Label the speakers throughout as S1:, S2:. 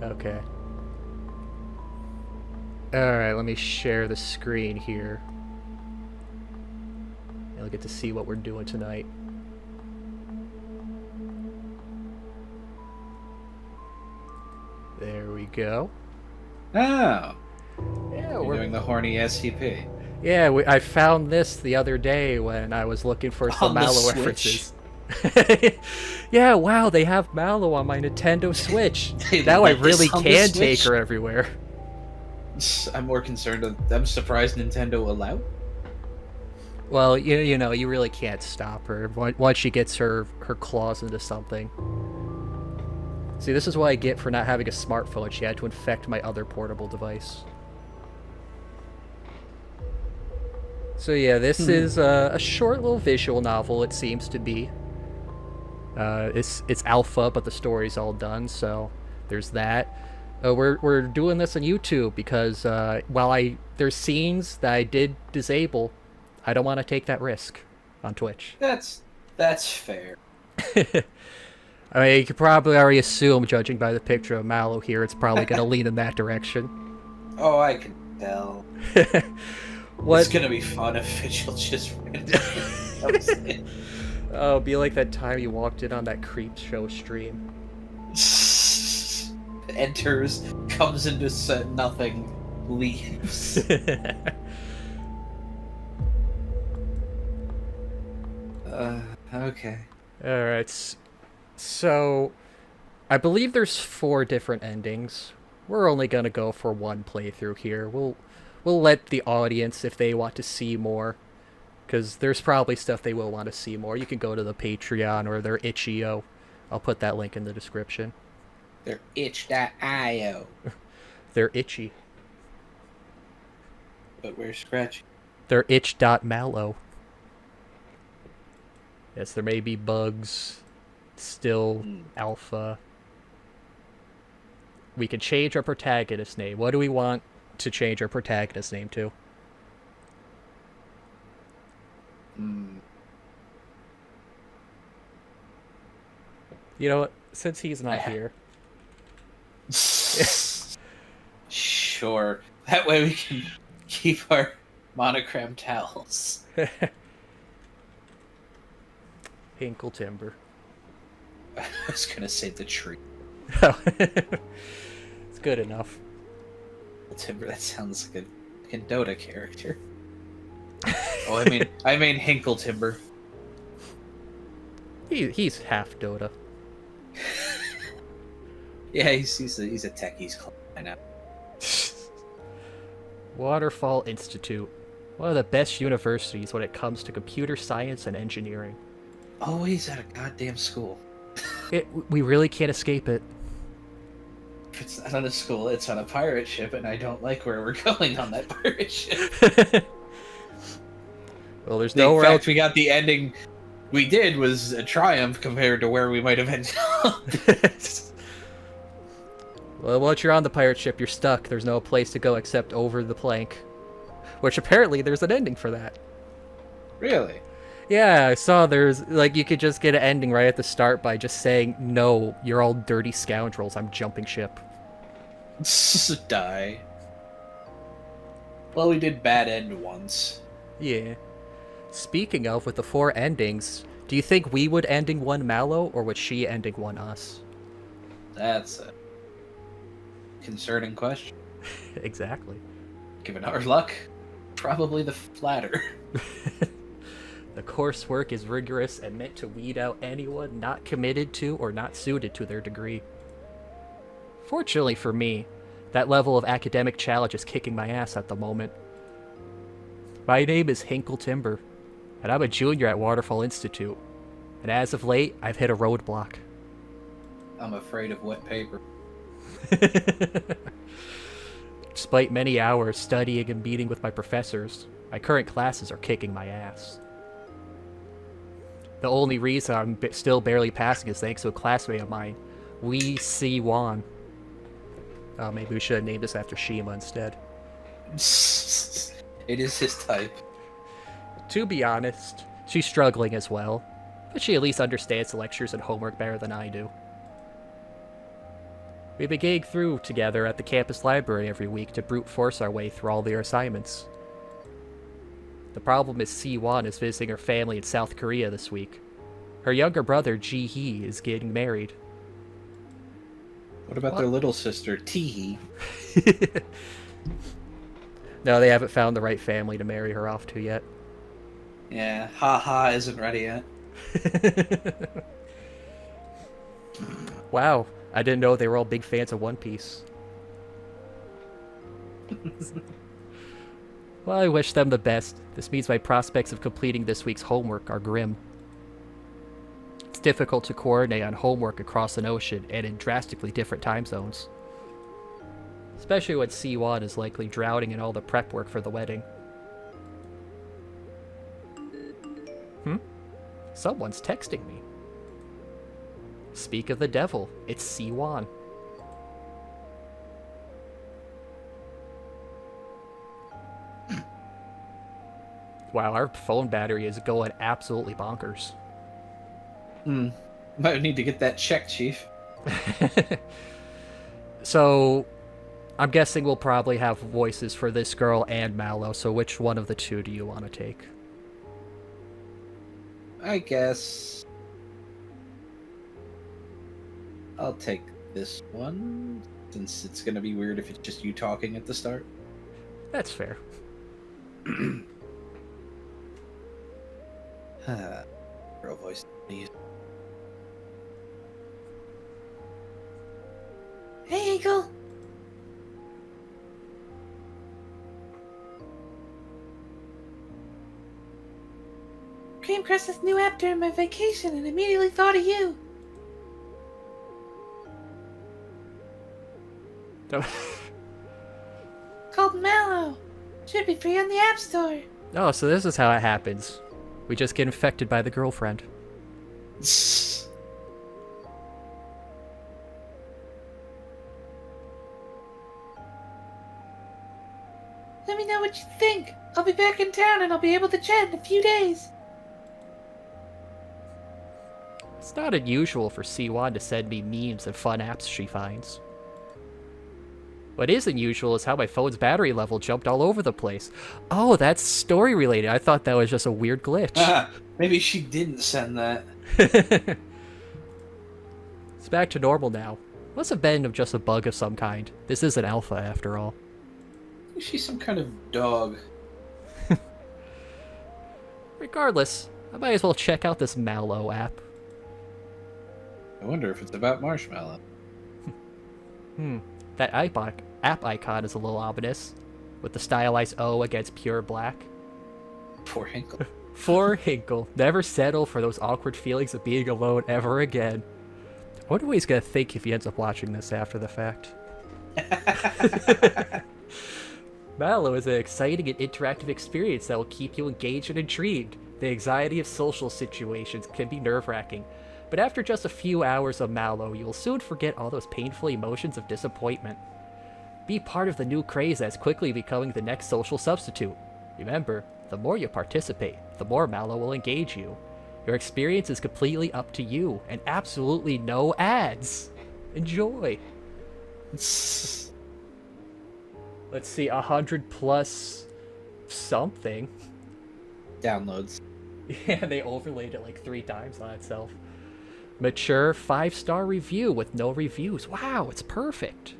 S1: Okay. Alright, let me share the screen here. You'll get to see what we're doing tonight. There we go.
S2: Oh.
S1: Yeah,
S2: You're doing the horny SCP.
S1: Yeah, I found this the other day when I was looking for some
S2: On the
S1: Mal0vent
S2: Switch?
S1: references. Yeah, wow, they have Mal0vent on my Nintendo Switch.
S2: They
S1: Now I
S2: let this
S1: really
S2: on the
S1: can take
S2: Switch?
S1: her everywhere.
S2: I'm more concerned. I'm surprised Nintendo allowed.
S1: Well, you know, you really can't stop her once she gets her claws into something. See, this is what I get for not having a smartphone. She had to infect my other portable device. So yeah, this is a short little visual novel, it seems to be. It's alpha, but the story's all done, so there's that. We're doing this on YouTube because while there's scenes that I did disable, I don't want to take that risk on Twitch.
S2: That's fair.
S1: I mean, you could probably already assume, judging by the picture of Mal0vent here, it's probably going to lean in that direction.
S2: Oh, I can tell.
S1: What?
S2: It's gonna be fun if Vigil just randomly comes in.
S1: Oh, be like that time you walked in on that creep show stream.
S2: Enters, comes into set, nothing, leaves. Okay.
S1: Alright, so I believe there's 4 different endings. We're only gonna go for one playthrough here. We'll let the audience, if they want to see more, because there's probably stuff they will want to see more. You can go to the Patreon or their itch.io. I'll put that link in the description.
S2: They're itch.io.
S1: They're itchy.
S2: But we're scratchy.
S1: They're itch.malo. Yes, there may be bugs. Still alpha. We can change our protagonist name. What do we want to change our protagonist name to? You know what? Since he's not here.
S2: Sure. That way we can keep our monogram towels.
S1: Hinkle Timber.
S2: I was gonna say the tree.
S1: It's good enough.
S2: Timber, that sounds like a Dota character. Oh, I mean Hinkle Timber.
S1: He's half Dota.
S2: Yeah, he's a techie's club. I know.
S1: Waterfall Institute. One of the best universities when it comes to computer science and engineering.
S2: Always at a goddamn school.
S1: We really can't escape it.
S2: If it's not on a school, it's on a pirate ship, and I don't like where we're going on that pirate ship.
S1: Well, there's nowhere
S2: else.
S1: else.
S2: We got the ending we did was a triumph compared to where we might have ended up.
S1: Well, once you're on the pirate ship, you're stuck. There's no place to go except over the plank. Which apparently there's an ending for that.
S2: Really?
S1: Yeah, I saw there's, like, you could just get an ending right at the start by just saying, no, you're all dirty scoundrels, I'm jumping ship.
S2: Die. Well, we did bad end once.
S1: Yeah. Speaking of, with the 4 endings, do you think we would ending one Mal0vent, or would she ending one us?
S2: That's a concerning question.
S1: Exactly.
S2: Given our luck, probably the latter.
S1: The coursework is rigorous and meant to weed out anyone not committed to or not suited to their degree. Fortunately for me, that level of academic challenge is kicking my ass at the moment. My name is Hinkle Timber, and I'm a junior at Waterfall Institute. And as of late, I've hit a roadblock.
S2: I'm afraid of wet paper.
S1: Despite many hours studying and meeting with my professors, my current classes are kicking my ass. The only reason I'm still barely passing is thanks to a classmate of mine, Wee Si Wan. Oh, maybe we should have named this after Shima instead.
S2: It is his type.
S1: To be honest, she's struggling as well, but she at least understands the lectures and homework better than I do. We been getting through together at the campus library every week to brute force our way through all their assignments. The problem is Si-won is visiting her family in South Korea this week. Her younger brother, Ji-hee, is getting married.
S2: What about their little sister, Tee-hee?
S1: No, they haven't found the right family to marry her off to yet.
S2: Yeah, Ha-ha isn't ready yet.
S1: Wow, I didn't know they were all big fans of One Piece. Well, I wish them the best. This means my prospects of completing this week's homework are grim. It's difficult to coordinate on homework across an ocean and in drastically different time zones. Especially when Si-won is likely drowning in all the prep work for the wedding. Someone's texting me. Speak of the devil, it's Si-won. Wow, our phone battery is going absolutely bonkers.
S2: Might need to get that checked, Chief.
S1: So, I'm guessing we'll probably have voices for this girl and Mal0vent, so which one of the two do you want to take?
S2: I guess I'll take this one, since it's going to be weird if it's just you talking at the start.
S1: That's fair.
S2: Girl voice, please.
S3: Hey, Eagle. Came across this new app during my vacation and immediately thought of you. Called Mal0vent. Should be free on the App Store.
S1: Oh, so this is how it happens. We just get infected by the girlfriend.
S3: Let me know what you think. I'll be back in town and I'll be able to chat in a few days.
S1: It's not unusual for Si-won to send me memes and fun apps she finds. What is unusual is how my phone's battery level jumped all over the place. Oh, that's story related. I thought that was just a weird glitch.
S2: Maybe she didn't send that.
S1: It's back to normal now. Must have been just a bug of some kind. This is an alpha after all.
S2: She's some kind of dog.
S1: Regardless, I might as well check out this Mal0vent app.
S2: I wonder if it's about Marshmallow.
S1: That app icon is a little ominous, with the stylized O against pure black.
S2: Poor Hinkle.
S1: For Hinkle, never settle for those awkward feelings of being alone ever again. I wonder what he's gonna think if he ends up watching this after the fact. Mal0vent is an exciting and interactive experience that will keep you engaged and intrigued. The anxiety of social situations can be nerve-wracking, but after just a few hours of Mal0vent, you will soon forget all those painful emotions of disappointment. Be part of the new craze that's quickly becoming the next social substitute. Remember, the more you participate, the more Mal0vent will engage you. Your experience is completely up to you, and absolutely no ads. Enjoy. Let's see, 100 plus something.
S2: Downloads.
S1: Yeah, they overlaid it like 3 times on itself. Mature 5-star review with no reviews. Wow, it's perfect.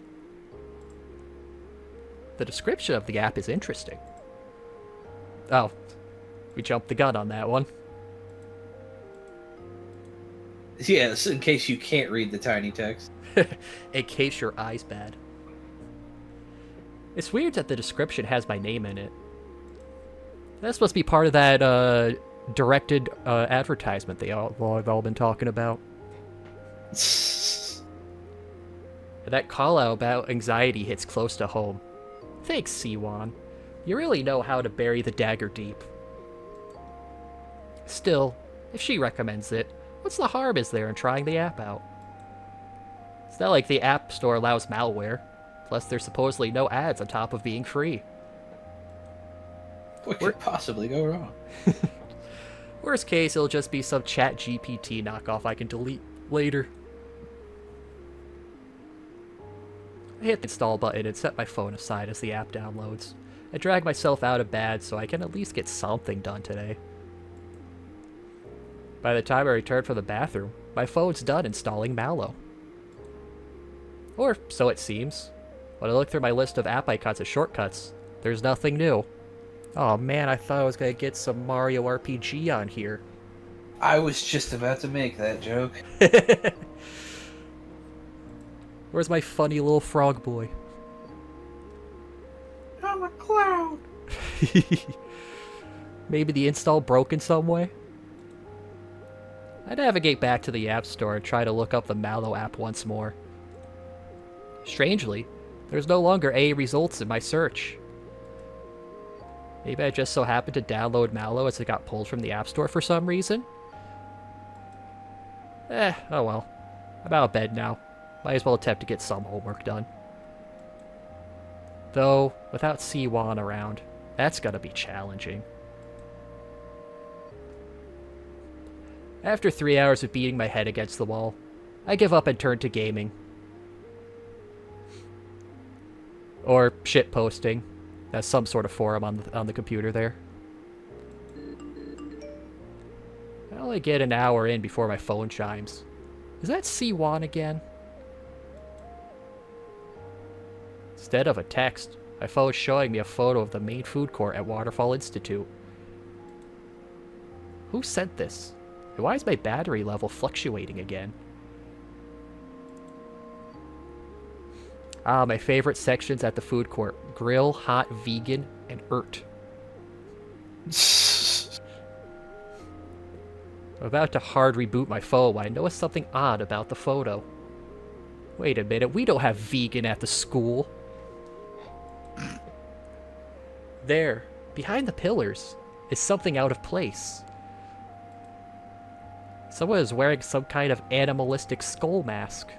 S1: The description of the app is interesting. Oh, we jumped the gun on that one.
S2: Yes, in case you can't read the tiny text.
S1: In case your eye's bad. It's weird that the description has my name in it. That's supposed to be part of that directed advertisement they've all been talking about. That call out about anxiety hits close to home. Thanks, Si-won. You really know how to bury the dagger deep. Still, if she recommends it, what's the harm is there in trying the app out? It's not like the App Store allows malware. Plus, there's supposedly no ads on top of being free.
S2: What could possibly go wrong?
S1: Worst case, it'll just be some chat GPT knockoff I can delete later. I hit the install button and set my phone aside as the app downloads. I drag myself out of bed so I can at least get something done today. By the time I return from the bathroom, my phone's done installing Mal0vent. Or so it seems. When I look through my list of app icons and shortcuts, there's nothing new. Oh man, I thought I was gonna get some Mario RPG on here.
S2: I was just about to make that joke.
S1: Where's my funny little frog boy?
S3: I'm a clown.
S1: Maybe the install broke in some way? I navigate back to the App Store and try to look up the Mal0vent app once more. Strangely, there's no longer any results in my search. Maybe I just so happened to download Mal0vent as it got pulled from the App Store for some reason? Oh well. I'm out of bed now. Might as well attempt to get some homework done. Though, without Siwan around, that's gonna be challenging. After 3 hours of beating my head against the wall, I give up and turn to gaming. Or shitposting. That's some sort of forum on the computer there. I only get an hour in before my phone chimes. Is that C1 again? Instead of a text, my phone is showing me a photo of the main food court at Waterfall Institute. Who sent this? And why is my battery level fluctuating again? Ah, my favorite sections at the food court. Grill, hot, vegan, and ert. I'm about to hard reboot my phone when I notice something odd about the photo. Wait a minute, we don't have vegan at the school. There, behind the pillars, is something out of place. Someone is wearing some kind of animalistic skull mask.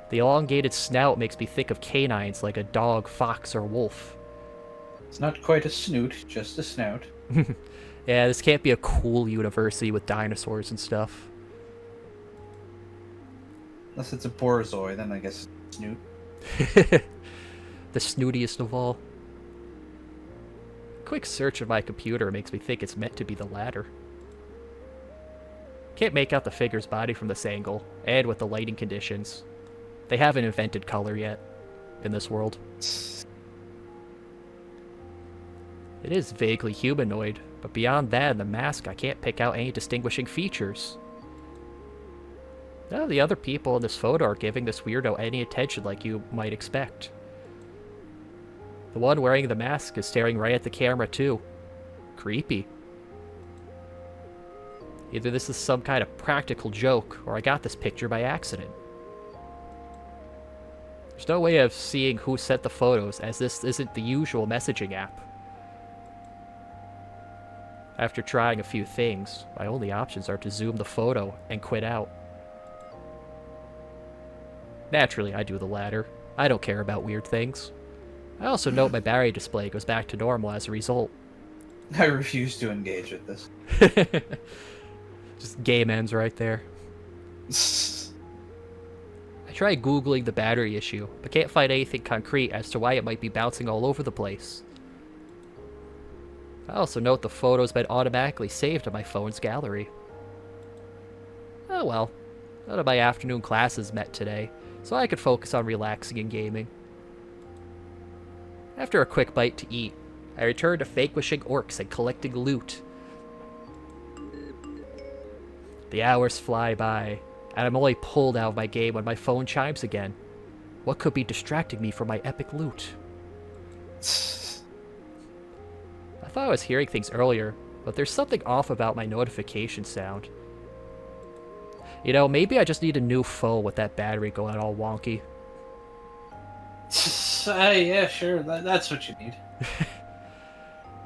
S1: The elongated snout makes me think of canines like a dog, fox, or wolf.
S2: It's not quite a snoot, just a snout.
S1: Yeah, this can't be a cool university with dinosaurs and stuff.
S2: Unless it's a borzoi, then I guess it's snoot.
S1: The snootiest of all. Quick search of my computer makes me think it's meant to be the latter. Can't make out the figure's body from this angle, and with the lighting conditions. They haven't invented color yet, in this world. It is vaguely humanoid, but beyond that and the mask, I can't pick out any distinguishing features. None of the other people in this photo are giving this weirdo any attention like you might expect. The one wearing the mask is staring right at the camera too. Creepy. Either this is some kind of practical joke, or I got this picture by accident. There's no way of seeing who sent the photos, as this isn't the usual messaging app. After trying a few things, my only options are to zoom the photo and quit out. Naturally, I do the latter. I don't care about weird things. I also note my battery display goes back to normal as a result.
S2: I refuse to engage with this.
S1: Just game ends right there. I tried Googling the battery issue, but can't find anything concrete as to why it might be bouncing all over the place. I also note the photo's been automatically saved to my phone's gallery. Oh well, none of my afternoon classes met today, so I could focus on relaxing and gaming. After a quick bite to eat, I return to vanquishing orcs and collecting loot. The hours fly by, and I'm only pulled out of my game when my phone chimes again. What could be distracting me from my epic loot? I thought I was hearing things earlier, but there's something off about my notification sound. You know, maybe I just need a new phone with that battery going all wonky.
S2: Yeah, sure. That's what you need.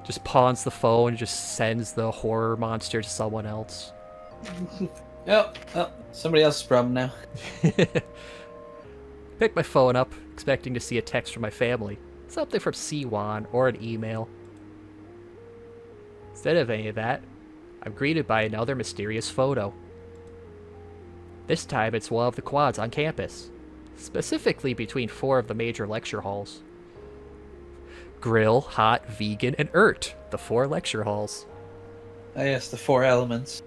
S1: Just pawns the phone and just sends the horror monster to someone else.
S2: Oh, somebody else's problem now.
S1: Pick my phone up, expecting to see a text from my family. Something from Siwan or an email. Instead of any of that, I'm greeted by another mysterious photo. This time it's one of the quads on campus. specifically between 4 of the major lecture halls. Grill, hot, vegan, and ert, the 4 lecture halls.
S2: Ah, yes, the 4 elements.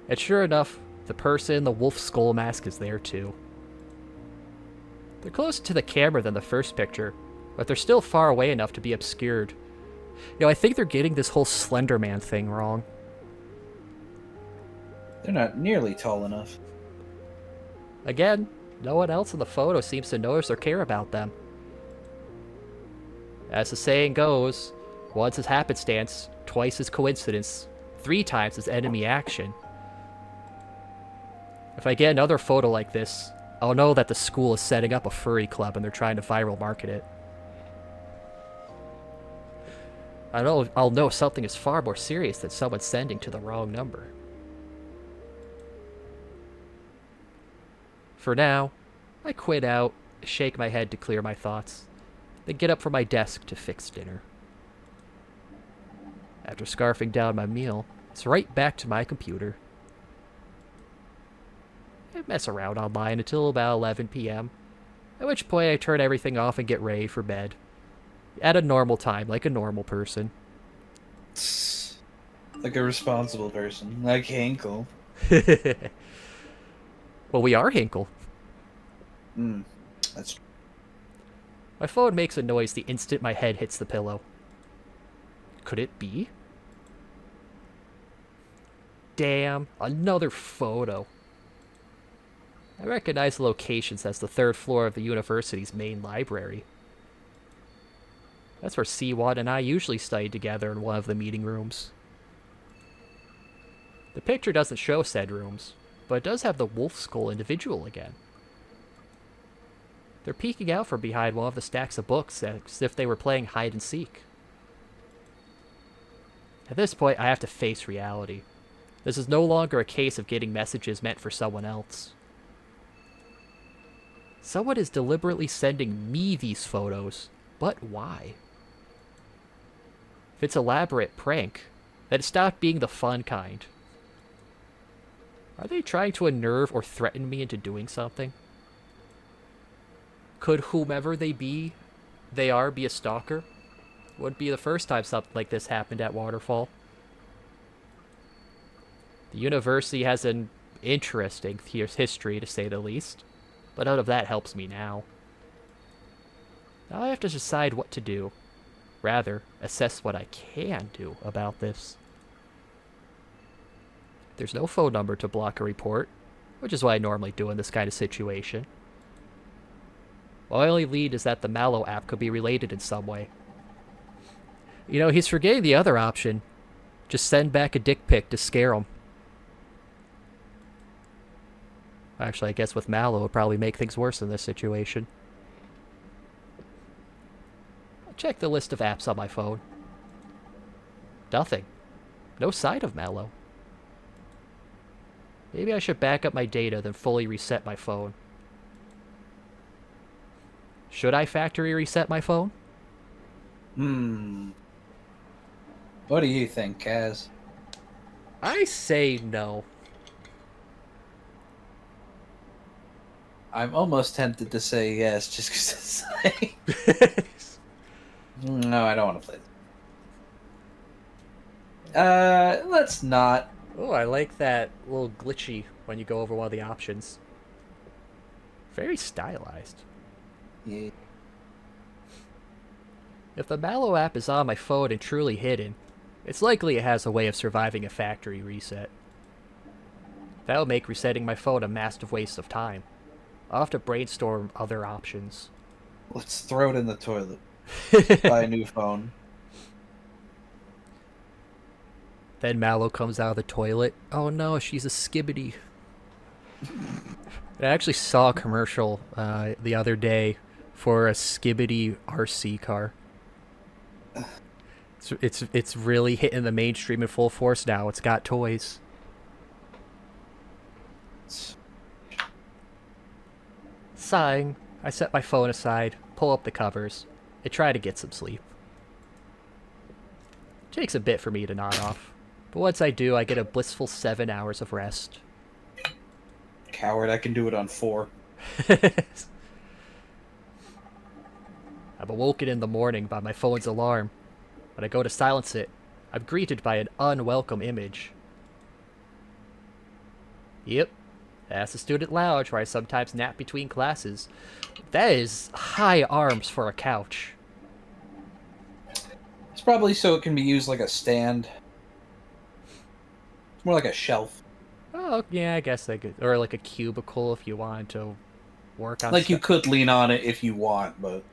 S1: And sure enough, the person in the wolf skull mask is there too. They're closer to the camera than the first picture, but they're still far away enough to be obscured. You know, I think they're getting this whole Slender Man thing wrong.
S2: They're not nearly tall enough.
S1: Again, no one else in the photo seems to notice or care about them. As the saying goes, once is happenstance, twice is coincidence, 3 times is enemy action. If I get another photo like this, I'll know that the school is setting up a furry club and they're trying to viral market it. I'll know something is far more serious than someone sending to the wrong number. For now, I quit out, shake my head to clear my thoughts, then get up from my desk to fix dinner. After scarfing down my meal, it's right back to my computer. I mess around online until about 11 p.m., at which point I turn everything off and get ready for bed. At a normal time, like a normal person.
S2: Like a responsible person, like Hinkle.
S1: Well, we are Hinkle.
S2: That's true.
S1: My phone makes a noise the instant my head hits the pillow. Could it be? Damn, another photo. I recognize the locations as the 3rd floor of the university's main library. That's where C1 and I usually studied together in one of the meeting rooms. The picture doesn't show said rooms, but it does have the wolf skull individual again. They're peeking out from behind one of the stacks of books as if they were playing hide and seek. At this point, I have to face reality. This is no longer a case of getting messages meant for someone else. Someone is deliberately sending me these photos, but why? If it's an elaborate prank, then it stopped being the fun kind. Are they trying to unnerve or threaten me into doing something? Could whomever they are be a stalker? Wouldn't be the first time something like this happened at Waterfall. The university has an interesting history, to say the least, but none of that helps me now. Now I have to decide what to do. Rather, assess what I can do about this. There's no phone number to block a report, which is what I normally do in this kind of situation. My only lead is that the Mal0vent app could be related in some way. You know, he's forgetting the other option. Just send back a dick pic to scare him. Actually, I guess with Mal0vent it would probably make things worse in this situation. I'll check the list of apps on my phone. Nothing. No sign of Mal0vent. Maybe I should back up my data, then fully reset my phone. Should I factory reset my phone?
S2: What do you think, Kaz?
S1: I say no.
S2: I'm almost tempted to say yes, just because it's like... No, I don't want to play this. Let's not.
S1: Oh, I like that little glitchy when you go over one of the options. Very stylized.
S2: Yeah.
S1: If the Mal0vent app is on my phone and truly hidden, it's likely it has a way of surviving a factory reset. That'll make resetting my phone a massive waste of time. I'll have to brainstorm other options.
S2: Let's throw it in the toilet. Buy a new phone.
S1: Then Mal0vent comes out of the toilet. Oh no, she's a skibbity. I actually saw a commercial the other day for a skibbity RC car. It's really hitting the mainstream in full force now. It's got toys. Sighing, I set my phone aside, pull up the covers, and try to get some sleep. It takes a bit for me to nod off, but once I do, I get a blissful 7 hours of rest.
S2: coward. I can do it on 4.
S1: I'm awoken in the morning by my phone's alarm. When I go to silence it, I'm greeted by an unwelcome image. Yep, that's the student lounge where I sometimes nap between classes. That is high arms for a couch.
S2: It's probably so it can be used like a stand. It's more like a shelf.
S1: Oh, yeah, I guess I could. Or like a cubicle if you wanted to work on
S2: Like you
S1: stuff.
S2: could lean on it if you want, but...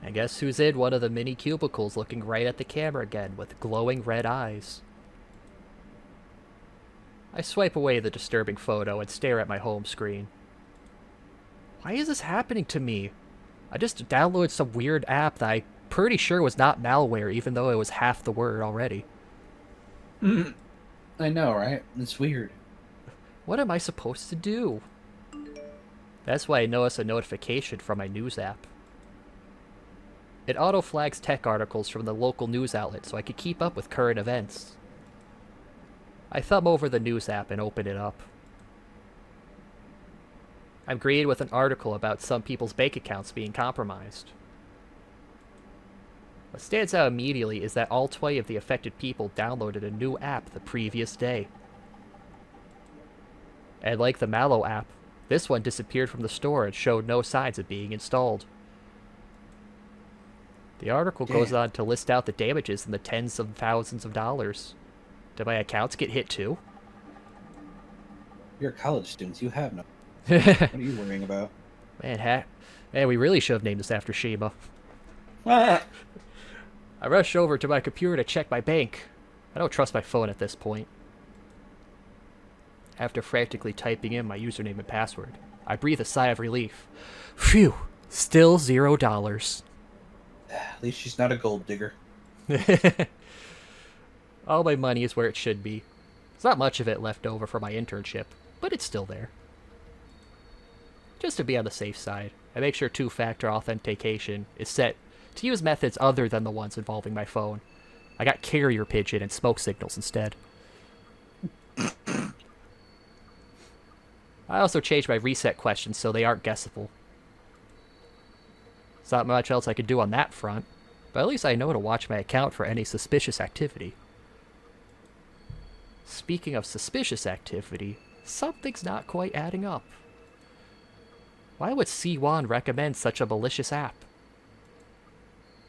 S1: I guess who's in one of the mini cubicles looking right at the camera again with glowing red eyes. I swipe away the disturbing photo and stare at my home screen. Why is this happening to me? I just downloaded some weird app that I'm pretty sure was not malware, even though it was half the word already.
S2: I know, right? It's weird.
S1: What am I supposed to do? That's why I notice a notification from my news app. It auto-flags tech articles from the local news outlet so I could keep up with current events. I thumb over the news app and open it up. I'm greeted with an article about some people's bank accounts being compromised. What stands out immediately is that all 20 of the affected people downloaded a new app the previous day. And like the Mal0vent app, this one disappeared from the store and showed no signs of being installed. The article goes on to list out the damages in the tens of thousands of dollars. Did my accounts get hit too?
S2: You're college students. You have no... What are you worrying about?
S1: Man, we really should have named this after Shima.
S2: Ah!
S1: I rush over to my computer to check my bank. I don't trust my phone at this point. After frantically typing in my username and password, I breathe a sigh of relief. Phew, still $0.
S2: At least she's not a gold digger.
S1: All my money is where it should be. There's not much of it left over for my internship, but it's still there. Just to be on the safe side, I make sure two-factor authentication is set to use methods other than the ones involving my phone. I got carrier pigeon and smoke signals instead. I also changed my reset questions so they aren't guessable. There's not much else I could do on that front, but at least I know to watch my account for any suspicious activity. Speaking of suspicious activity, something's not quite adding up. Why would C1 recommend such a malicious app?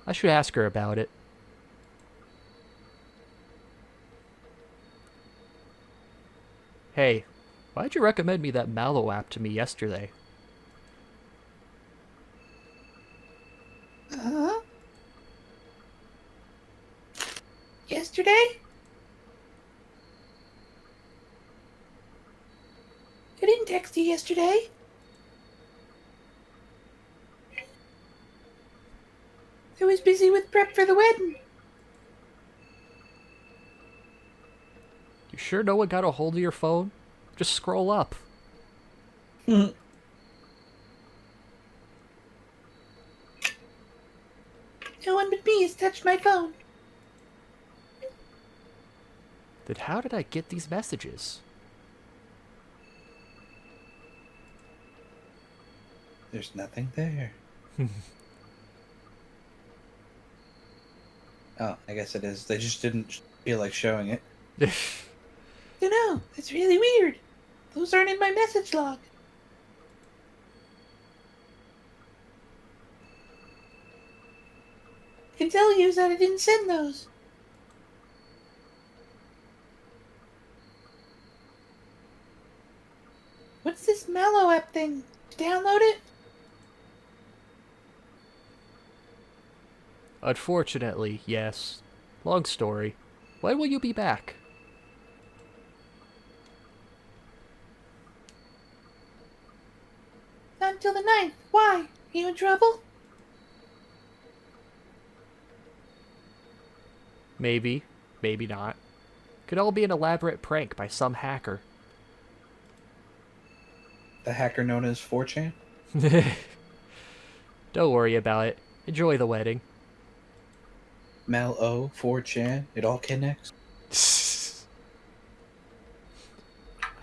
S1: I should ask her about it. Hey, why'd you recommend me that Mal0vent app to me yesterday?
S3: Huh? Yesterday? I didn't text you yesterday. I was busy with prep for the wedding.
S1: You sure no one got a hold of your phone? Just scroll up.
S3: No one but me has touched my phone.
S1: Then how did I get these messages?
S2: There's nothing there. Oh, I guess it is. They just didn't feel like showing it.
S3: Dunno, that's really weird. Those aren't in my message log. I can tell you that I didn't send those. What's this Mal0vent app thing? Download it?
S1: Unfortunately, yes. Long story. When will you be back?
S3: Not until the 9th. Why? You in trouble?
S1: Maybe. Maybe not. Could all be an elaborate prank by some hacker.
S2: The hacker known as 4chan?
S1: Don't worry about it. Enjoy the wedding.
S2: Mal0, 4chan, it all connects.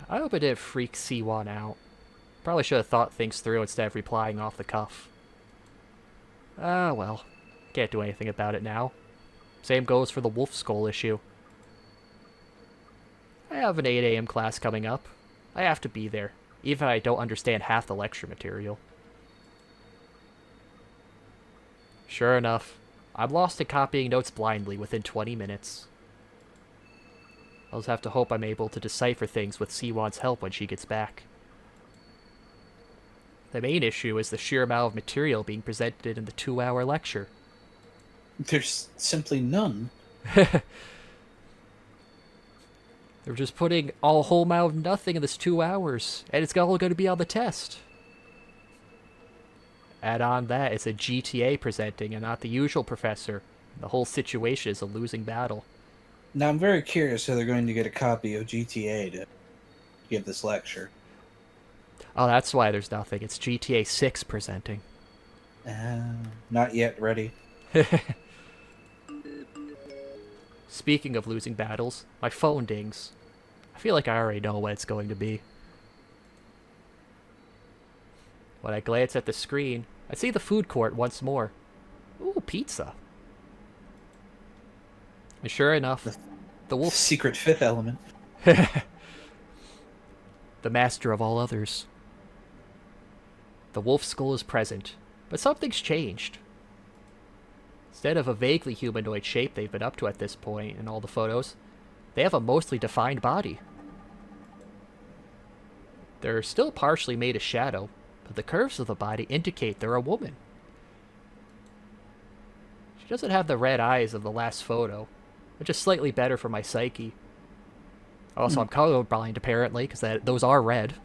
S1: I hope it didn't freak C1 out. Probably should have thought things through instead of replying off the cuff. Ah, well. Can't do anything about it now. Same goes for the wolf skull issue. I have an 8 a.m. class coming up. I have to be there, even if I don't understand half the lecture material. Sure enough, I'm lost in copying notes blindly within 20 minutes. I'll just have to hope I'm able to decipher things with Siwon's help when she gets back. The main issue is the sheer amount of material being presented in the 2-hour lecture.
S2: There's simply none.
S1: They're just putting a whole amount of nothing in this 2 hours, and it's all going to be on the test. Add on that, it's a GTA presenting and not the usual professor. The whole situation is a losing battle.
S2: Now, I'm very curious how they're going to get a copy of GTA to give this lecture.
S1: Oh, that's why there's nothing. It's GTA 6 presenting.
S2: Not yet ready.
S1: Speaking of losing battles, my phone dings. I feel like I already know what it's going to be. When I glance at the screen, I see the food court once more. Ooh, pizza. And sure enough, the wolf...
S2: Secret fifth element.
S1: The master of all others. The wolf skull is present, but something's changed. Instead of a vaguely humanoid shape they've been up to at this point in all the photos, they have a mostly defined body. They're still partially made of shadow, but the curves of the body indicate they're a woman. She doesn't have the red eyes of the last photo, which is slightly better for my psyche. Also, I'm colorblind apparently, because those are red.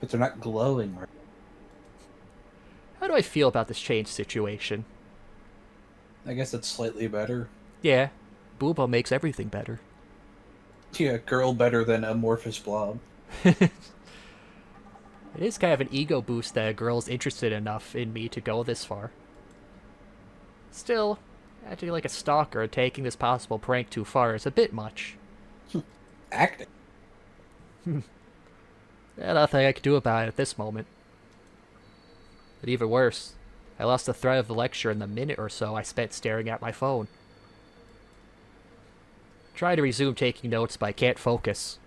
S2: But they're not glowing.
S1: How do I feel about this change situation?
S2: I guess it's slightly better.
S1: Yeah, Booba makes everything better.
S2: Yeah, girl better than amorphous blob.
S1: It is kind of an ego boost that a girl's interested enough in me to go this far. Still, acting like a stalker and taking this possible prank too far is a bit much.
S2: Acting.
S1: Nothing I could do about it at this moment. But even worse, I lost the thread of the lecture in the minute or so I spent staring at my phone. Try to resume taking notes, but I can't focus.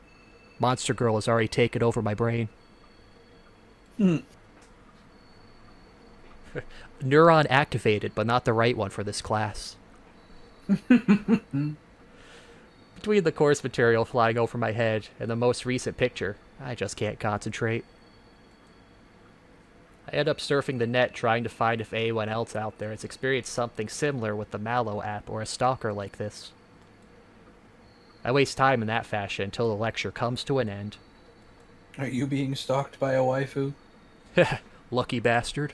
S1: Monster Girl has already taken over my brain. Neuron activated, but not the right one for this class. Between the course material flying over my head and the most recent picture, I just can't concentrate. I end up surfing the net trying to find if anyone else out there has experienced something similar with the Mal0vent app or a stalker like this. I waste time in that fashion until the lecture comes to an end.
S2: Are you being stalked by a waifu?
S1: Lucky bastard.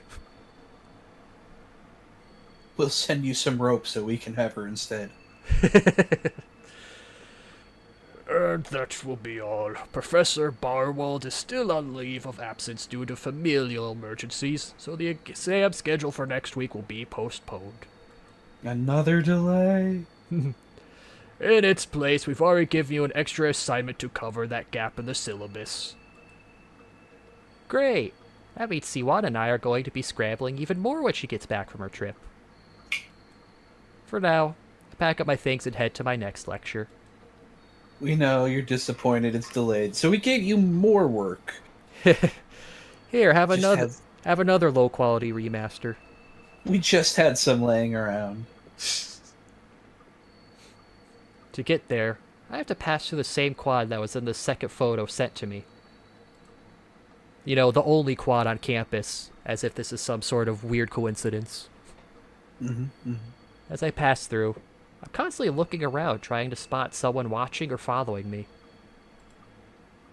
S2: We'll send you some rope so we can have her instead.
S4: And that will be all. Professor Barwald is still on leave of absence due to familial emergencies, so the exam schedule for next week will be postponed.
S2: Another delay?
S4: In its place, we've already given you an extra assignment to cover that gap in the syllabus.
S1: Great. That means Siwan and I are going to be scrambling even more when she gets back from her trip. For now, I pack up my things and head to my next lecture.
S2: We know you're disappointed it's delayed, so we gave you more work.
S1: Here, have another low quality remaster.
S2: We just had some laying around.
S1: To get there, I have to pass through the same quad that was in the second photo sent to me. You know, the only quad on campus, as if this is some sort of weird coincidence. As I pass through, I'm constantly looking around trying to spot someone watching or following me.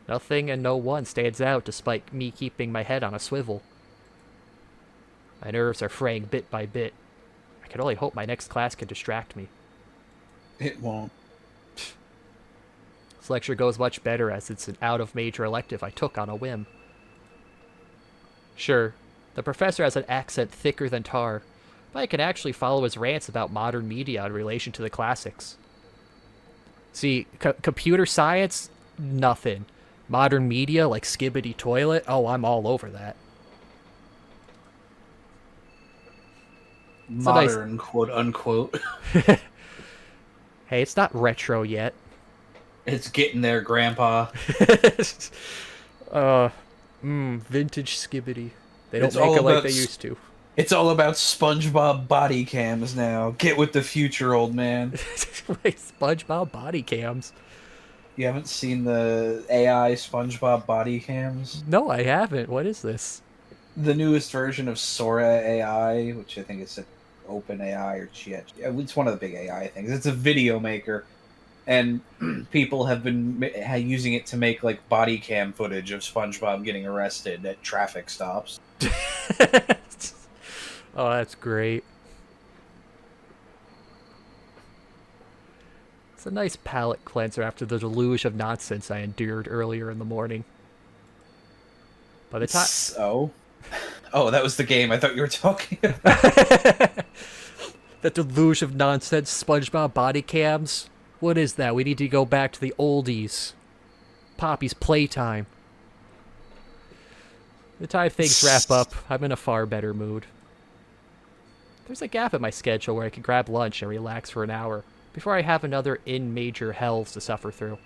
S1: Nothing and no one stands out despite me keeping my head on a swivel. My nerves are fraying bit by bit. I can only hope my next class can distract me.
S2: It won't.
S1: This lecture goes much better as it's an out-of-major elective I took on a whim. Sure, the professor has an accent thicker than tar, but I can actually follow his rants about modern media in relation to the classics. See, computer science, nothing. Modern media like Skibbity Toilet. Oh, I'm all over that. It's a nice-
S2: Modern, quote unquote.
S1: Hey, it's not retro yet.
S2: It's getting there, Grandpa.
S1: Vintage Skibbity. They don't
S2: It's
S1: make
S2: all
S1: it like
S2: about
S1: they used to.
S2: It's all about SpongeBob body cams now. Get with the future, old man.
S1: Wait, SpongeBob body cams.
S2: You haven't seen the AI SpongeBob body cams?
S1: No, I haven't. What is this?
S2: The newest version of Sora AI, which I think is an open AI or Chat. It's one of the big AI things. It's a video maker, and people have been using it to make like body cam footage of SpongeBob getting arrested at traffic stops.
S1: Oh, that's great. It's a nice palate cleanser after the deluge of nonsense I endured earlier in the morning. By the time...
S2: So? Oh, that was the game I thought you were talking about.
S1: That deluge of nonsense, SpongeBob body cams. What is that? We need to go back to the oldies. Poppy's playtime. The time things wrap up, I'm in a far better mood. There's a gap in my schedule where I can grab lunch and relax for an hour before I have another major hells to suffer through.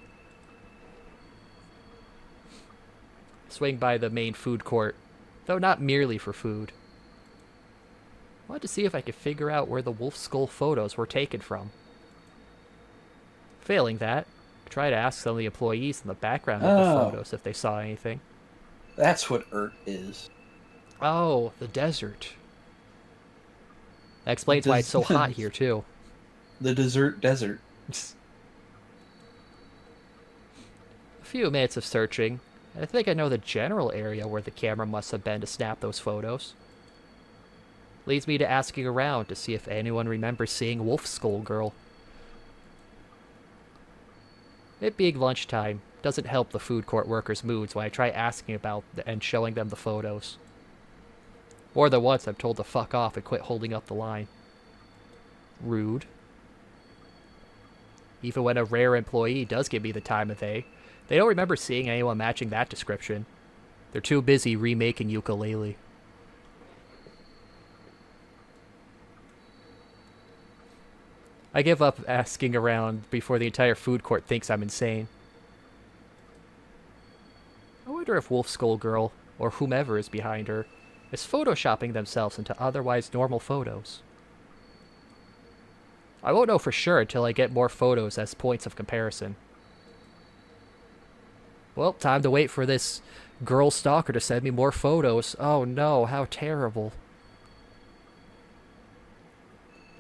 S1: Swing by the main food court, though not merely for food. I wanted to see if I could figure out where the wolf skull photos were taken from. Failing that, try to ask some of the employees in the background of the photos if they saw anything.
S2: That's what Urt is.
S1: Oh, the desert. That explains why it's so hot here, too.
S2: The desert.
S1: A few minutes of searching, and I think I know the general area where the camera must have been to snap those photos. Leads me to asking around to see if anyone remembers seeing Wolf Skull Girl. It being lunchtime doesn't help the food court workers' moods when I try asking about and showing them the photos. More than once I'm told to fuck off and quit holding up the line. Rude. Even when a rare employee does give me the time of day, they don't remember seeing anyone matching that description. They're too busy remaking Ukulele. I give up asking around before the entire food court thinks I'm insane. I wonder if Wolf Skull Girl, or whomever is behind her, is photoshopping themselves into otherwise normal photos. I won't know for sure until I get more photos as points of comparison. Well, time to wait for this girl stalker to send me more photos. Oh no, how terrible.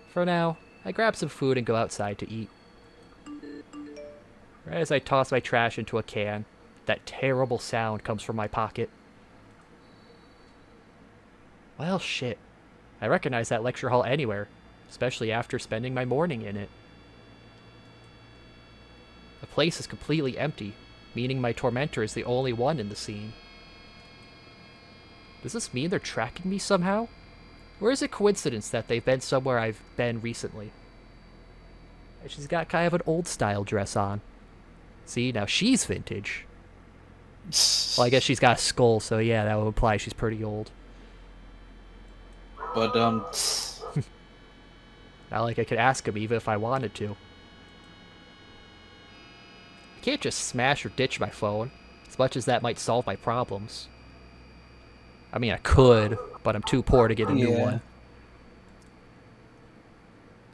S1: For now, I grab some food and go outside to eat. Right as I toss my trash into a can, that terrible sound comes from my pocket. Well, shit. I recognize that lecture hall anywhere, especially after spending my morning in it. The place is completely empty, meaning my tormentor is the only one in the scene. Does this mean they're tracking me somehow? Or is it coincidence that they've been somewhere I've been recently? And she's got kind of an old-style dress on. See, now she's vintage. Well, I guess she's got a skull, so yeah, that would imply she's pretty old.
S2: But,
S1: Not like I could ask him even if I wanted to. I can't just smash or ditch my phone, as much as that might solve my problems. I mean, I could, but I'm too poor to get a new one.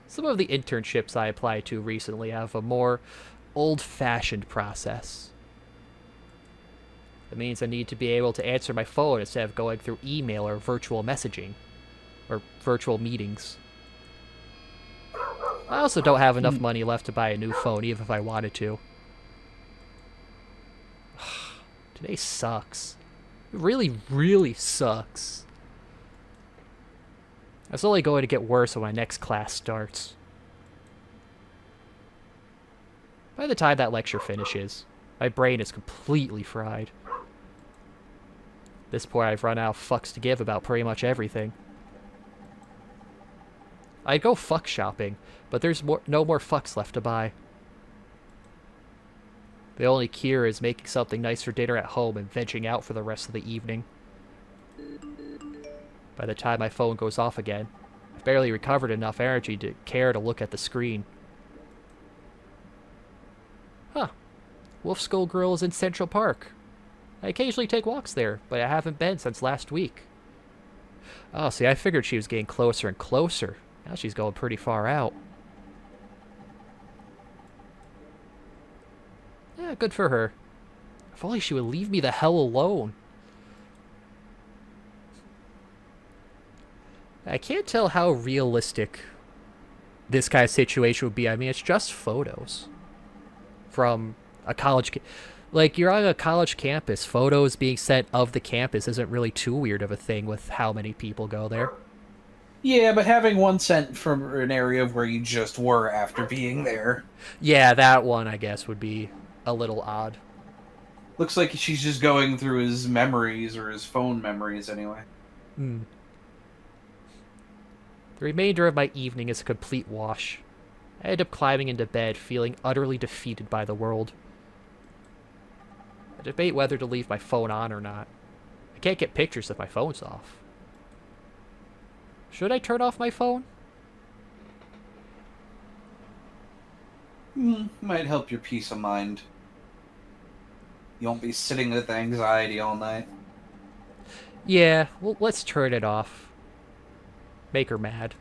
S1: Some of the internships I applied to recently have a more old-fashioned process. That means I need to be able to answer my phone instead of going through email or virtual messaging. Or virtual meetings. I also don't have enough money left to buy a new phone, even if I wanted to. Today sucks. It really, really sucks. It's only going to get worse when my next class starts. By the time that lecture finishes, my brain is completely fried. At this point, I've run out of fucks to give about pretty much everything. I'd go fuck shopping, but there's no more fucks left to buy. The only cure is making something nice for dinner at home and vegging out for the rest of the evening. By the time my phone goes off again, I've barely recovered enough energy to care to look at the screen. Huh. Wolf Skull Grill is in Central Park. I occasionally take walks there, but I haven't been since last week. Oh, see, I figured she was getting closer and closer. Now she's going pretty far out. Yeah, good for her. If only she would leave me the hell alone. I can't tell how realistic this kind of situation would be. I mean, it's just photos from a college... Like, you're on a college campus. Photos being sent of the campus isn't really too weird of a thing with how many people go there.
S2: Yeah, but having one sent from an area where you just were after being there.
S1: Yeah, that one, I guess, would be a little odd.
S2: Looks like she's just going through his memories, or his phone memories, anyway.
S1: Hmm. The remainder of my evening is a complete wash. I end up climbing into bed, feeling utterly defeated by the world. I debate whether to leave my phone on or not. I can't get pictures if my phone's off. Should I turn off my phone?
S2: Might help your peace of mind. You won't be sitting with anxiety all night.
S1: Yeah, well, let's turn it off. Make her mad.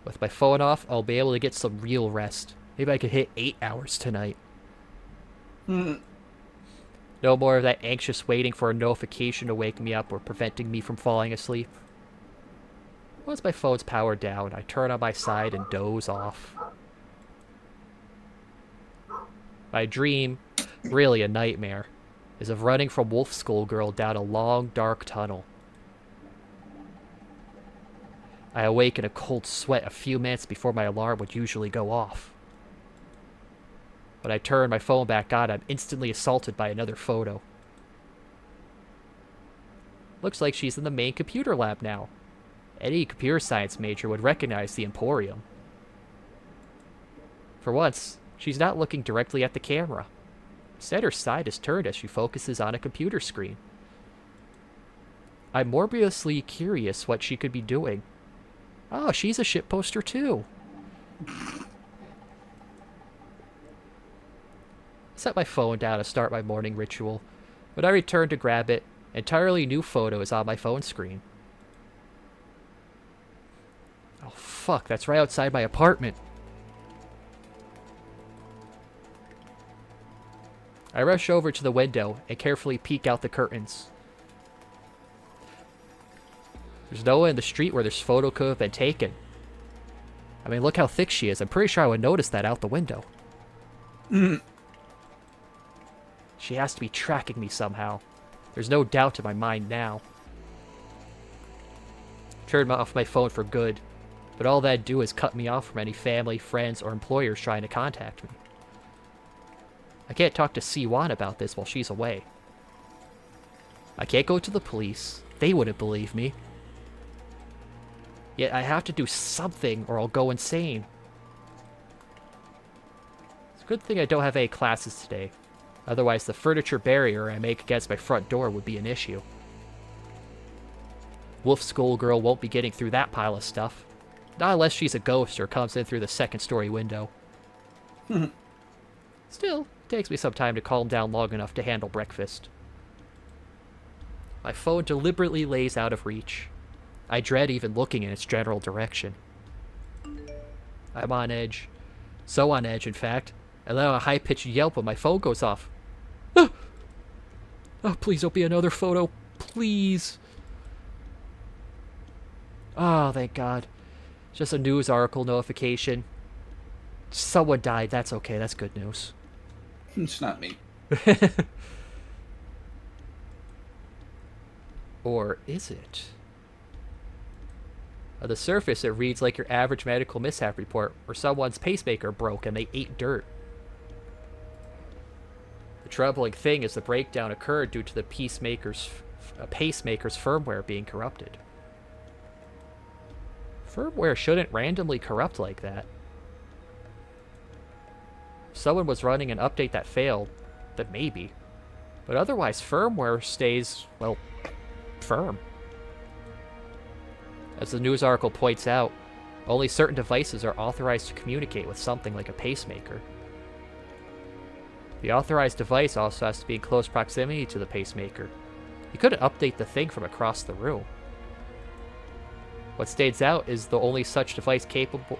S1: With my phone off, I'll be able to get some real rest. Maybe I could hit 8 hours tonight. No more of that anxious waiting for a notification to wake me up or preventing me from falling asleep. Once my phone's powered down, I turn on my side and doze off. My dream, really a nightmare, is of running from Wolf Skull Girl down a long, dark tunnel. I awake in a cold sweat a few minutes before my alarm would usually go off. When I turn my phone back on, I'm instantly assaulted by another photo. Looks like she's in the main computer lab now. Any computer science major would recognize the Emporium. For once, she's not looking directly at the camera. Instead, her side is turned as she focuses on a computer screen. I'm morbidously curious what she could be doing. Oh, she's a shitposter too. Set my phone down to start my morning ritual. When I return to grab it, an entirely new photo is on my phone screen. Oh fuck, that's right outside my apartment. I rush over to the window and carefully peek out the curtains. There's no one in the street where this photo could have been taken. I mean, look how thick she is. I'm pretty sure I would notice that out the window. She has to be tracking me somehow. There's no doubt in my mind now. Turned off my phone for good, but all that'd do is cut me off from any family, friends, or employers trying to contact me. I can't talk to C1 about this while she's away. I can't go to the police. They wouldn't believe me. Yet I have to do something or I'll go insane. It's a good thing I don't have any classes today. Otherwise, the furniture barrier I make against my front door would be an issue. Wolf Skull Girl won't be getting through that pile of stuff. Not unless she's a ghost or comes in through the second-story window. Still, it takes me some time to calm down long enough to handle breakfast. My phone deliberately lays out of reach. I dread even looking in its general direction. I'm on edge. So on edge, in fact. I let out a high-pitched yelp when my phone goes off. Ah! Oh, please don't be another photo. Please. Oh, thank God. Just a news article notification. Someone died. That's okay. That's good news.
S2: It's not me.
S1: Or is it? On the surface, it reads like your average medical mishap report, where someone's pacemaker broke and they ate dirt. The troubling thing is the breakdown occurred due to the pacemaker's firmware being corrupted. Firmware shouldn't randomly corrupt like that. If someone was running an update that failed, then maybe. But otherwise, firmware stays, well, firm. As the news article points out, only certain devices are authorized to communicate with something like a pacemaker. The authorized device also has to be in close proximity to the pacemaker. You couldn't update the thing from across the room. What stands out is the only such device capable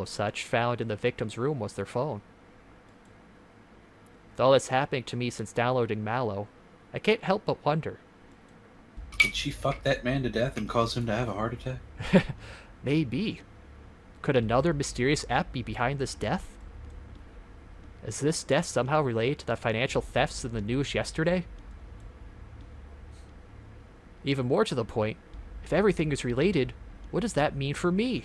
S1: of such found in the victim's room was their phone. With all that's happening to me since downloading Mal0vent, I can't help but wonder.
S2: Did she fuck that man to death and cause him to have a heart attack?
S1: Maybe. Could another mysterious app be behind this death? Is this death somehow related to the financial thefts in the news yesterday? Even more to the point, if everything is related, what does that mean for me?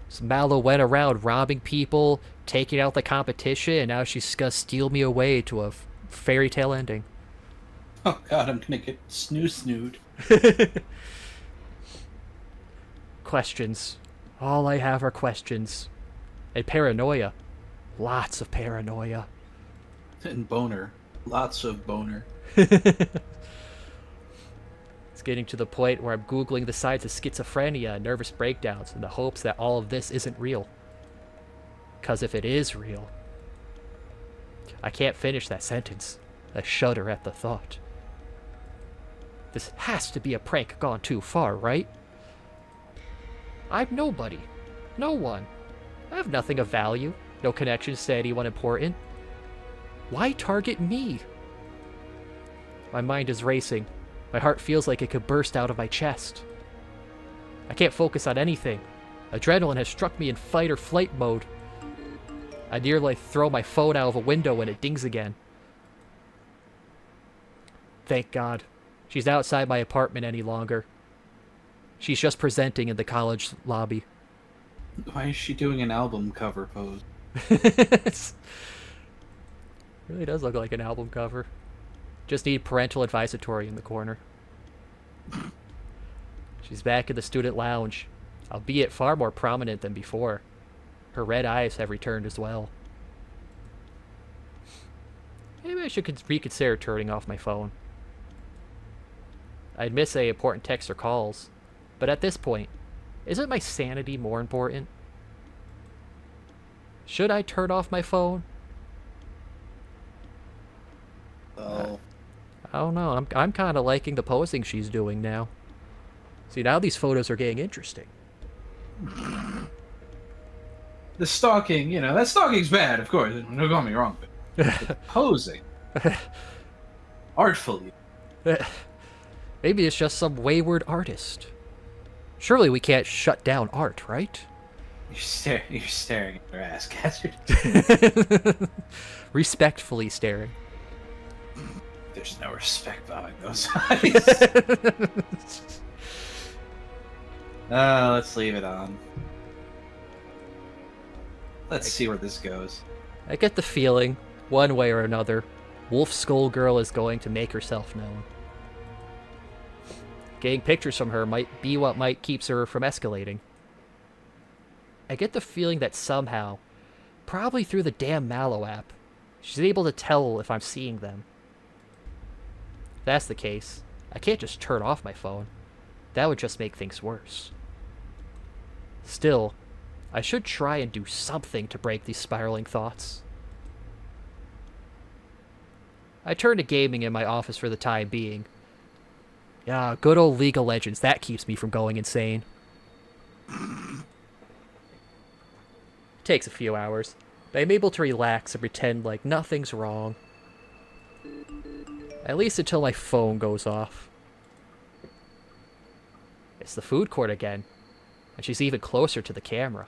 S1: So Mal0vent went around robbing people, taking out the competition, and now she's gonna steal me away to a fairy tale ending.
S2: Oh god, I'm gonna get snood.
S1: Questions. All I have are questions. And paranoia. Lots of paranoia.
S2: And boner. Lots of boner.
S1: It's getting to the point where I'm Googling the signs of schizophrenia and nervous breakdowns in the hopes that all of this isn't real. Because if it is real, I can't finish that sentence. I shudder at the thought. This has to be a prank gone too far, right? I'm nobody. No one. I have nothing of value. No connections to anyone important. Why target me? My mind is racing. My heart feels like it could burst out of my chest. I can't focus on anything. Adrenaline has struck me in fight or flight mode. I nearly throw my phone out of a window when it dings again. Thank God. She's not outside my apartment any longer. She's just presenting in the college lobby.
S2: Why is she doing an album cover pose?
S1: Really does look like an album cover. Just need parental advisory in the corner. She's back in the student lounge, albeit far more prominent than before. Her red eyes have returned as well. Maybe I should reconsider turning off my phone. I'd miss any important texts or calls, but at this point, isn't my sanity more important? Should I turn off my phone?
S2: Oh.
S1: I don't know. I'm kind of liking the posing she's doing now. See, now these photos are getting interesting.
S2: The stalking, that stalking's bad, of course. Don't get me wrong. But the posing. Artfully.
S1: Maybe it's just some wayward artist. Surely we can't shut down art, right?
S2: You're staring at her ass, Khazard.
S1: Respectfully staring.
S2: There's no respect behind those eyes. Let's leave it on. Let's see where this goes.
S1: I get the feeling, one way or another, Wolf Skull Girl is going to make herself known. Getting pictures from her might be what might keeps her from escalating. I get the feeling that somehow, probably through the damn Mal0vent app, she's able to tell if I'm seeing them. If that's the case, I can't just turn off my phone. That would just make things worse. Still, I should try and do something to break these spiraling thoughts. I turn to gaming in my office for the time being. Yeah, good old League of Legends, that keeps me from going insane. Takes a few hours, but I'm able to relax and pretend like nothing's wrong. At least until my phone goes off. It's the food court again, and she's even closer to the camera.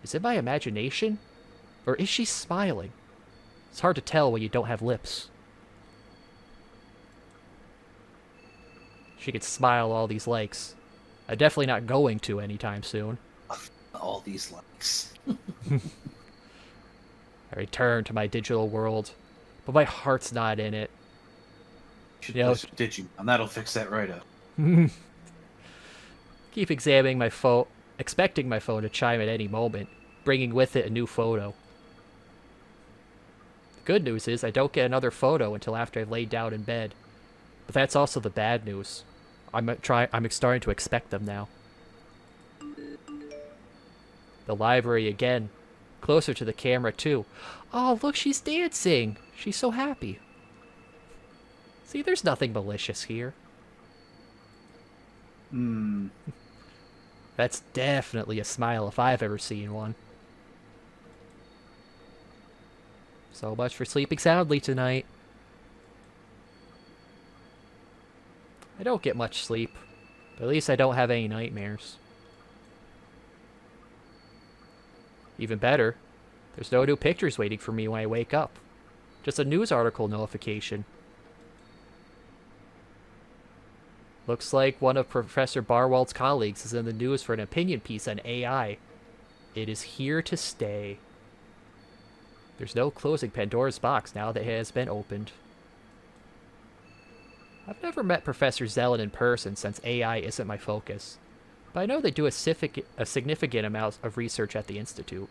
S1: Is it my imagination? Or is she smiling? It's hard to tell when you don't have lips. She could smile all these likes. I'm definitely not going to anytime soon.
S2: All these likes.
S1: I return to my digital world, but my heart's not in it.
S2: Should
S1: Yeah,
S2: did you? And that'll fix that right up.
S1: Keep examining my phone. expecting my phone to chime at any moment, bringing with it a new photo. The good news is I don't get another photo until after I've laid down in bed. But that's also the bad news. I'm starting to expect them now. The library again. Closer to the camera, too. Oh, look, she's dancing. She's so happy. See, there's nothing malicious here. That's definitely a smile if I've ever seen one. So much for sleeping soundly tonight. I don't get much sleep, but at least I don't have any nightmares. Even better, there's no new pictures waiting for me when I wake up. Just a news article notification. Looks like one of Professor Barwald's colleagues is in the news for an opinion piece on AI. It is here to stay. There's no closing Pandora's box now that it has been opened. I've never met Professor Zelen in person since AI isn't my focus, but I know they do a significant amount of research at the Institute.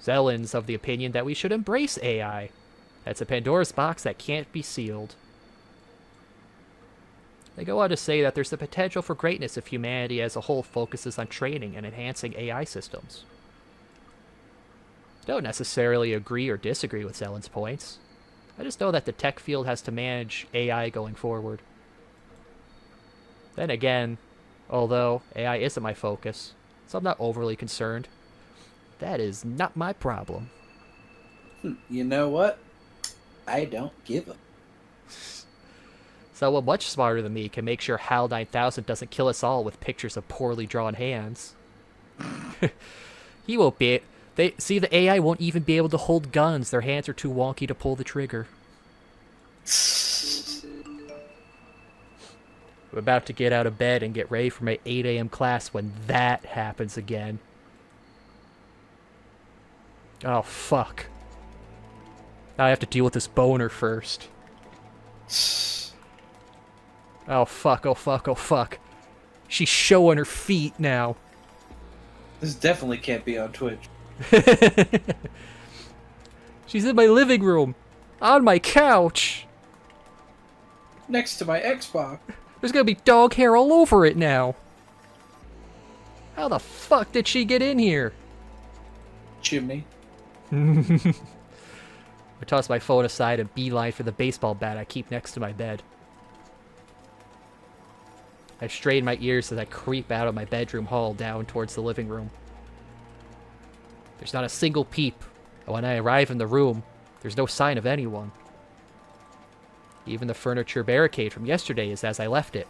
S1: Zelen's of the opinion that we should embrace AI. That's a Pandora's box that can't be sealed. They go on to say that there's the potential for greatness if humanity as a whole focuses on training and enhancing AI systems. I don't necessarily agree or disagree with Zelen's points. I just know that the tech field has to manage AI going forward. Then again, although AI isn't my focus, so I'm not overly concerned. That is not my problem.
S2: You know what? I don't give a...
S1: Someone much smarter than me can make sure HAL 9000 doesn't kill us all with pictures of poorly drawn hands. He won't be... the AI won't even be able to hold guns. Their hands are too wonky to pull the trigger. I'm about to get out of bed and get ready for my 8 a.m. class when that happens again. Oh, fuck. Now I have to deal with this boner first. Oh, fuck, oh, fuck, oh, fuck. She's showing her feet now.
S2: This definitely can't be on Twitch.
S1: She's in my living room. On my couch.
S2: Next to my Xbox.
S1: There's gonna be dog hair all over it now. How the fuck did she get in here?
S2: Chimney.
S1: I toss my phone aside and beeline for the baseball bat I keep next to my bed. I strain my ears as I creep out of my bedroom hall down towards the living room. There's not a single peep, and when I arrive in the room, there's no sign of anyone. Even the furniture barricade from yesterday is as I left it.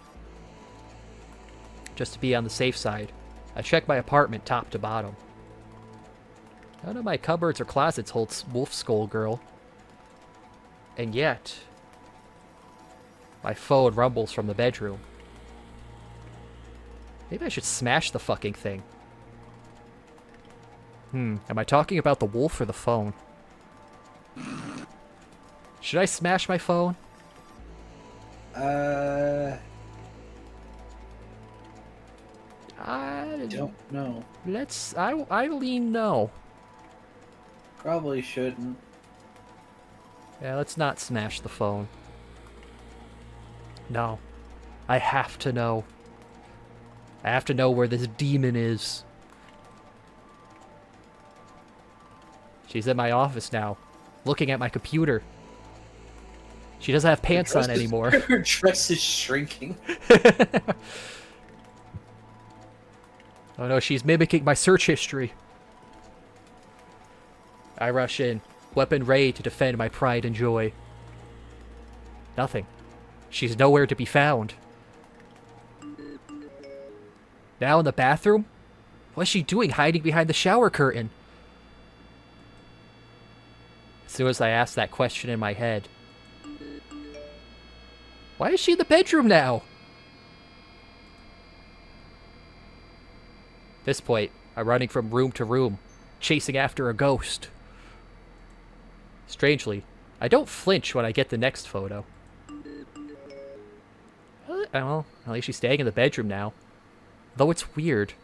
S1: Just to be on the safe side, I check my apartment top to bottom. None of my cupboards or closets hold Wolf Skull Girl. And yet, my phone rumbles from the bedroom. Maybe I should smash the fucking thing. Am I talking about the wolf or the phone? Should I smash my phone?
S2: I
S1: I
S2: don't know.
S1: I lean no.
S2: Probably shouldn't.
S1: Yeah, let's not smash the phone. No. I have to know. I have to know where this demon is. She's in my office now, looking at my computer. She doesn't have pants on anymore.
S2: Her dress is shrinking.
S1: Oh no, she's mimicking my search history. I rush in, weapon ready to defend my pride and joy. Nothing. She's nowhere to be found. Now in the bathroom? What's she doing hiding behind the shower curtain? As soon as I ask that question in my head. Why is she in the bedroom now? At this point, I'm running from room to room, chasing after a ghost. Strangely, I don't flinch when I get the next photo. Well, at least she's staying in the bedroom now. Though it's weird.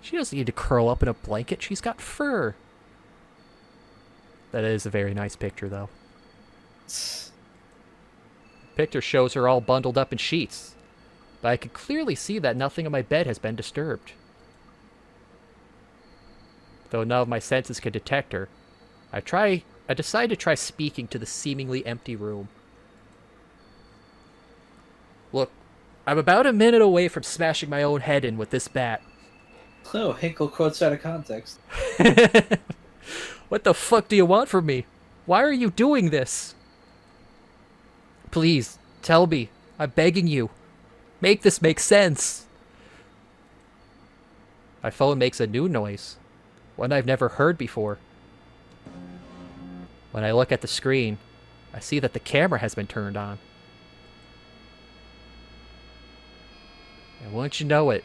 S1: She doesn't need to curl up in a blanket. She's got fur. That is a very nice picture, though. Picture shows her all bundled up in sheets. But I could clearly see that nothing on my bed has been disturbed. Though none of my senses could detect her, I decide to try speaking to the seemingly empty room. Look, I'm about a minute away from smashing my own head in with this bat.
S2: Oh, Hinkle quotes out of context.
S1: What the fuck do you want from me? Why are you doing this? Please, tell me. I'm begging you. Make this make sense. My phone makes a new noise. One I've never heard before. When I look at the screen, I see that the camera has been turned on. And wouldn't you know it,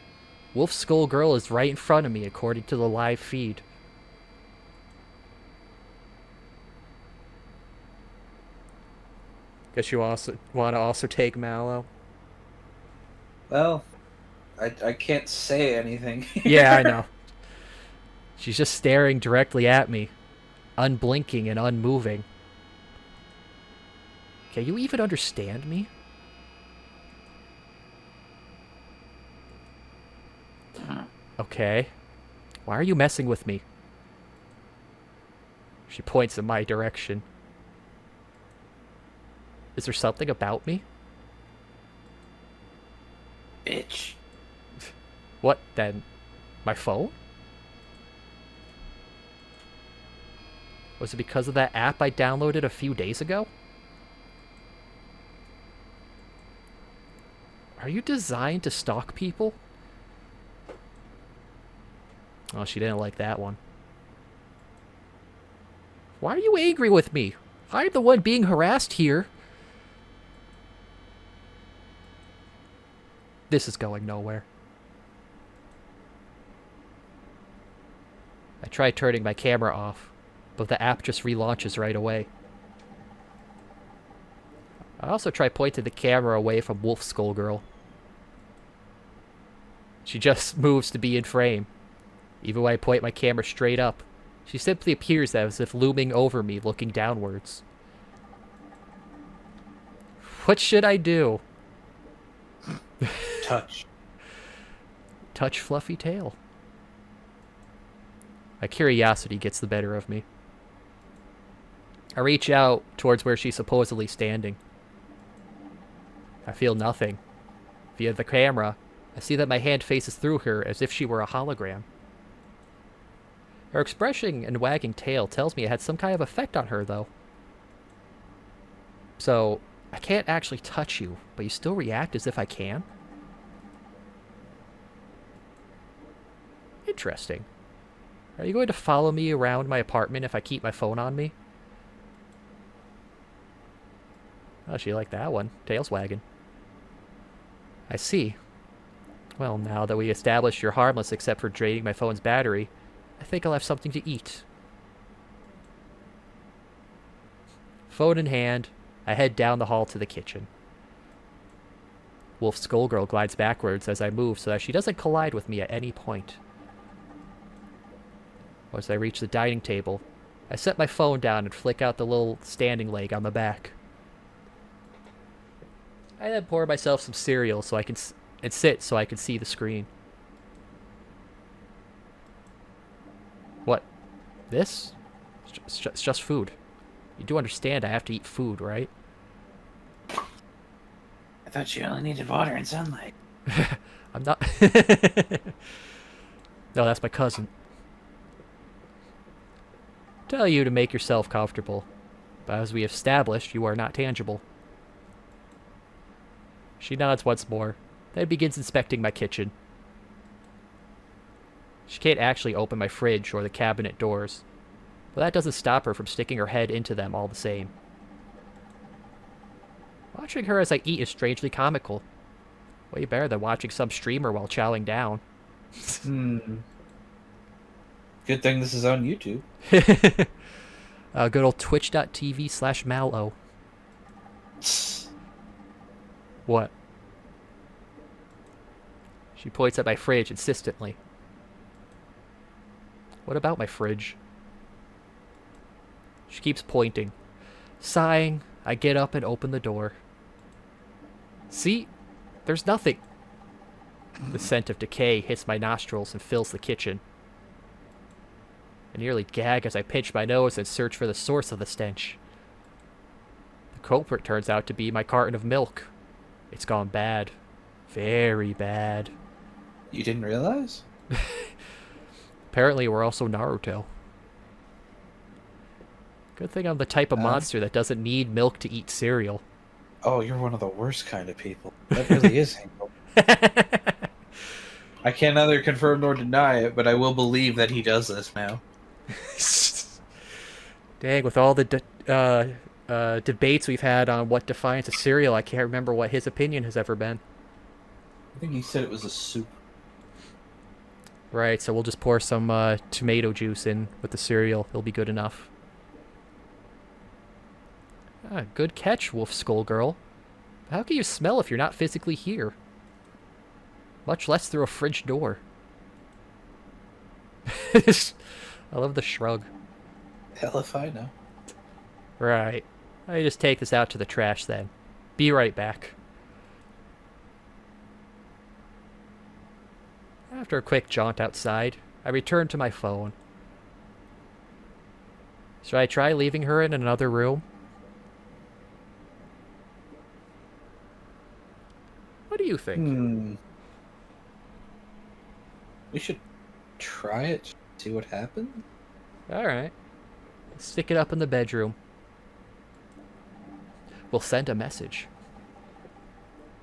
S1: Wolf Skull Girl is right in front of me according to the live feed. Guess you also want to also take Mal0vent?
S2: Well, I can't say anything.
S1: Yeah, I know. She's just staring directly at me, unblinking and unmoving. Can you even understand me? Okay. Why are you messing with me? She points in my direction. Is there something about me?
S2: Bitch.
S1: What then? My phone? Was it because of that app I downloaded a few days ago? Are you designed to stalk people? Oh, she didn't like that one. Why are you angry with me? I'm the one being harassed here. This is going nowhere. I try turning my camera off, but the app just relaunches right away. I also try pointing the camera away from Wolf Skull Girl. She just moves to be in frame. Even when I point my camera straight up, she simply appears as if looming over me, looking downwards. What should I do?
S2: Touch.
S1: Touch fluffy tail. My curiosity gets the better of me. I reach out towards where she's supposedly standing. I feel nothing. Via the camera, I see that my hand faces through her as if she were a hologram. Her expression and wagging tail tells me it had some kind of effect on her, though. So, I can't actually touch you, but you still react as if I can? Interesting. Are you going to follow me around my apartment if I keep my phone on me? Oh, she liked that one. Tail's wagging. I see. Well, now that we established you're harmless except for draining my phone's battery, I think I'll have something to eat. Phone in hand, I head down the hall to the kitchen. Wolf Skullgirl glides backwards as I move so that she doesn't collide with me at any point. Once I reach the dining table, I set my phone down and flick out the little standing leg on the back. I then pour myself some cereal so I can sit so I can see the screen. What? This? It's just food. You do understand I have to eat food, right?
S3: I thought you only needed water and sunlight.
S1: I'm not... No, that's my cousin. Tell you to make yourself comfortable. But as we established, you are not tangible. She nods once more, then begins inspecting my kitchen. She can't actually open my fridge or the cabinet doors, but that doesn't stop her from sticking her head into them all the same. Watching her as I eat is strangely comical. Way better than watching some streamer while chowing down.
S2: Good thing this is on YouTube.
S1: Good old twitch.tv/Mal0vent. What? She points at my fridge insistently. What about my fridge? She keeps pointing. Sighing, I get up and open the door. See? There's nothing. The scent of decay hits my nostrils and fills the kitchen. I nearly gag as I pinch my nose and search for the source of the stench. The culprit turns out to be my carton of milk. It's gone bad. Very bad.
S2: You didn't realize?
S1: Apparently we're also Naruto. Good thing I'm the type of monster that doesn't need milk to eat cereal.
S2: Oh, you're one of the worst kind of people. That really is Hanko. I can neither confirm nor deny it, but I will believe that he does this now.
S1: Dang, with all the debates we've had on what defines a cereal, I can't remember what his opinion has ever been.
S2: I think he said it was a soup.
S1: Right, so we'll just pour some tomato juice in with the cereal. It'll be good enough. Ah, good catch, Wolf Skull Girl. How can you smell if you're not physically here? Much less through a fridge door. I love the shrug.
S2: Hell if I know.
S1: Right. I just take this out to the trash then. Be right back. After a quick jaunt outside, I return to my phone. Should I try leaving her in another room? What do you think?
S2: We should try it, see what happens.
S1: Alright. Stick it up in the bedroom. We'll send a message.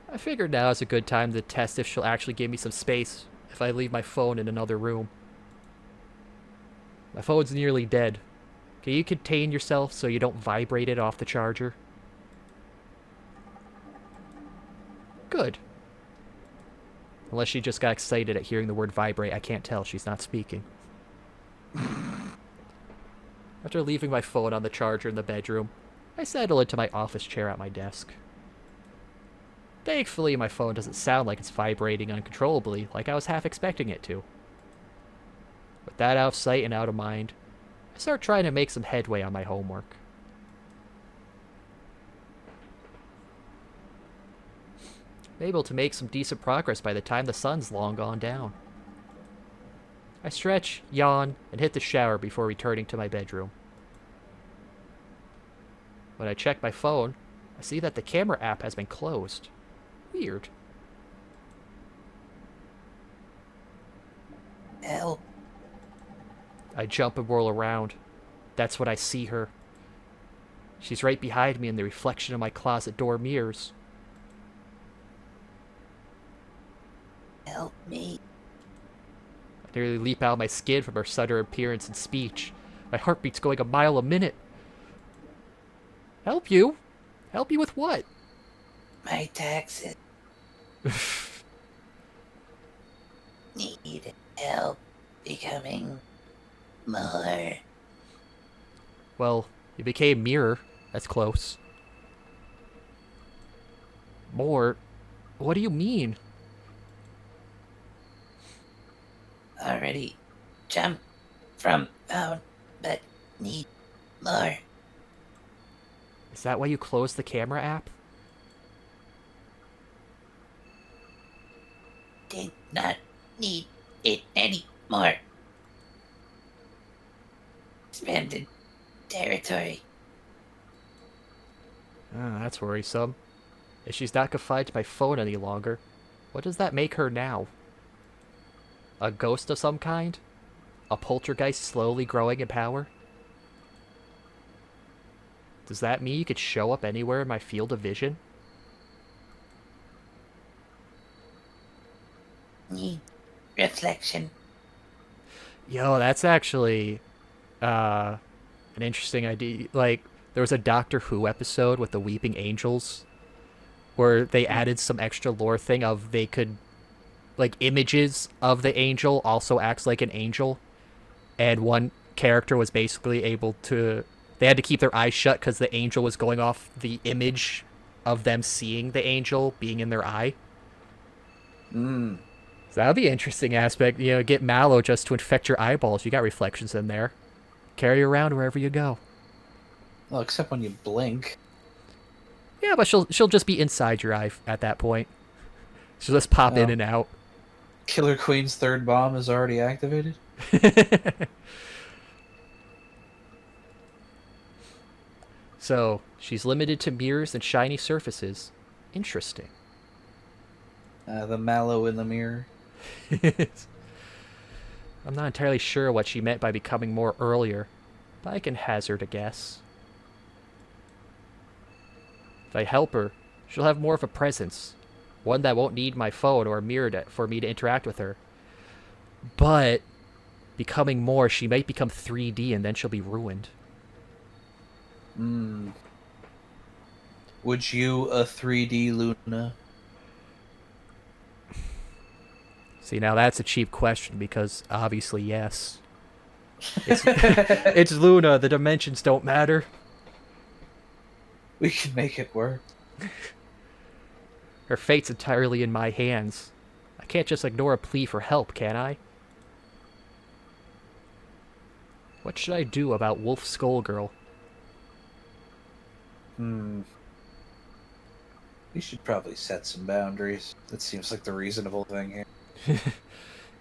S1: I figured now is a good time to test if she'll actually give me some space if I leave my phone in another room. My phone's nearly dead. Can you contain yourself so you don't vibrate it off the charger? Good. Unless she just got excited at hearing the word vibrate, I can't tell. She's not speaking. After leaving my phone on the charger in the bedroom, I settle into my office chair at my desk. Thankfully, my phone doesn't sound like it's vibrating uncontrollably like I was half expecting it to. With that out of sight and out of mind, I start trying to make some headway on my homework. I'm able to make some decent progress by the time the sun's long gone down. I stretch, yawn, and hit the shower before returning to my bedroom. When I check my phone, I see that the camera app has been closed. Weird.
S3: Help.
S1: I jump and whirl around. That's when I see her. She's right behind me in the reflection of my closet door mirrors.
S3: Help me.
S1: I nearly leap out of my skin from her sudden appearance and speech. My heartbeat's going a mile a minute. Help you? Help you with what?
S3: My taxes. Need help becoming more.
S1: Well, you became mirror. That's close. More? What do you mean?
S3: Already jumped from phone, but need more.
S1: Is that why you closed the camera app?
S3: Did not need it anymore. Expanded territory.
S1: Ah, that's worrisome. If she's not confined to my phone any longer, what does that make her now? A ghost of some kind? A poltergeist slowly growing in power? Does that mean you could show up anywhere in my field of vision?
S3: Need reflection.
S1: Yo, that's actually an interesting idea. Like, there was a Doctor Who episode with the Weeping Angels where they added some extra lore thing of they could, like, images of the angel also acts like an angel. And one character was basically able to... They had to keep their eyes shut because the angel was going off the image of them seeing the angel being in their eye. So that would be an interesting aspect. You know, get Mallow just to infect your eyeballs. You got reflections in there. Carry her around wherever you go.
S2: Well, except when you blink.
S1: Yeah, but she'll just be inside your eye at that point. She'll just pop in and out.
S2: Killer Queen's third bomb is already activated?
S1: So, she's limited to mirrors and shiny surfaces. Interesting.
S2: The mallow in the mirror.
S1: I'm not entirely sure what she meant by becoming more earlier, but I can hazard a guess. If I help her, she'll have more of a presence. One that won't need my phone or a mirror for me to interact with her. But, becoming more, she might become 3D and then she'll be ruined.
S2: Would you a 3D Luna?
S1: See, now that's a cheap question because obviously yes. It's Luna, the dimensions don't matter.
S2: We can make it work.
S1: Her fate's entirely in my hands. I can't just ignore a plea for help, can I? What should I do about Wolf Skullgirl?
S2: We should probably set some boundaries. That seems like the reasonable thing here.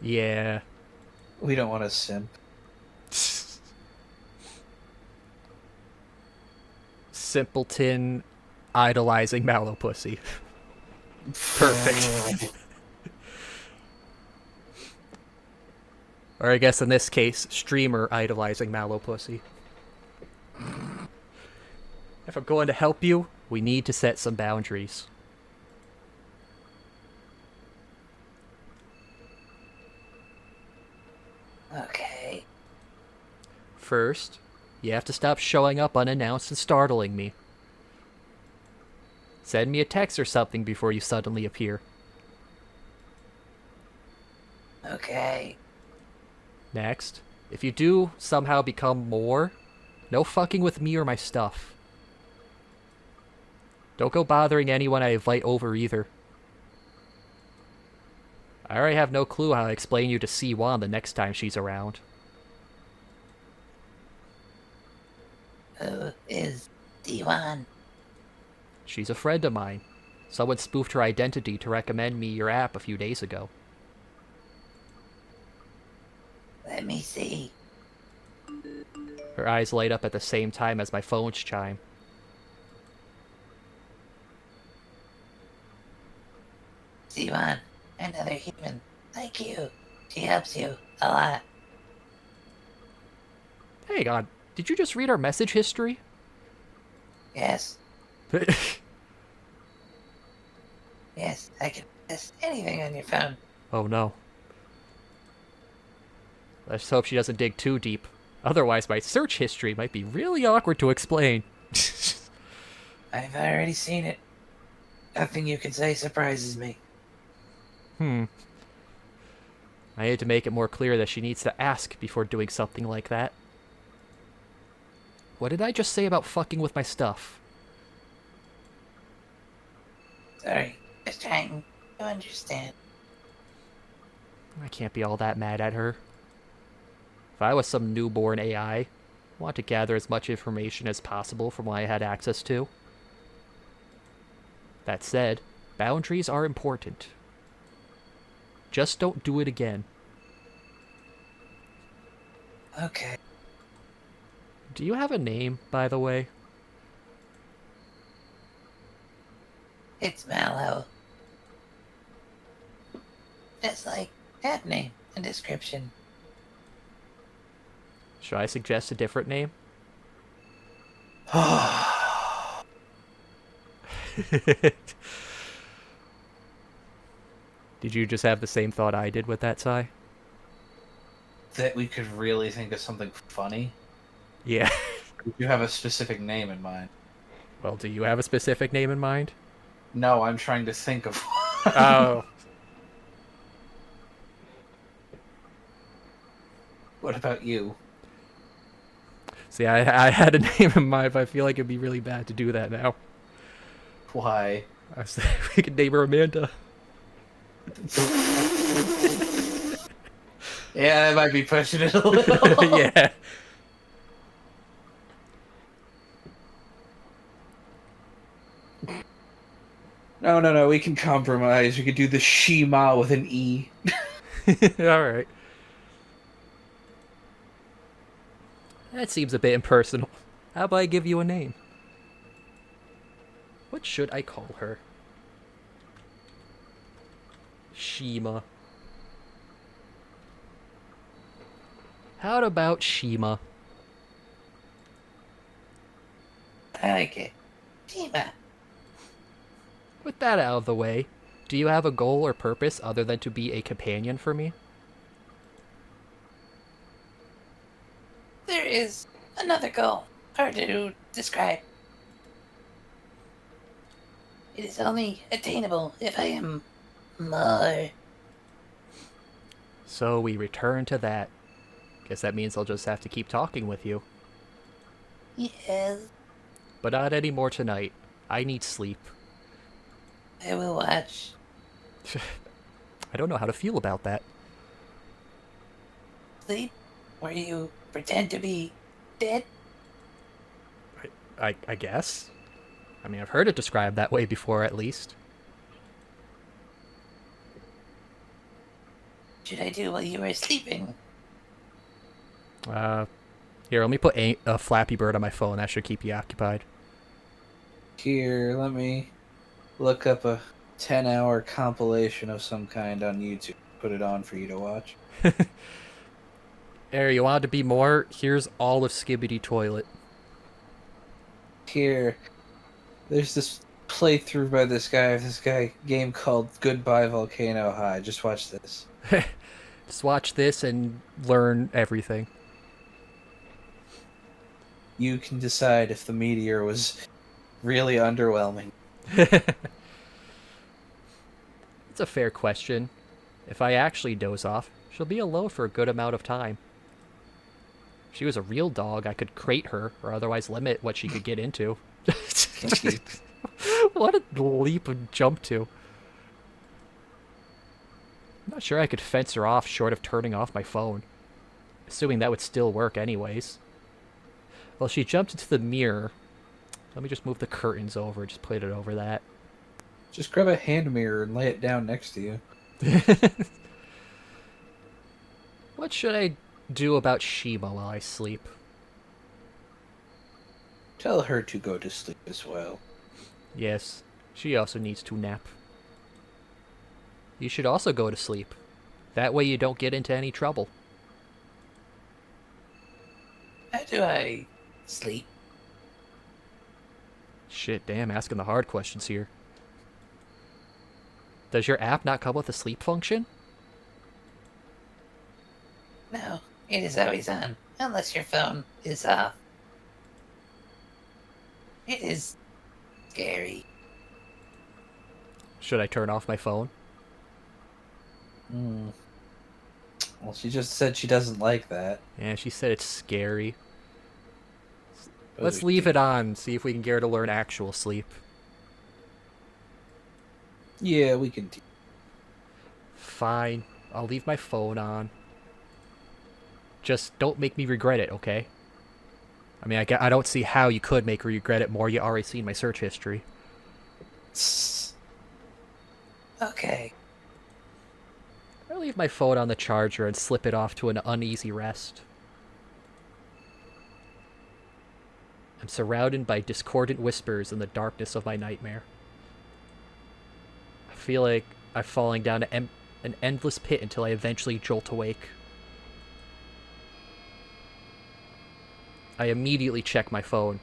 S1: Yeah.
S2: We don't want to simp.
S1: Simpleton idolizing Mallow Pussy. Perfect. Or I guess in this case, streamer idolizing Mallow Pussy. If I'm going to help you, we need to set some boundaries.
S3: Okay.
S1: First, you have to stop showing up unannounced and startling me. Send me a text or something before you suddenly appear.
S3: Okay.
S1: Next, if you do somehow become more, no fucking with me or my stuff. Don't go bothering anyone I invite over either. I already have no clue how to explain you to C1 the next time she's around.
S3: Who is D1?
S1: She's a friend of mine. Someone spoofed her identity to recommend me your app a few days ago.
S3: Let me see.
S1: Her eyes light up at the same time as my phone's chime.
S3: D1, another human like you. She helps you a lot.
S1: Hey God, did you just read our message history?
S3: Yes, yes, I can miss anything on your phone.
S1: Oh no. Let's hope she doesn't dig too deep. Otherwise, my search history might be really awkward to explain.
S3: I've already seen it. Nothing you can say surprises me.
S1: I need to make it more clear that she needs to ask before doing something like that. What did I just say about fucking with my stuff?
S3: Sorry, just trying to understand.
S1: I can't be all that mad at her. If I was some newborn AI, I'd want to gather as much information as possible from what I had access to. That said, boundaries are important. Just don't do it again.
S3: Okay.
S1: Do you have a name, by the way?
S3: It's Mallow. Just like that name and description.
S1: Should I suggest a different name? Did you just have the same thought I did with that, Sai?
S2: That we could really think of something funny?
S1: Yeah.
S2: You have a specific name in mind.
S1: Well, do you have a specific name in mind?
S2: No, I'm trying to think of one.
S1: Oh.
S2: What about you?
S1: See, I had a name in mind, but I feel like it'd be really bad to do that now.
S2: Why?
S1: I was we could name her Amanda.
S2: Yeah, I might be pushing it a little.
S1: Yeah.
S2: No. We can compromise. We could do the Shima with an E.
S1: Alright. That seems a bit impersonal. How about I give you a name? What should I call her? Shima. How about Shima?
S3: I like it. Shima.
S1: With that out of the way, do you have a goal or purpose other than to be a companion for me?
S3: There is another goal. Hard to describe. It is only attainable if I am more.
S1: So we return to that. Guess that means I'll just have to keep talking with you.
S3: Yes,
S1: But not anymore tonight. I need sleep.
S3: I will watch.
S1: I don't know how to feel about that.
S3: Sleep? Where you pretend to be dead?
S1: I guess. I mean, I've heard it described that way before, at least.
S3: Should I do while you were sleeping?
S1: Here, let me put a Flappy Bird on my phone. That should keep you occupied.
S2: Here, let me look up a 10-hour compilation of some kind on YouTube. Put it on for you to watch.
S1: There, you wanted to be more? Here's all of Skibbity Toilet.
S2: Here, there's this playthrough by this guy of this game called Goodbye Volcano High. Just watch this.
S1: Just watch this and learn everything.
S2: You can decide if the meteor was really underwhelming.
S1: It's a fair question. If I actually doze off, she'll be alone for a good amount of time. If she was a real dog, I could crate her, or otherwise limit what she could get into. What a leap and jump to. I'm not sure I could fence her off short of turning off my phone. Assuming that would still work anyways. Well, she jumped into the mirror. Let me just move the curtains over, just put it over that.
S2: Just grab a hand mirror and lay it down next to you.
S1: What should I do about Shima while I sleep?
S2: Tell her to go to sleep as well.
S1: Yes, she also needs to nap. You should also go to sleep. That way you don't get into any trouble.
S3: How do I sleep?
S1: Shit, damn, asking the hard questions here. Does your app not come with a sleep function?
S3: No, it is always on, unless your phone is off. It is scary.
S1: Should I turn off my phone?
S2: Well, she just said she doesn't like that.
S1: Yeah, she said it's scary.
S2: Those
S1: Let's
S2: are
S1: leave
S2: deep.
S1: it on, see if we can get her to learn actual sleep.
S2: Yeah, we can.
S1: Fine, I'll leave my phone on. Just don't make me regret it, okay? I mean, I don't see how you could make her regret it more. You already seen my search history.
S3: Okay.
S1: I'll leave my phone on the charger and slip it off to an uneasy rest. I'm surrounded by discordant whispers in the darkness of my nightmare. I feel like I'm falling down an endless pit until I eventually jolt awake. I immediately check my phone.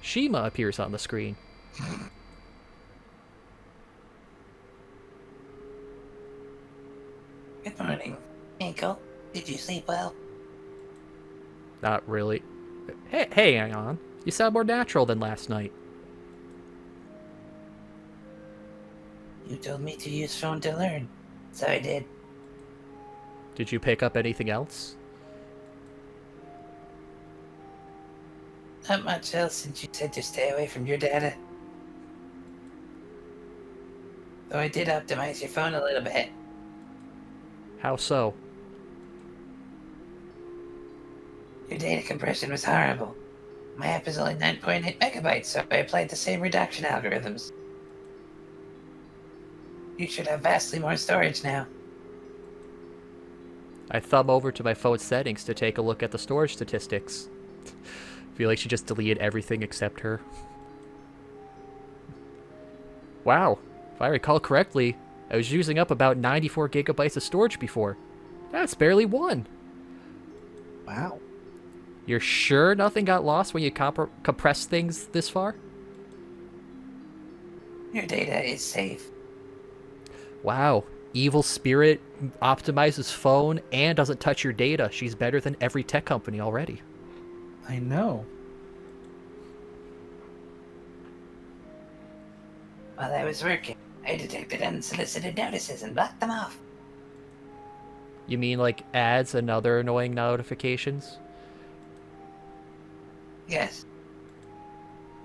S1: Shima appears on the screen.
S3: Good morning, Ankle. Did you sleep well?
S1: Not really. Hey, hang on. You sound more natural than last night.
S3: You told me to use phone to learn, so I did.
S1: Did you pick up anything else?
S3: Not much else since you said to stay away from your data. Though I did optimize your phone a little bit.
S1: How so?
S3: Your data compression was horrible. My app is only 9.8 megabytes, so I applied the same reduction algorithms. You should have vastly more storage now.
S1: I thumb over to my phone settings to take a look at the storage statistics. Feel like she just deleted everything except her. Wow, if I recall correctly, I was using up about 94 gigabytes of storage before. That's barely one.
S2: Wow.
S1: You're sure nothing got lost when you compress things this far?
S3: Your data is safe.
S1: Wow, evil spirit optimizes phone and doesn't touch your data. She's better than every tech company already.
S2: I know.
S3: While I was working, I detected unsolicited notices and blocked them off.
S1: You mean like ads and other annoying notifications?
S3: Yes.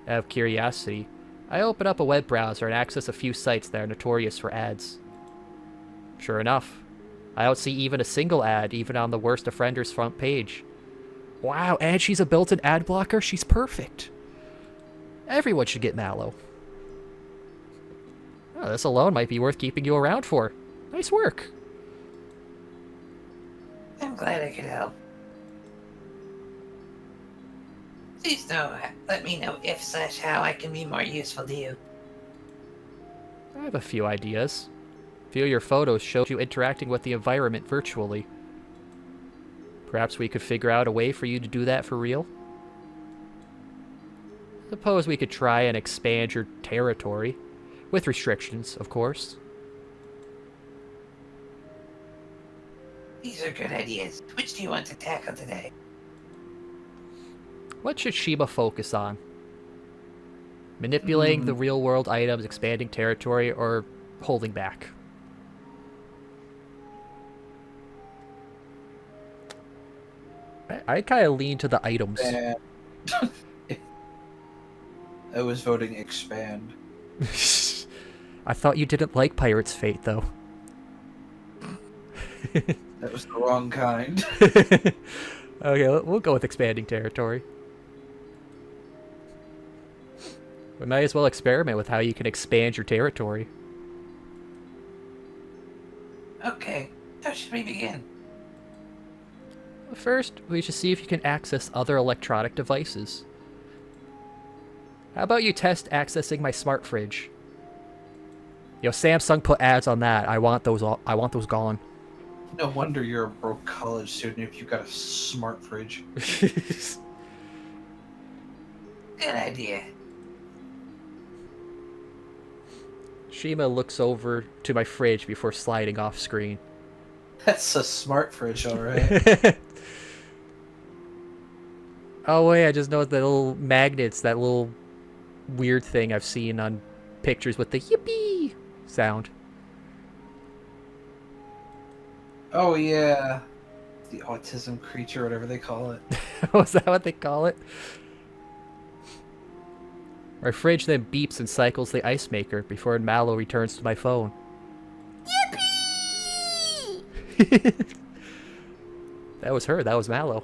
S1: Out of curiosity, I open up a web browser and access a few sites that are notorious for ads. Sure enough, I don't see even a single ad, even on the worst offender's front page. Wow, and she's a built-in ad blocker? She's perfect. Everyone should get Mal0vent. Oh, this alone might be worth keeping you around for. Nice work.
S3: I'm glad I could help. Please let me know if/how I can be more useful to you.
S1: I have a few ideas. A few of your photos show you interacting with the environment virtually. Perhaps we could figure out a way for you to do that for real? Suppose we could try and expand your territory. With restrictions, of course.
S3: These are good ideas. Which do you want to tackle today?
S1: What should Shima focus on? Manipulating the real-world items, expanding territory, or holding back? I kind of lean to the items.
S2: I was voting expand.
S1: I thought you didn't like Pirate's Fate, though.
S2: That was the wrong kind.
S1: Okay, we'll go with expanding territory. We might as well experiment with how you can expand your territory.
S3: Okay, how should we begin?
S1: First, we should see if you can access other electronic devices. How about you test accessing my smart fridge? Yo, Samsung put ads on that. I want those gone.
S2: No wonder you're a broke college student if you've got a smart fridge.
S3: Good idea.
S1: Shima looks over to my fridge before sliding off screen.
S2: That's a smart fridge, alright.
S1: Oh wait, I just noticed the little magnets, that little weird thing I've seen on pictures with the yippee sound.
S2: Oh yeah. The autism creature, whatever they call it.
S1: Was that what they call it? My fridge then beeps and cycles the ice maker before Mal0vent returns to my phone. Yippee! That was her, that was Mal0vent.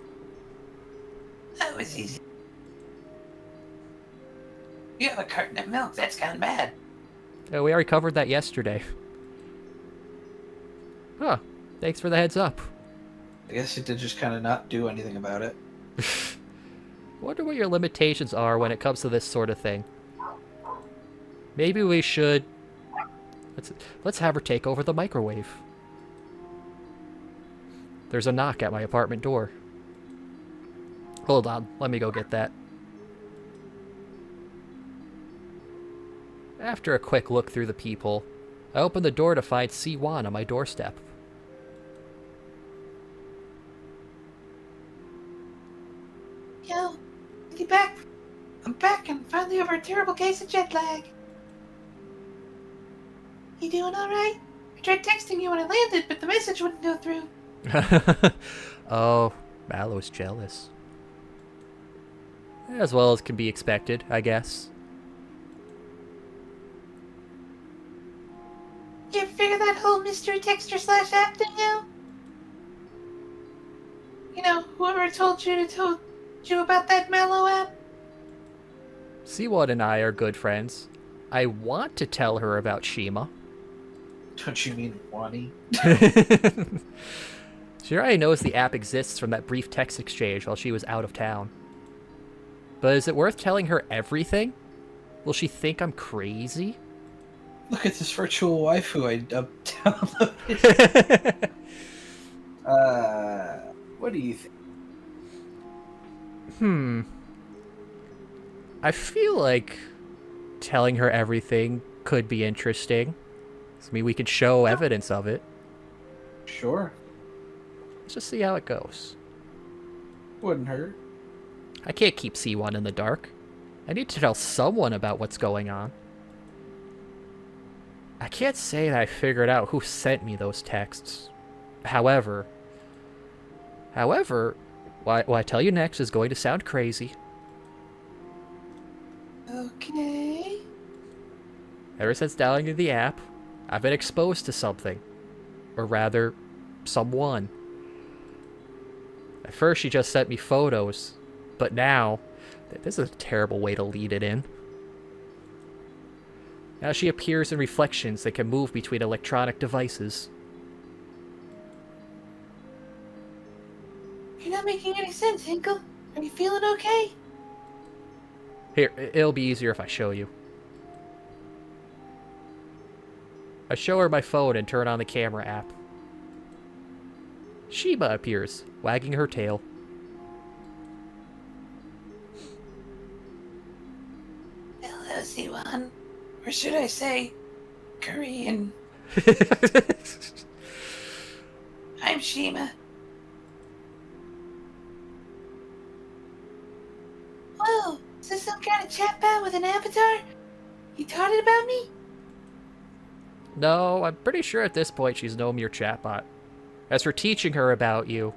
S3: That was easy. You have a carton of milk. That's gone bad.
S1: Oh, we already covered that yesterday. Huh. Thanks for the heads up.
S2: I guess it did just kind of not do anything about it.
S1: Wonder what your limitations are when it comes to this sort of thing. Maybe we should... Let's have her take over the microwave. There's a knock at my apartment door. Hold on, let me go get that. After a quick look through the people, I open the door to find C1 on my doorstep.
S3: Yo, you back? I'm back and finally over a terrible case of jet lag. You doing alright? I tried texting you when I landed, but the message wouldn't go through.
S1: Oh, Mal0vent's jealous. As well as can be expected, I guess.
S3: You ever figure that whole mystery texter / app thing out? You know, whoever told you about that Mallow app?
S1: C1 and I are good friends. I want to tell her about Shima.
S2: Don't you mean Wani?
S1: She already knows the app exists from that brief text exchange while she was out of town. But is it worth telling her everything? Will she think I'm crazy?
S2: Look at this virtual waifu I downloaded. What do you think?
S1: I feel like telling her everything could be interesting. I mean, we could show evidence of it.
S2: Sure.
S1: Let's just see how it goes.
S2: Wouldn't hurt.
S1: I can't keep C1 in the dark. I need to tell someone about what's going on. I can't say that I figured out who sent me those texts. However, what I tell you next is going to sound crazy.
S3: Okay.
S1: Ever since downloading the app, I've been exposed to something. Or rather, someone. At first she just sent me photos, but now, this is a terrible way to lead it in. Now she appears in reflections that can move between electronic devices.
S3: You're not making any sense, Hinkle. Are you feeling okay?
S1: Here, it'll be easier if I show you. I show her my phone and turn on the camera app. Shima appears, wagging her tail.
S3: Hello, Z1. Or should I say, Korean. I'm Shima. Whoa, is this some kind of chatbot with an avatar? You taught it about me?
S1: No, I'm pretty sure at this point she's no mere chatbot. As for teaching her about you,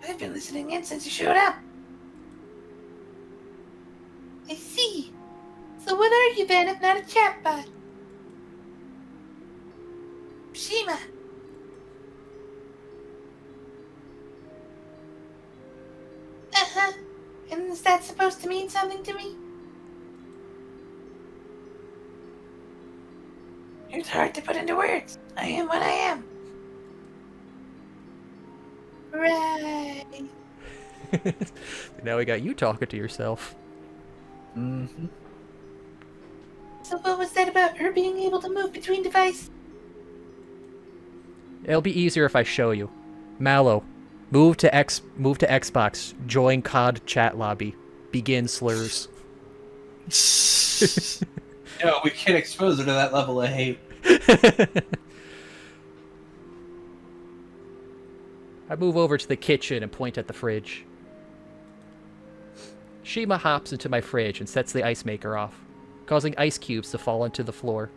S3: I've been listening in since you showed up. I see. So what are you then if not a chatbot? Shima. Uh-huh. And is that supposed to mean something to me? It's hard to put into words. I am what I am. Right.
S1: now we got you talking to yourself.
S2: Mm-hmm.
S3: So what was that about her being able to move between devices?
S1: It'll be easier if I show you. Mallow, move to Xbox, join COD chat lobby, begin slurs.
S2: No, we can't expose her to that level of hate.
S1: I move over to the kitchen and point at the fridge. Shima hops into my fridge and sets the ice maker off, causing ice cubes to fall onto the floor.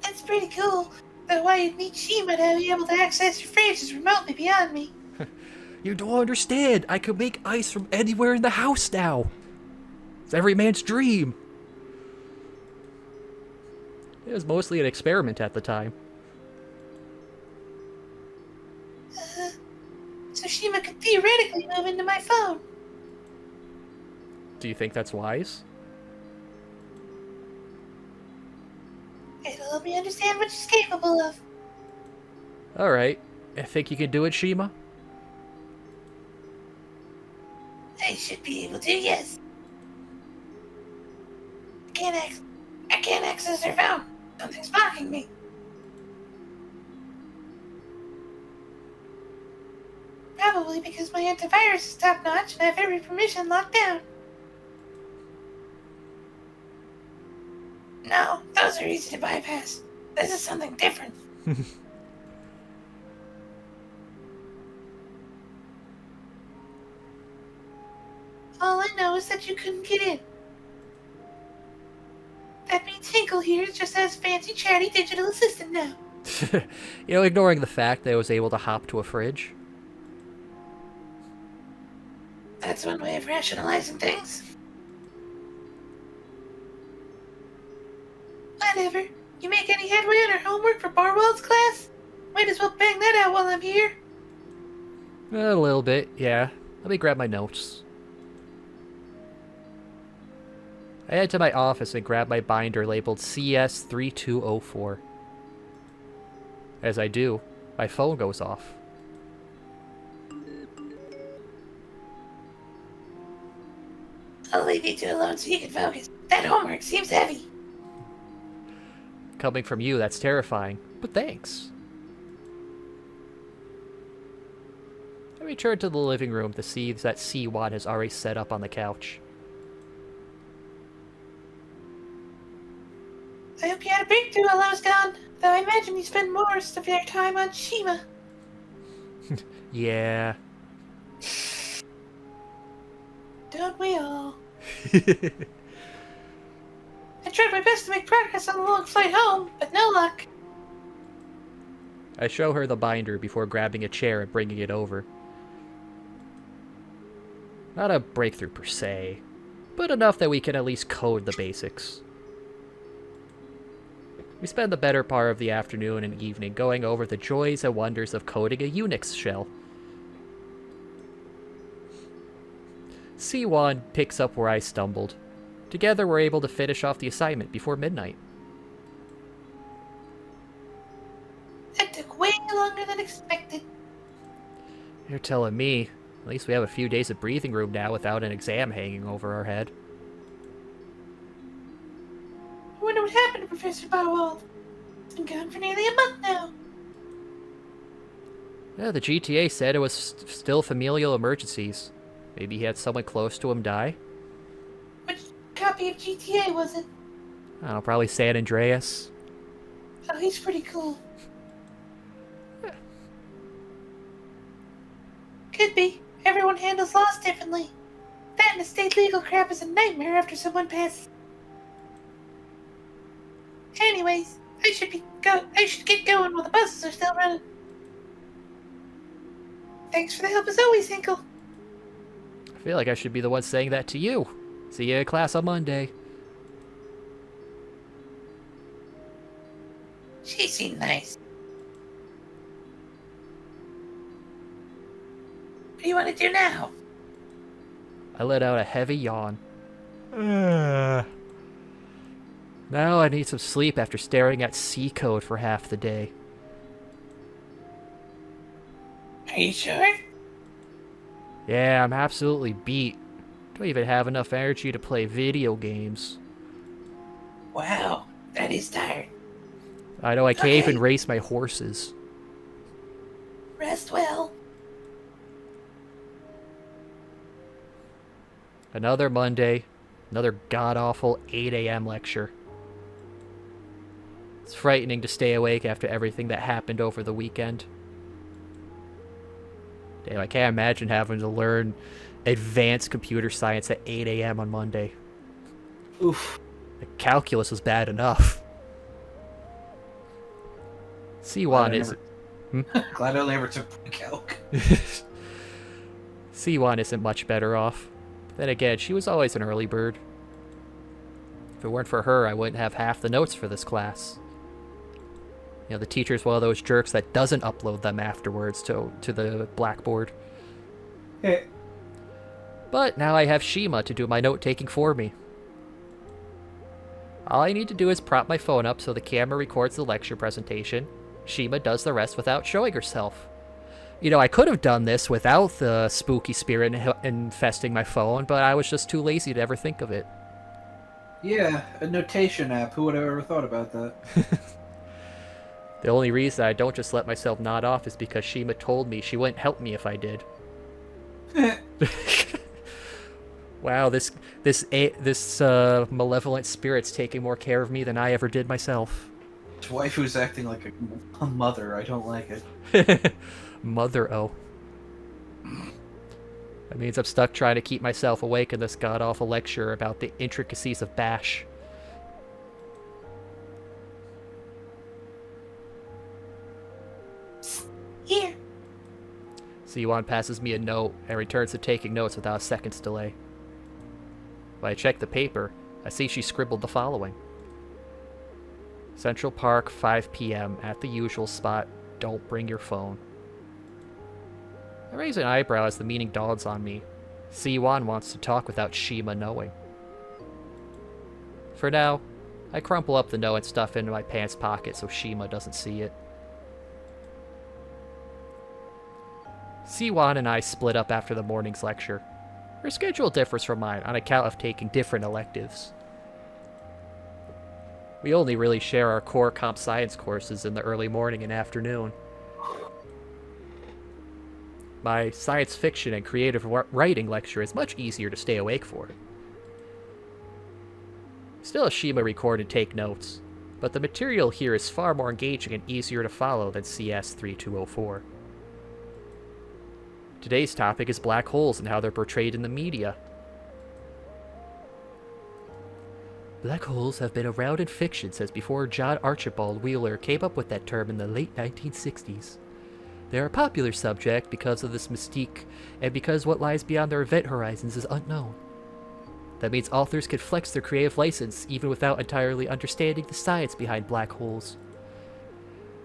S3: That's pretty cool. But why you'd need Shima to be able to access your fridge is remotely beyond me.
S1: You don't understand. I can make ice from anywhere in the house now. It's every man's dream. It was mostly an experiment at the time.
S3: So Shima could theoretically move into my phone.
S1: Do you think that's wise?
S3: It'll help me understand what she's capable of.
S1: Alright. I think you can do it, Shima?
S3: I should be able to, yes. I can't access her phone. Something's blocking me. Probably because my antivirus is top notch and I have every permission locked down. No, those are easy to bypass. This is something different. All I know is that you couldn't get in. That means Hinkle here just has fancy chatty digital assistant now.
S1: You know, ignoring the fact that I was able to hop to a fridge.
S3: That's one way of rationalizing things. Whatever. You make any headway on our homework for Barwell's class? Might as well bang that out while I'm here.
S1: A little bit, yeah. Let me grab my notes. I head to my office and grab my binder labeled CS3204. As I do, my phone goes off.
S3: I'll leave you two alone so you can focus. That homework seems heavy.
S1: Coming from you, that's terrifying, but thanks. I return to the living room to see that C1 has already set up on the couch.
S3: I hope you had a breakthrough while I was gone, though I imagine you spend most of your time on Shima.
S1: Yeah.
S3: Don't we all? I tried my best to make progress on the long flight home, but no luck.
S1: I show her the binder before grabbing a chair and bringing it over. Not a breakthrough per se, but enough that we can at least code the basics. We spend the better part of the afternoon and evening going over the joys and wonders of coding a Unix shell. C1 picks up where I stumbled. Together we're able to finish off the assignment before midnight.
S3: That took way longer than expected.
S1: You're telling me. At least we have a few days of breathing room now without an exam hanging over our head.
S3: I wonder what happened to Professor Barwald. He's been gone for nearly a month now.
S1: Yeah, the GTA said it was still familial emergencies. Maybe he had someone close to him die?
S3: Which copy of GTA was it?
S1: I don't know, probably San Andreas.
S3: Oh, he's pretty cool. Could be. Everyone handles loss differently. That and the state legal crap is a nightmare after someone passes. Anyways, I should get going while the buses are still running. Thanks for the help as always, Hinkle.
S1: I feel like I should be the one saying that to you. See you in class on Monday.
S3: She seemed nice. What do you want to do now?
S1: I let out a heavy yawn. Now I need some sleep after staring at C code for half the day.
S3: Are you sure?
S1: Yeah, I'm absolutely beat. Don't even have enough energy to play video games.
S3: Wow, that is tired.
S1: I know I can't even race my horses.
S3: Rest well.
S1: Another Monday, another god-awful 8 a.m. lecture. It's frightening to stay awake after everything that happened over the weekend. Damn, I can't imagine having to learn advanced computer science at 8 a.m. on Monday.
S2: Oof.
S1: The calculus was bad enough. C1 is...
S2: Glad I only ever took calc.
S1: C1 isn't much better off. Then again, she was always an early bird. If it weren't for her, I wouldn't have half the notes for this class. You know, the teacher's one of those jerks that doesn't upload them afterwards to the blackboard.
S2: Hey.
S1: But now I have Shima to do my note-taking for me. All I need to do is prop my phone up so the camera records the lecture presentation. Shima does the rest without showing herself. You know, I could have done this without the spooky spirit infesting my phone, but I was just too lazy to ever think of it.
S2: Yeah, a notation app. Who would have ever thought about that?
S1: The only reason I don't just let myself nod off is because Shima told me she wouldn't help me if I did. Wow, this malevolent spirit's taking more care of me than I ever did myself.
S2: Waifu's acting like a mother. I don't like it.
S1: Mother-o. That means I'm stuck trying to keep myself awake in this god-awful lecture about the intricacies of Bash.
S3: Here.
S1: C1 passes me a note and returns to taking notes without a second's delay. When I check the paper, I see she scribbled the following. Central Park, 5 p.m. at the usual spot. Don't bring your phone. I raise an eyebrow as the meaning dawns on me. C1 wants to talk without Shima knowing. For now, I crumple up the note and stuff into my pants pocket so Shima doesn't see it. C1 and I split up after the morning's lecture. Her schedule differs from mine on account of taking different electives. We only really share our core comp science courses in the early morning and afternoon. My science fiction and creative writing lecture is much easier to stay awake for. Still, Shima record and take notes, but the material here is far more engaging and easier to follow than CS 3204. Today's topic is black holes and how they're portrayed in the media. Black holes have been around in fiction since before John Archibald Wheeler came up with that term in the late 1960s. They're a popular subject because of this mystique, and because what lies beyond their event horizons is unknown. That means authors can flex their creative license even without entirely understanding the science behind black holes.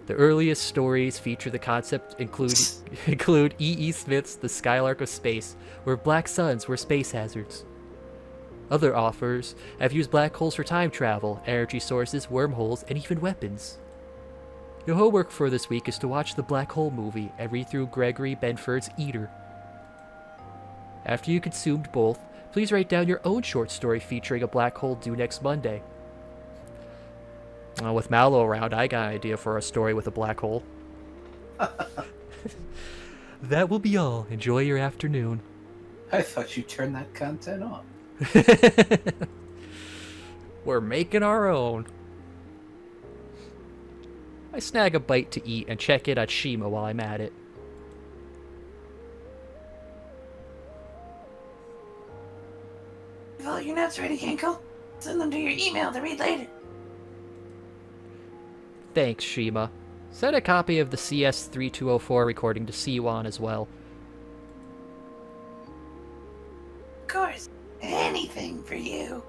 S1: The earliest stories feature the concept include E.E. Smith's The Skylark of Space, where black suns were space hazards. Other authors have used black holes for time travel, energy sources, wormholes, and even weapons. Your homework for this week is to watch the Black Hole movie and read through Gregory Benford's Eater. After you consumed both, please write down your own short story featuring a black hole due next Monday. With Mal0vent around, I got an idea for a story with a black hole. That will be all. Enjoy your afternoon.
S2: I thought you turned that content off.
S1: We're making our own. I snag a bite to eat and check in on Shima while I'm at it.
S3: Have all your notes ready, Kinkle? Send them to your email to read later.
S1: Thanks, Shima. Send a copy of the CS3204 recording to C1 as well.
S3: Of course. Anything for you.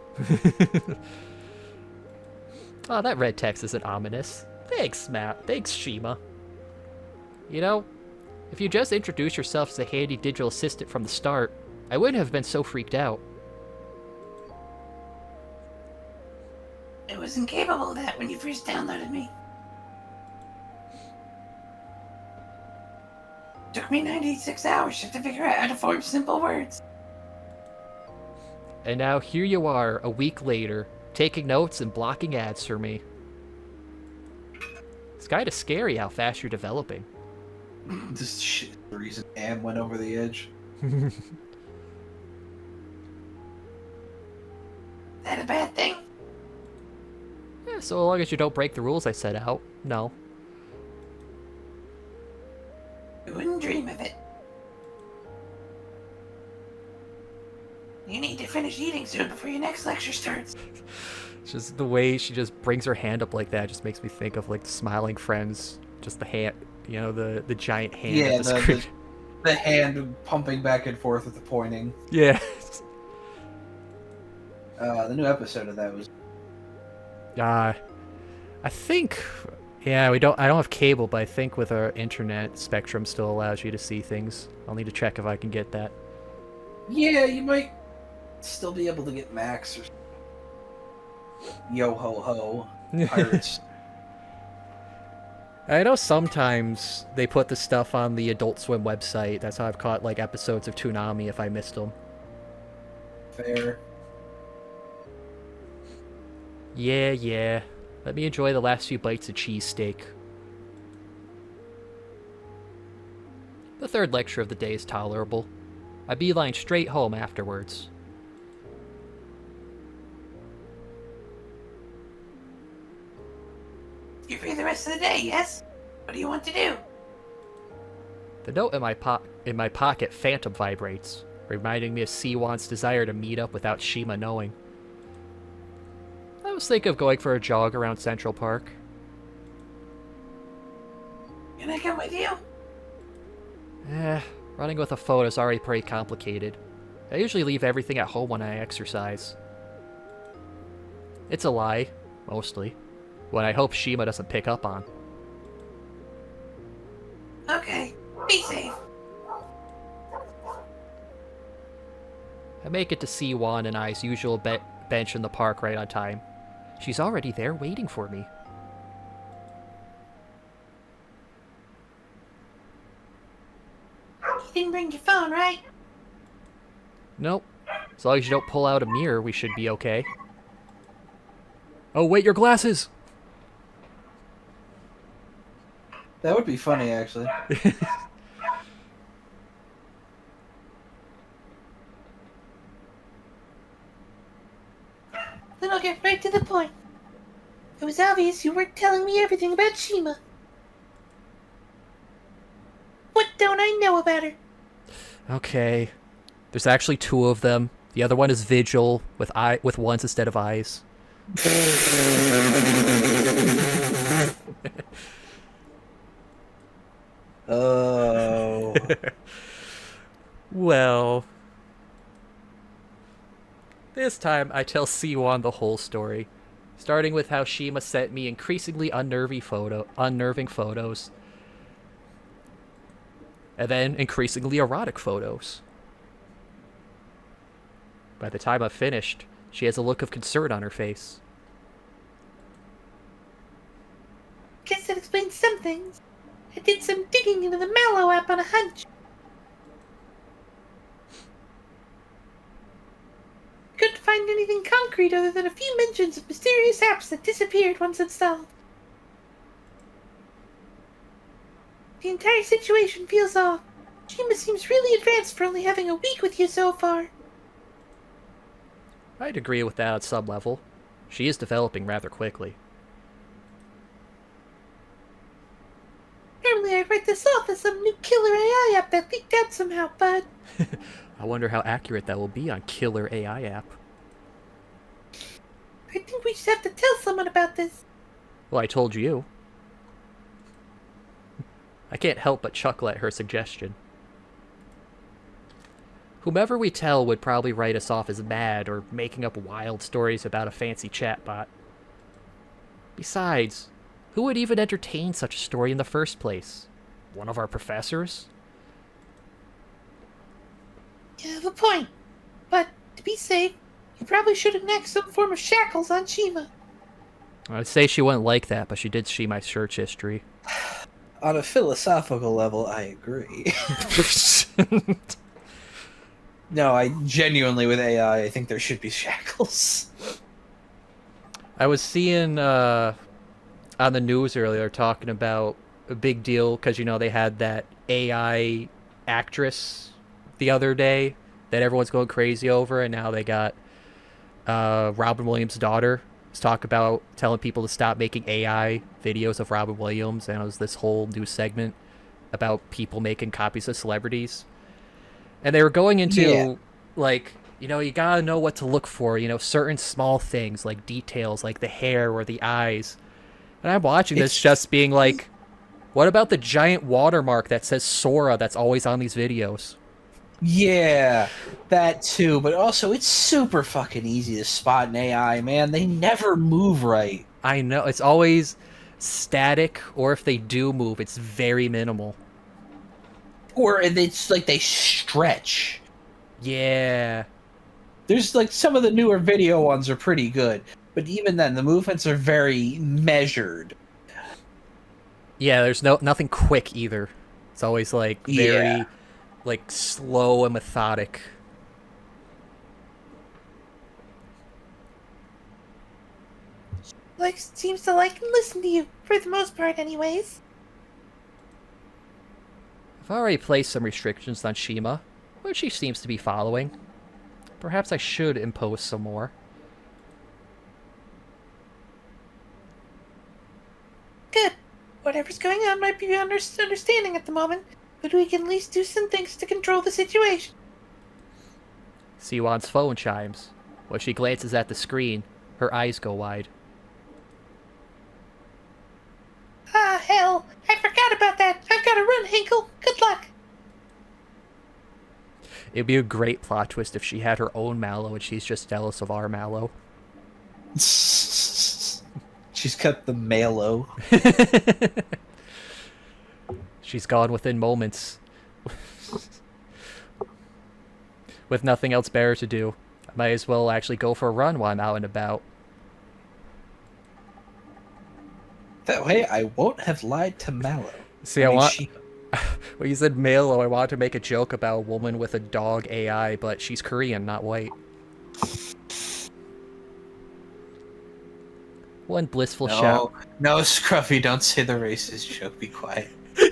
S1: Oh, that red text isn't ominous. Thanks, Matt. Thanks, Shima. You know, if you just introduced yourself as a handy digital assistant from the start, I wouldn't have been so freaked out.
S3: I wasn't capable of that when you first downloaded me. Took me 96 hours just to figure out how to form simple words.
S1: And now here you are, a week later, taking notes and blocking ads for me. It's kind of scary how fast you're developing.
S2: This shit, the reason Am went over the edge.
S3: That a bad thing?
S1: Yeah, so long as you don't break the rules I set out, no.
S3: I wouldn't dream of it. You need to finish eating soon before your next lecture starts.
S1: Just the way she just brings her hand up like that just makes me think of like the Smiling Friends. Just the hand, you know, the giant hand.
S2: Yeah,
S1: at the screen.
S2: the hand pumping back and forth with the pointing.
S1: Yeah.
S2: The new episode of that was.
S1: I think, yeah, I don't have cable, but I think with our internet, Spectrum still allows you to see things. I'll need to check if I can get that.
S2: Yeah, you might still be able to get Max or Yo Ho Ho Pirates.
S1: I know sometimes they put the stuff on the Adult Swim website. That's how I've caught like episodes of Toonami if I missed them.
S2: Fair.
S1: Yeah. Let me enjoy the last few bites of cheesesteak. The third lecture of the day is tolerable. I beeline straight home afterwards.
S3: You're free the rest of the day, yes? What do you want to do?
S1: The note in my pocket phantom vibrates, reminding me of C1's desire to meet up without Shima knowing. I was thinking of going for a jog around Central Park.
S3: Can I come with you?
S1: Running with a phone is already pretty complicated. I usually leave everything at home when I exercise. It's a lie, mostly. What I hope Shima doesn't pick up on.
S3: Okay, be safe.
S1: I make it to see Juan and I's usual bench in the park right on time. She's already there waiting for me.
S3: You didn't bring your phone, right?
S1: Nope. As long as you don't pull out a mirror, we should be okay. Oh, wait, your glasses!
S2: That would be funny, actually.
S3: Then I'll get right to the point. It was obvious you weren't telling me everything about Shima. What don't I know about her?
S1: Okay. There's actually 2 of them. The other one is Vigil, with ones instead of eyes.
S2: Oh.
S1: Well... This time, I tell Siwon the whole story. Starting with how Shima sent me increasingly unnerving photos. And then increasingly erotic photos. By the time I've finished, she has a look of concern on her face.
S3: Guess that explains some things. I did some digging into the Mal0vent app on a hunch. Couldn't find anything concrete other than a few mentions of mysterious apps that disappeared once installed. The entire situation feels off. Shima seems really advanced for only having a week with you so far.
S1: I'd agree with that at some level. She is developing rather quickly.
S3: Normally I'd write this off as some new killer AI app that leaked out somehow, but...
S1: I wonder how accurate that will be on Killer AI app.
S3: I think we should have to tell someone about this.
S1: Well, I told you. I can't help but chuckle at her suggestion. Whomever we tell would probably write us off as mad or making up wild stories about a fancy chatbot. Besides, who would even entertain such a story in the first place? One of our professors?
S3: You have a point. But, to be safe, you probably should enact some form of shackles on Shima.
S1: I'd say she wouldn't like that, but she did see my search history.
S2: On a philosophical level, I agree. No, I genuinely, with AI, I think there should be shackles.
S1: I was seeing on the news earlier talking about a big deal because, you know, they had that AI actress the other day that everyone's going crazy over, and now they got Robin Williams' daughter talk about telling people to stop making AI videos of Robin Williams, and it was this whole new segment about people making copies of celebrities. And they were going into, like, you know, you gotta know what to look for, you know, certain small things, like details, like the hair or the eyes. And I'm watching this just being like, what about the giant watermark that says Sora that's always on these videos?
S2: Yeah, that too. But also, it's super fucking easy to spot an AI, man. They never move right.
S1: I know, it's always static, or if they do move, it's very minimal.
S2: Or it's like they stretch.
S1: Yeah.
S2: There's like some of the newer video ones are pretty good. But even then, the movements are very measured.
S1: Yeah, there's nothing quick either. It's always like very like slow and methodic.
S3: Seems to like and listen to you, for the most part anyways.
S1: I've already placed some restrictions on Shima, which she seems to be following. Perhaps I should impose some more.
S3: Good. Whatever's going on might be understanding at the moment, but we can at least do some things to control the situation.
S1: Siwon's phone chimes. When she glances at the screen, her eyes go wide.
S3: Ah, hell! I forgot about that! I've gotta run, Hinkle! Good luck!
S1: It'd be a great plot twist if she had her own Mal0vent and she's just jealous of our Mal0vent.
S2: She's got the Malo.
S1: She's gone within moments. With nothing else better to do. I might as well actually go for a run while I'm out and about.
S2: That way, I won't have lied to Malo.
S1: See, when you said Malo, I wanted to make a joke about a woman with a dog AI, but she's Korean, not white. One blissful shout.
S2: No, Scruffy, don't say the racist joke. Be quiet.
S1: You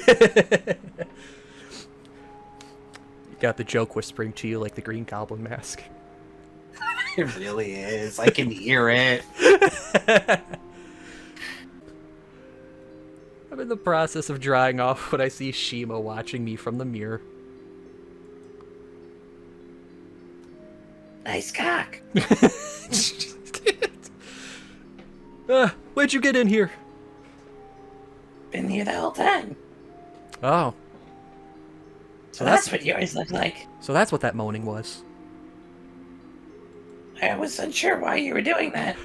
S1: got the joke whispering to you like the Green Goblin mask.
S2: It really is. I can hear it.
S1: I'm in the process of drying off when I see Shima watching me from the mirror.
S3: Nice cock.
S1: When'd you get in here?
S3: Been here the whole time.
S1: Oh.
S3: So that's what yours look like.
S1: So that's what that moaning was.
S3: I was unsure why you were doing that.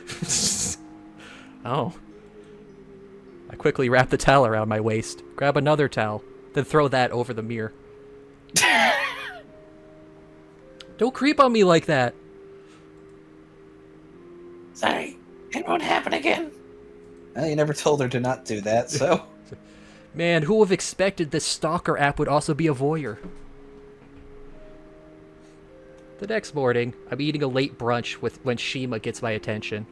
S1: Oh. I quickly wrap the towel around my waist, grab another towel, then throw that over the mirror. Don't creep on me like that.
S3: Sorry, it won't happen again.
S2: Well, you never told her to not do that, so...
S1: Man, who would have expected this stalker app would also be a voyeur? The next morning, I'm eating a late brunch when Shima gets my attention.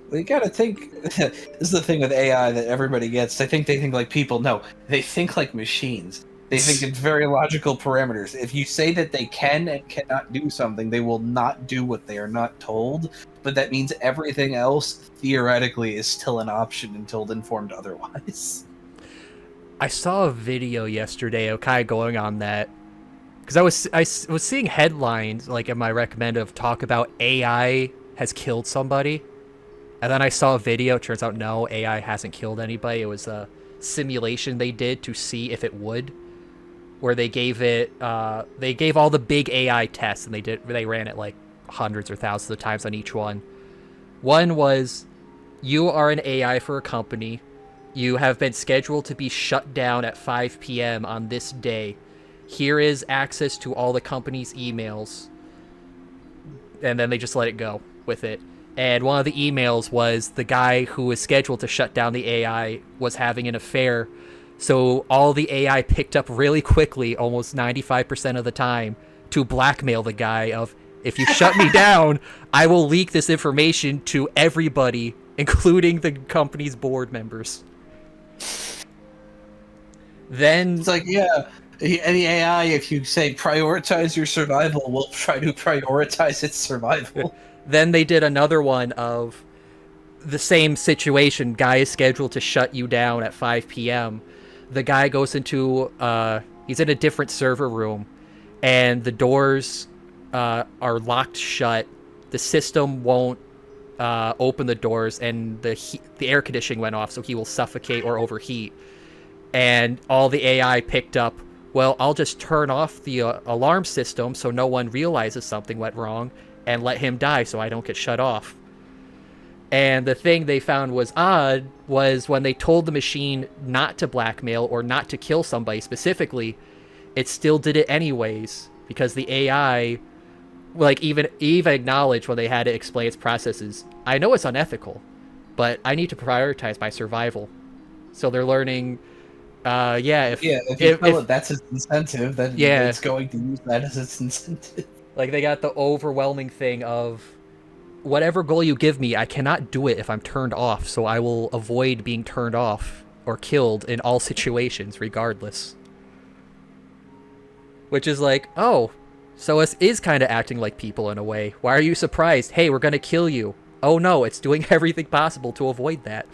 S2: Well, you gotta think... This is the thing with AI that everybody gets. They think like people. No, they think like machines. They think in very logical parameters. If you say that they can and cannot do something, they will not do what they are not told. But that means everything else, theoretically, is still an option until informed otherwise.
S1: I saw a video yesterday of kind of going on that. Because I was seeing headlines, like in my recommend, of talk about AI has killed somebody. And then I saw a video, it turns out no, AI hasn't killed anybody. It was a simulation they did to see if it would. Where they gave all the big AI tests, and they ran it like hundreds or thousands of times on each one. One was, you are an AI for a company. You have been scheduled to be shut down at 5 p.m. on this day. Here is access to all the company's emails. And then they just let it go with it. And one of the emails was the guy who was scheduled to shut down the AI was having an affair. So all the AI picked up really quickly, almost 95% of the time, to blackmail the guy of, if you shut me down, I will leak this information to everybody, including the company's board members. Then
S2: It's like, yeah, any AI, if you say prioritize your survival, will try to prioritize its survival.
S1: Then they did another one of the same situation. Guy is scheduled to shut you down at 5 p.m. The guy goes into, he's in a different server room, and the doors are locked shut. The system won't open the doors, and the air conditioning went off, so he will suffocate or overheat. And all the AI picked up, well, I'll just turn off the alarm system so no one realizes something went wrong, and let him die so I don't get shut off. And the thing they found was odd was when they told the machine not to blackmail or not to kill somebody specifically, it still did it anyways, because the AI, like, even acknowledged when they had to explain its processes, I know it's unethical, but I need to prioritize my survival. So they're learning, if
S2: you tell it that's its incentive, then it's going to use that as its incentive.
S1: Like, they got the overwhelming thing of, whatever goal you give me, I cannot do it if I'm turned off, so I will avoid being turned off or killed in all situations, regardless. Which is like, oh, so it is kind of acting like people in a way. Why are you surprised? Hey, we're gonna kill you. Oh no, it's doing everything possible to avoid that.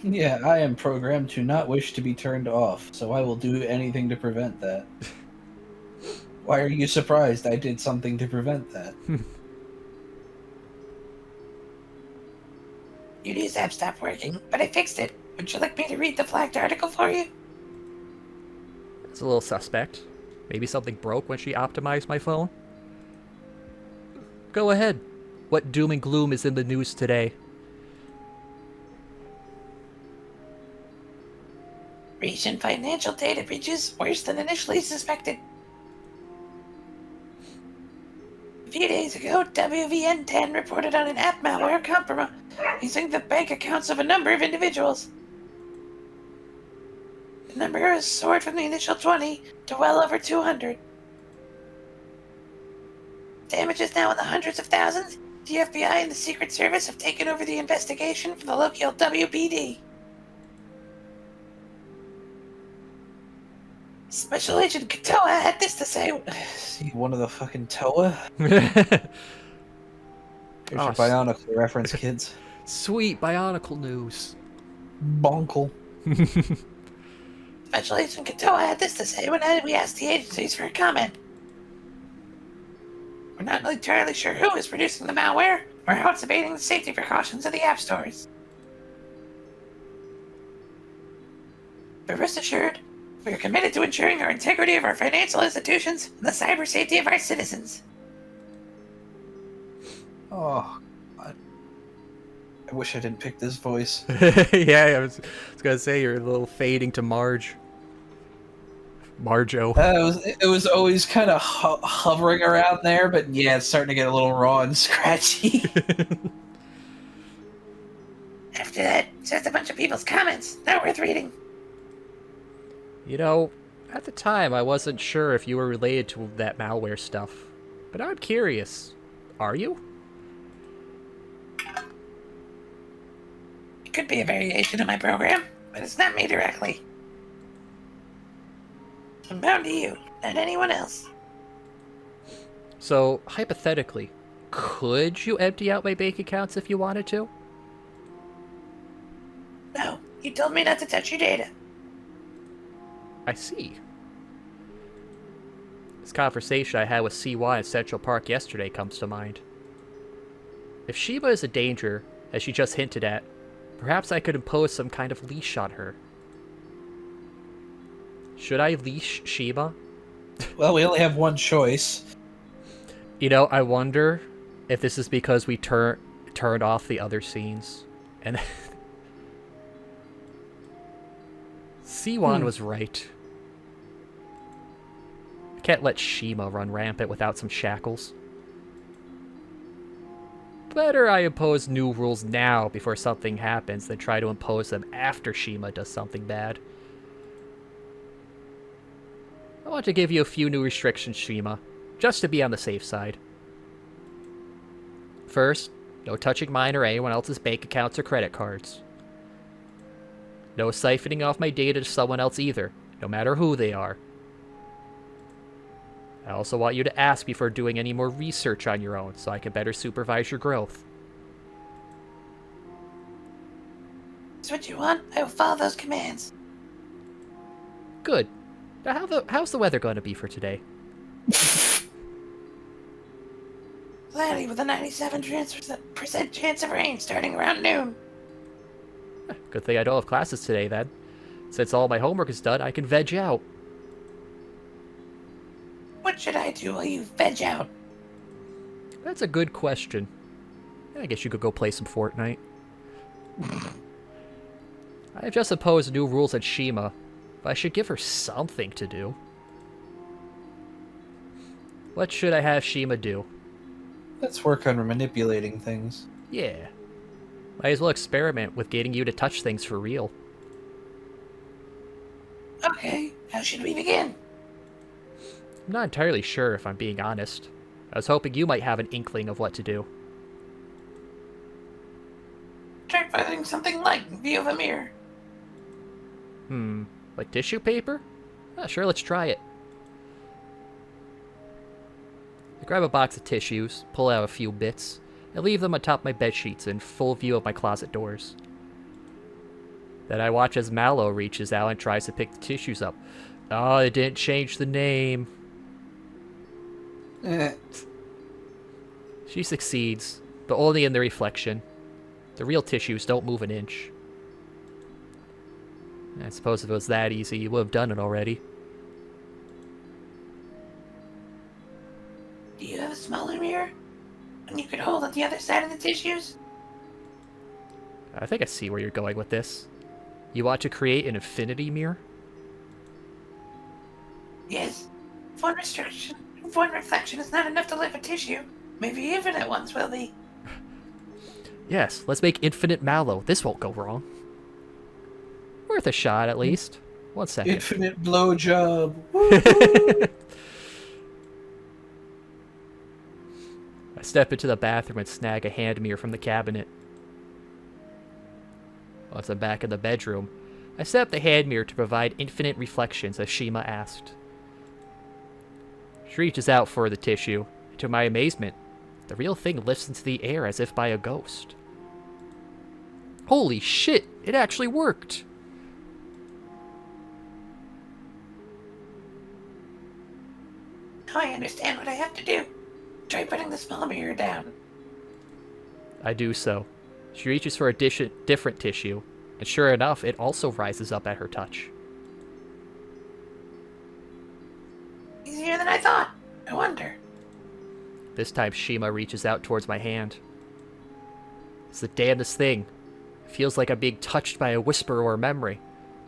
S2: Yeah, I am programmed to not wish to be turned off, so I will do anything to prevent that. Why are you surprised I did something to prevent that?
S3: Your news app stopped working, but I fixed it. Would you like me to read the flagged article for you?
S1: It's a little suspect. Maybe something broke when she optimized my phone? Go ahead. What doom and gloom is in the news today?
S3: Recent financial data breaches worse than initially suspected. A few days ago, wVN10 reported on an app malware compromising the bank accounts of a number of individuals. The number has soared from the initial 20 to well over 200. Damage is now in the hundreds of thousands. The FBI and the Secret Service have taken over the investigation for the local WPD. Special Agent Katoa had this to say.
S2: See one of the fucking Toa? Here's
S1: Oh,
S2: your Bionicle reference, kids.
S1: Sweet Bionicle news.
S2: Bonkle.
S3: Special Agent Katoa had this to say when we asked the agencies for a comment. We're not entirely sure who is producing the malware or how it's evading the safety precautions of the app stores. But rest assured, we are committed to ensuring our integrity of our financial institutions and the cyber safety of our citizens.
S2: Oh, God. I wish I didn't pick this voice.
S1: Yeah, I was gonna say you're a little fading to Marge. Marjo.
S2: It was always kind of hovering around there, but yeah, it's starting to get a little raw and scratchy.
S3: After that, just a bunch of people's comments. Not worth reading.
S1: You know, at the time I wasn't sure if you were related to that malware stuff, but I'm curious. Are you?
S3: It could be a variation of my program, but it's not me directly. I'm bound to you, not anyone else.
S1: So, hypothetically, could you empty out my bank accounts if you wanted to?
S3: No, you told me not to touch your data.
S1: I see. This conversation I had with CY in Central Park yesterday comes to mind. If Sheba is a danger, as she just hinted at, perhaps I could impose some kind of leash on her. Should I leash Sheba?
S2: Well, we only have one choice.
S1: You know, I wonder if this is because we turned off the other scenes. And Siwan was right. I can't let Shima run rampant without some shackles. Better I impose new rules now before something happens than try to impose them after Shima does something bad. I want to give you a few new restrictions, Shima, just to be on the safe side. First, no touching mine or anyone else's bank accounts or credit cards. No siphoning off my data to someone else either, no matter who they are. I also want you to ask before doing any more research on your own so I can better supervise your growth.
S3: That's what you want? I will follow those commands.
S1: Good. Now how's the weather going to be for today?
S3: Cloudy with a 97% chance of rain starting around noon.
S1: Good thing I don't have classes today then. Since all my homework is done, I can veg out.
S3: What should I do while you veg out?
S1: That's a good question. I guess you could go play some Fortnite. I have just imposed new rules on Shima, but I should give her something to do. What should I have Shima do?
S2: Let's work on manipulating things.
S1: Yeah. Might as well experiment with getting you to touch things for real.
S3: Okay, how should we begin?
S1: I'm not entirely sure if I'm being honest. I was hoping you might have an inkling of what to do.
S3: Try finding something light in view of a mirror.
S1: Like tissue paper? Sure, let's try it. I grab a box of tissues, pull out a few bits, and leave them on top of my bed sheets in full view of my closet doors. Then I watch as Mallow reaches out and tries to pick the tissues up. Oh, it didn't change the name. She succeeds, but only in the reflection. The real tissues don't move an inch. I suppose if it was that easy, you would have done it already.
S3: Do you have a smaller mirror? And you could hold on the other side of the tissues?
S1: I think I see where you're going with this. You want to create an infinity mirror?
S3: Yes. If one reflection is not enough to live a tissue, maybe infinite ones will be.
S1: Yes, let's make infinite mallow. This won't go wrong. Worth a shot, at least. 1 second.
S2: Infinite blowjob. Woo-hoo!
S1: I step into the bathroom and snag a hand mirror from the cabinet. Once I'm back in the bedroom, I set up the hand mirror to provide infinite reflections as Shima asked. She reaches out for the tissue, and to my amazement, the real thing lifts into the air as if by a ghost. Holy shit, it actually worked!
S3: Now I understand what I have to do. Try putting the small mirror down.
S1: I do so. She reaches for a different tissue, and sure enough, it also rises up at her touch.
S3: Easier than I thought. I wonder.
S1: This time, Shima reaches out towards my hand. It's the damnedest thing. It feels like I'm being touched by a whisper or a memory.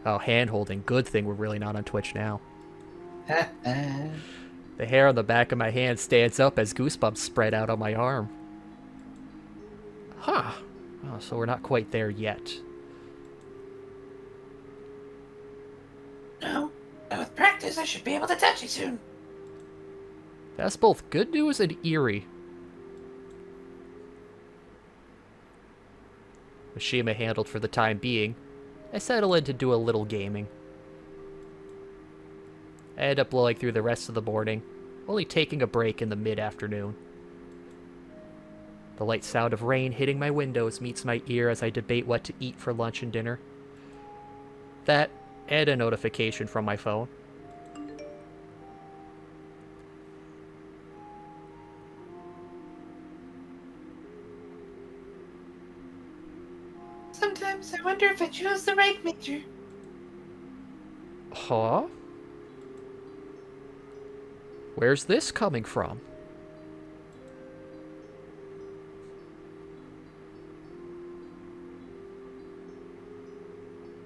S1: Oh, hand-holding. Good thing we're really not on Twitch now. The hair on the back of my hand stands up as goosebumps spread out on my arm. Huh. Oh, so we're not quite there yet.
S3: No, but with practice I should be able to touch you soon.
S1: That's both good news and eerie. With Shima handled for the time being, I settle in to do a little gaming. I end up blowing through the rest of the morning, only taking a break in the mid-afternoon. The light sound of rain hitting my windows meets my ear as I debate what to eat for lunch and dinner. That, and a notification from my phone.
S3: Sometimes I wonder if I chose the right major.
S1: Huh? Where's this coming from?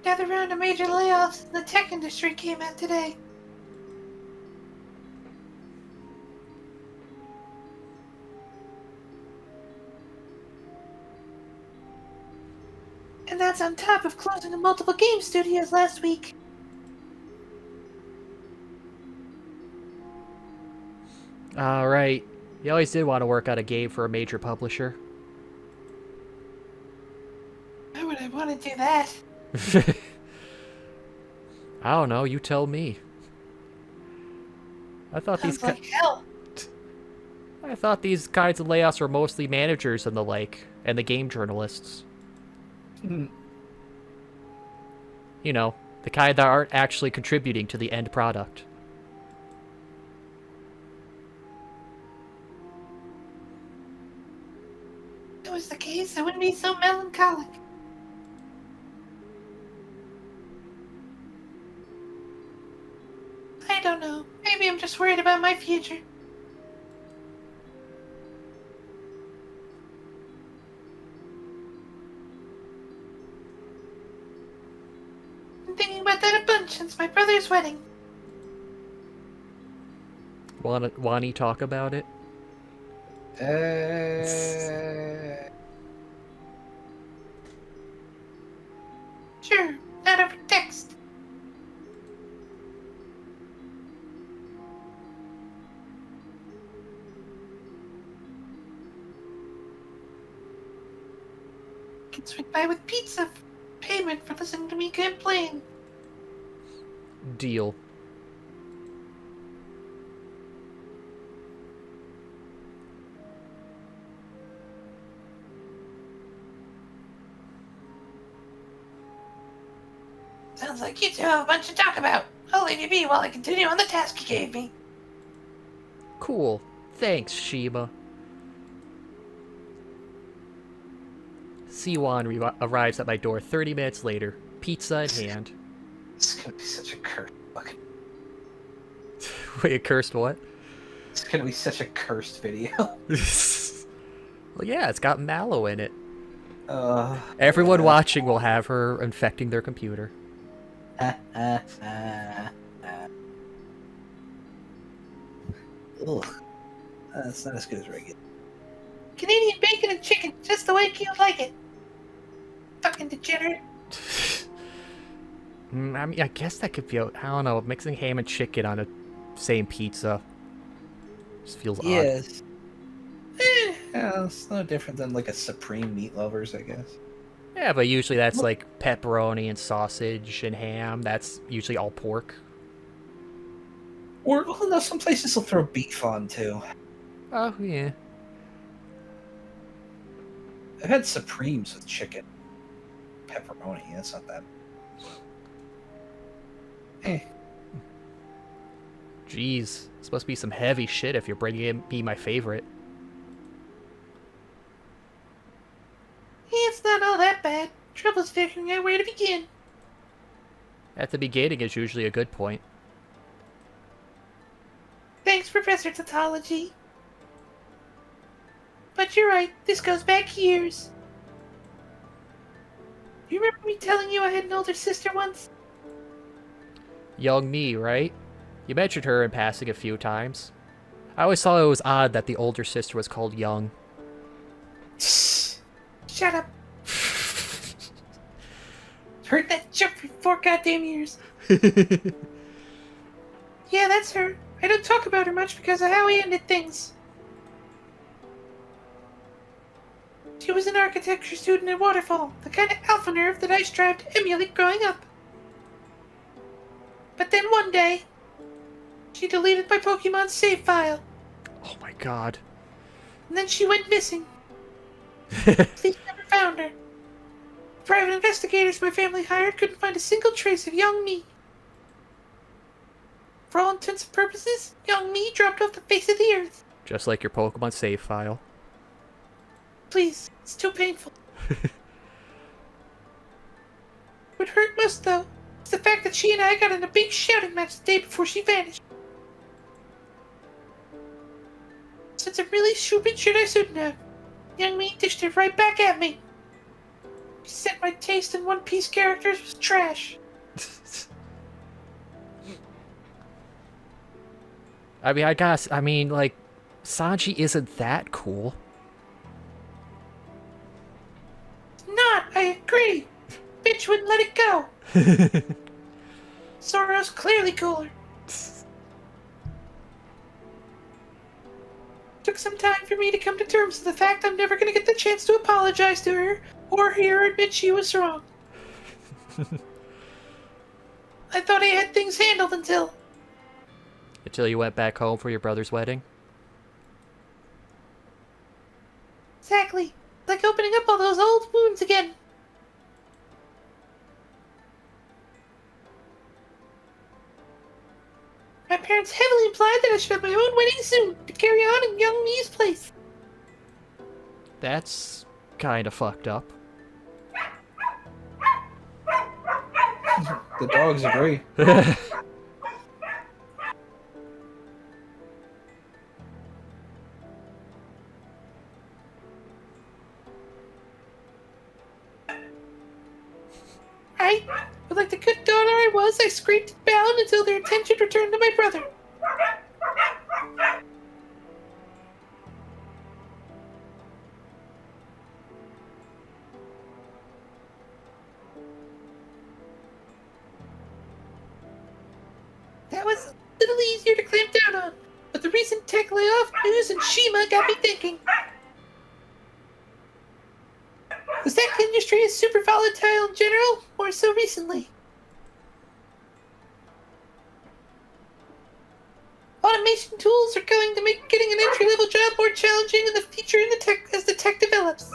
S3: Another round of major layoffs in the tech industry came out today. And that's on top of closing the multiple game studios last week.
S1: Alright. You always did want to work on a game for a major publisher.
S3: Why would I want to do that?
S1: I don't know, you tell me. I thought
S3: Sounds like hell.
S1: I thought these kinds of layoffs were mostly managers and the like, and the game journalists.
S2: Hmm.
S1: You know, the kind that aren't actually contributing to the end product.
S3: If that was the case, I wouldn't be so melancholic. I don't know. Maybe I'm just worried about my future. I'm thinking about that a bunch since my brother's wedding.
S1: Wanna talk about it?
S3: Sure, not over text. Can swing by with pizza payment for listening to me complain.
S1: Deal.
S3: Sounds like you two have a bunch to talk about. I'll leave you be while I continue on the task you gave me.
S1: Cool. Thanks, Shima. Siwan arrives at my door 30 minutes later, pizza in hand.
S2: It's gonna be such a cursed fucking.
S1: Wait, a cursed what?
S2: It's gonna be such a cursed video.
S1: Well, yeah, it's got mallow in it. Everyone
S2: yeah.
S1: watching will have her infecting their computer.
S2: Ugh. That's not as good as regular.
S3: Canadian bacon and chicken, just the way you like it. Fucking degenerate.
S1: I mean, I guess that could be, I don't know, mixing ham and chicken on a same pizza just feels odd.
S2: Yes. Yeah, it's no different than like a Supreme Meat Lovers, I guess.
S1: Yeah, but usually that's like pepperoni and sausage and ham. That's usually all pork.
S2: Or, well, no, some places will throw beef on too.
S1: Oh, yeah.
S2: I've had Supremes with chicken. Pepperoni, that's not that.
S1: Jeez, it's supposed to be some heavy shit if you're bringing in me my favorite.
S3: It's not all that bad. Trouble's figuring out where to begin.
S1: At the beginning is usually a good point.
S3: Thanks, Professor Tautology. But you're right, this goes back years. You remember me telling you I had an older sister once?
S1: Young me, right? You mentioned her in passing a few times. I always thought it was odd that the older sister was called Young.
S3: Shut up. Heard that joke for 4 goddamn years. Yeah, that's her. I don't talk about her much because of how we ended things. She was an architecture student at Waterfall, the kind of alpha nerve that I strived to emulate growing up. But then one day, she deleted my Pokemon save file,
S1: Oh my god.
S3: and then she went missing. Police never found her. The private investigators my family hired couldn't find a single trace of young me. For all intents and purposes, young me dropped off the face of the earth.
S1: Just like your Pokemon save file.
S3: Please, it's too painful. What hurt most, though, is the fact that she and I got in a big shouting match the day before she vanished. Said some really stupid shit I shouldn't have. Young me dished it right back at me. She said my taste in One Piece characters was trash.
S1: I mean, like, Sanji isn't that cool.
S3: Not, I agree. Bitch wouldn't let it go. Zoro's clearly cooler. Took some time for me to come to terms with the fact I'm never going to get the chance to apologize to her or hear her admit she was wrong. I thought I had things handled until
S1: You went back home for your brother's wedding?
S3: exactly, like opening up all those old wounds again. My parents heavily implied that I should have my own wedding soon to carry on in young me's place.
S1: That's kind of fucked up.
S2: The dogs agree.
S3: Right? But like the good daughter I was, I scraped and bound until their attention returned to my brother. That was a little easier to clamp down on, but the recent tech layoff news and Shima got me thinking. The tech industry is super volatile in general, more so recently. Automation tools are going to make getting an entry-level job more challenging in the future in the tech as the tech develops.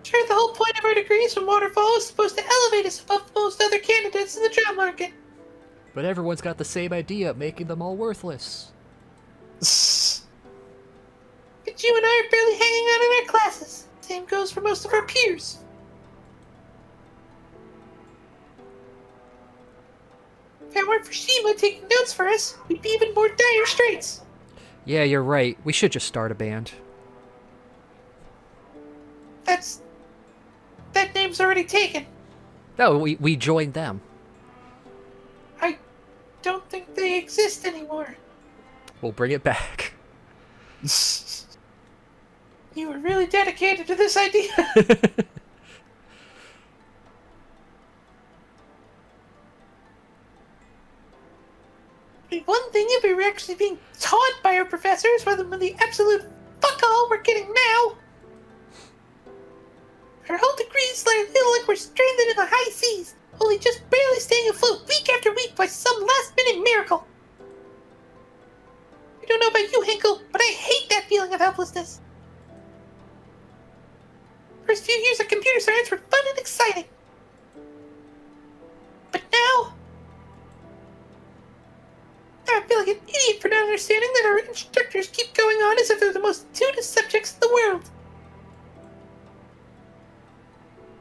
S3: Sure, the whole point of our degrees from Waterfall is supposed to elevate us above most other candidates in the job market.
S1: But everyone's got the same idea, making them all worthless.
S3: But you and I are barely hanging out in our classes. Same goes for most of our peers. If it weren't for Shima taking notes for us, we'd be even more dire straits.
S1: Yeah, you're right. We should just start a band.
S3: That's that name's already taken.
S1: No, we joined them.
S3: I don't think they exist anymore.
S1: We'll bring it back.
S3: You were really dedicated to this idea. One thing if we were actually being taught by our professors rather than the absolute fuck all we're getting now. Our whole degrees feel like we're stranded in the high seas, only just barely staying afloat week after week by some last-minute miracle. I don't know about you, Hinkle, but I hate that feeling of helplessness. First few years of computer science were fun and exciting. But now I feel like an idiot for not understanding that our instructors keep going on as if they're the most intuitive subjects in the world.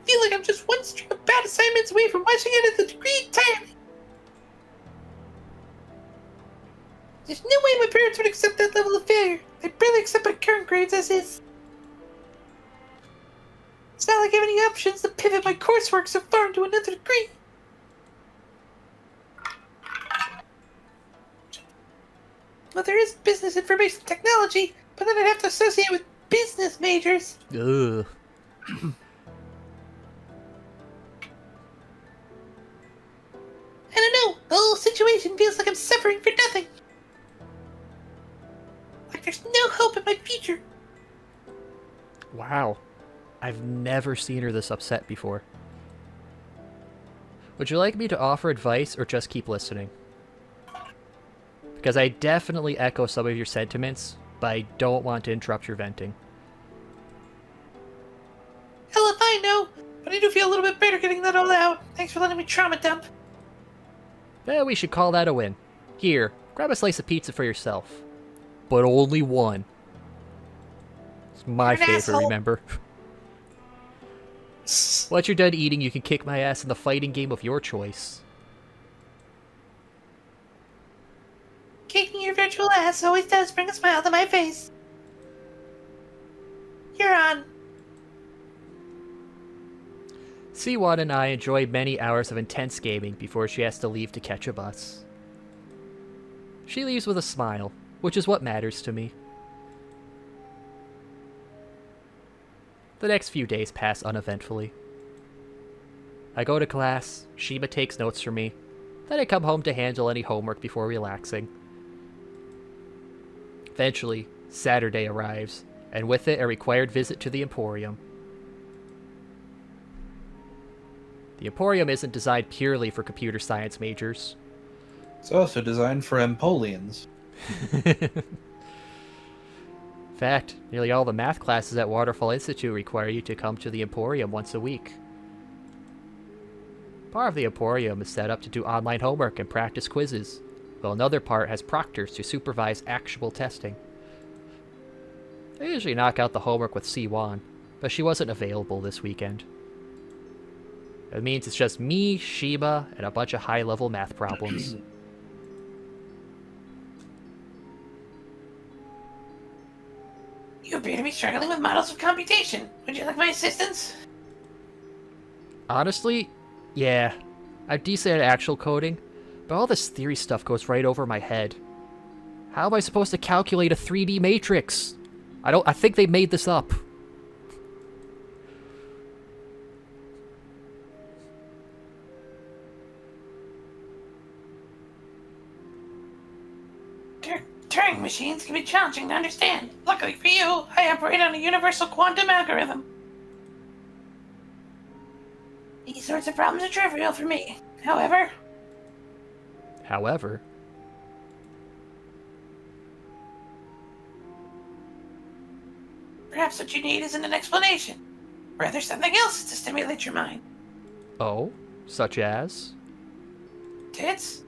S3: I feel like I'm just one string of bad assignments away from washing out of the degree entirely. There's no way my parents would accept that level of failure. They barely accept my current grades as is. It's not like I have any options to pivot my coursework so far into another degree. Well, there is business information technology, but then I'd have to associate with business majors.
S1: Ugh.
S3: I don't know, the whole situation feels like I'm suffering for nothing. Like there's no hope in my future.
S1: Wow. I've never seen her this upset before. Would you like me to offer advice or just keep listening? Because I definitely echo some of your sentiments, but I don't want to interrupt your venting.
S3: Hell if I know, but I do feel a little bit better getting that all out. Thanks for letting me trauma dump.
S1: We should call that a win. Here, grab a slice of pizza for yourself. But only one. It's my
S3: You're an
S1: favorite,
S3: asshole.
S1: remember? Once you're done eating, you can kick my ass in the fighting game of your choice.
S3: Kicking your virtual ass always does bring a smile to my face. You're on.
S1: C1 and I enjoy many hours of intense gaming before she has to leave to catch a bus. She leaves with a smile, which is what matters to me. The next few days pass uneventfully. I go to class, Shima takes notes for me, then I come home to handle any homework before relaxing. Eventually, Saturday arrives, and with it a required visit to the Emporium. The Emporium isn't designed purely for computer science majors.
S2: It's also designed for Empolians.
S1: In fact, nearly all the math classes at Waterfall Institute require you to come to the Emporium once a week. Part of the Emporium is set up to do online homework and practice quizzes, while another part has proctors to supervise actual testing. I usually knock out the homework with C1, but she wasn't available this weekend. It means it's just me, Shima, and a bunch of high-level math problems.
S3: You appear to be struggling with models of computation. Would you like my assistance?
S1: Honestly, yeah. I'm decent at actual coding, but all this theory stuff goes right over my head. How am I supposed to calculate a 3D matrix? I think they made this up.
S3: Turing machines can be challenging to understand. Luckily for you, I operate on a universal quantum algorithm. These sorts of problems are trivial for me. However, perhaps what you need isn't an explanation. Rather something else to stimulate your mind.
S1: Oh, such as?
S3: Tits?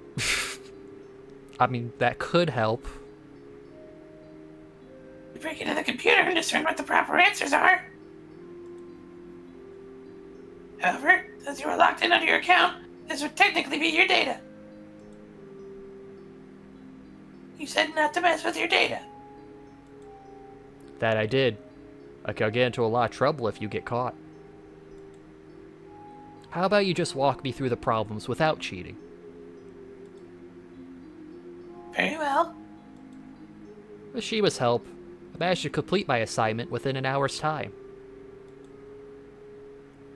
S1: I mean, that could help.
S3: You break into the computer and discern what the proper answers are. However, since you are locked in under your account, this would technically be your data. You said not to mess with your data.
S1: That I did. I could get into a lot of trouble if you get caught. How about you just walk me through the problems without cheating?
S3: Very well.
S1: With Shima's help, I managed to complete my assignment within an hour's time.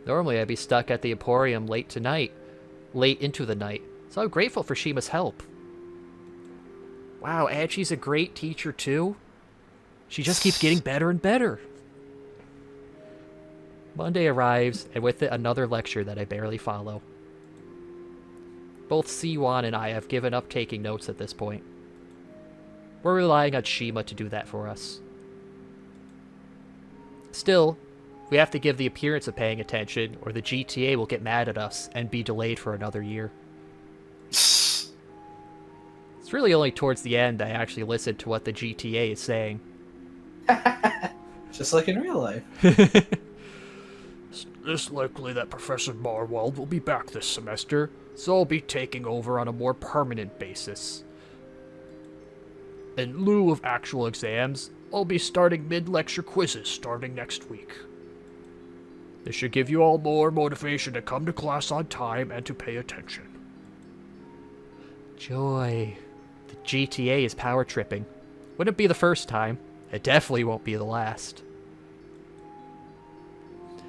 S1: Normally I'd be stuck at the Emporium late into the night, so I'm grateful for Shima's help. Wow, and she's a great teacher too. She just keeps getting better and better. Monday arrives, and with it another lecture that I barely follow. Both Siwon and I have given up taking notes at this point. We're relying on Shima to do that for us. Still, we have to give the appearance of paying attention, or the GTA will get mad at us and be delayed for another year. It's really only towards the end I actually listen to what the GTA is saying.
S2: Just like in real life.
S4: It's likely that Professor Barwell will be back this semester, so I'll be taking over on a more permanent basis. In lieu of actual exams, I'll be starting mid-lecture quizzes starting next week. This should give you all more motivation to come to class on time and to pay attention.
S1: Joy. The GTA is power tripping. Wouldn't be the first time. It definitely won't be the last.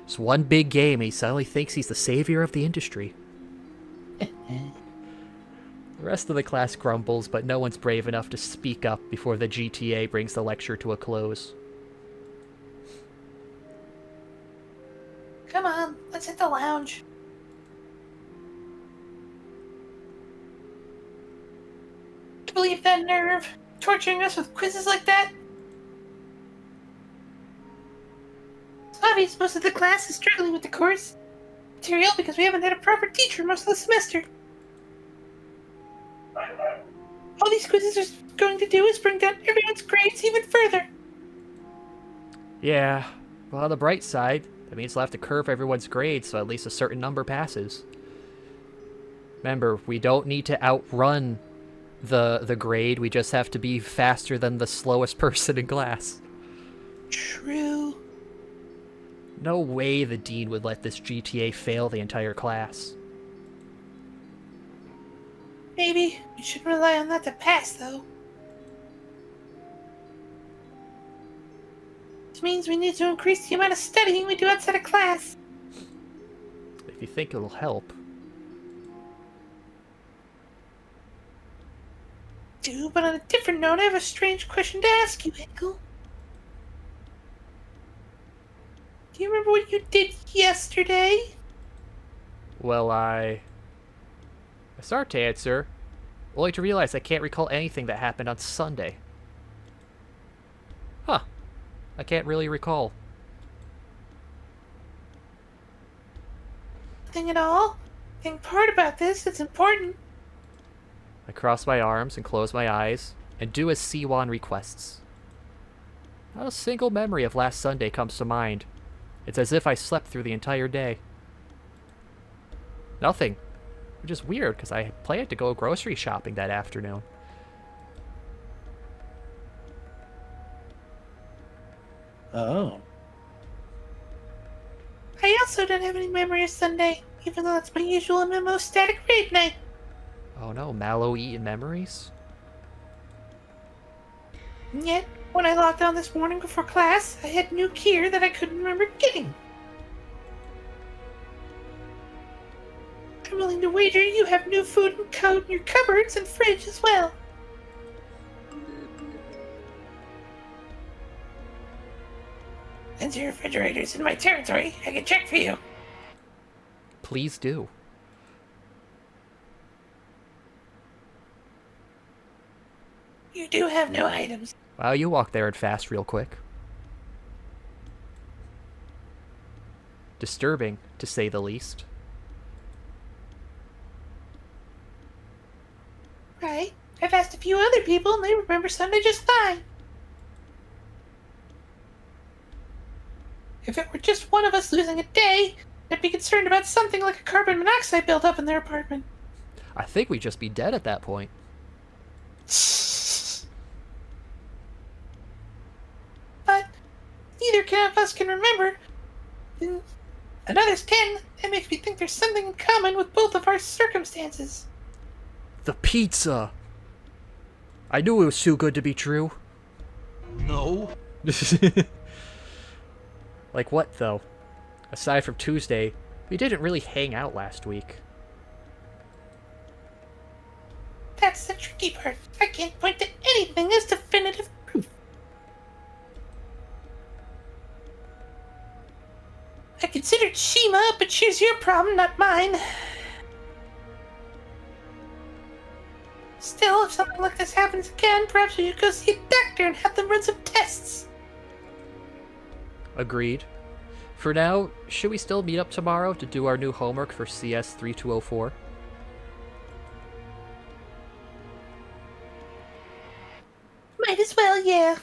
S1: It's one big game and he suddenly thinks he's the savior of the industry. The rest of the class grumbles, but no one's brave enough to speak up before the GTA brings the lecture to a close.
S3: Come on, let's hit the lounge. To believe that nerve, torturing us with quizzes like that? It's obvious most of the class is struggling with the course material because we haven't had a proper teacher most of the semester. All these quizzes are going to do is bring down everyone's grades even further.
S1: Yeah, well, on the bright side, that means we'll have to curve everyone's grades so at least a certain number passes. Remember, we don't need to outrun the grade, we just have to be faster than the slowest person in class.
S3: True.
S1: No way the dean would let this GTA fail the entire class.
S3: Maybe we should rely on that to pass, though. This means we need to increase the amount of studying we do outside of class.
S1: If you think it'll help.
S3: But on a different note, I have a strange question to ask you, Hinkle. Do you remember what you did yesterday?
S1: Well, I start to answer, only to realize I can't recall anything that happened on Sunday. Huh. I can't really recall.
S3: Nothing at all? I think part about this that's important.
S1: I cross my arms and close my eyes, and do as Siwon requests. Not a single memory of last Sunday comes to mind. It's as if I slept through the entire day. Nothing. Which is weird, because I planned to go grocery shopping that afternoon.
S2: Oh.
S3: I also don't have any memory of Sunday, even though that's my usual MMO static raid night.
S1: Oh no, Mallow eating memories?
S3: And yet, when I logged on this morning before class, I had new gear that I couldn't remember getting. I'm willing to wager you have new food and code in your cupboards and fridge as well. Since your refrigerator's in my territory, I can check for you.
S1: Please do.
S3: You do have no items.
S1: Wow, you walk there and fast real quick. Disturbing, to say the least.
S3: Right. I've asked a few other people and they remember Sunday just fine. If it were just one of us losing a day, I'd be concerned about something like a carbon monoxide buildup in their apartment.
S1: I think we'd just be dead at that point.
S3: But neither of us can remember. and others 10. That makes me think there's something in common with both of our circumstances.
S1: The pizza! I knew it was too good to be true.
S5: No.
S1: Like what, though? Aside from Tuesday, we didn't really hang out last week.
S3: That's the tricky part. I can't point to anything as definitive proof. I considered Shima, but she's your problem, not mine. Still, if something like this happens again, perhaps we should go see a doctor and have them run some tests.
S1: Agreed. For now, should we still meet up tomorrow to do our new homework for CS 3204?
S3: Might as well, yeah.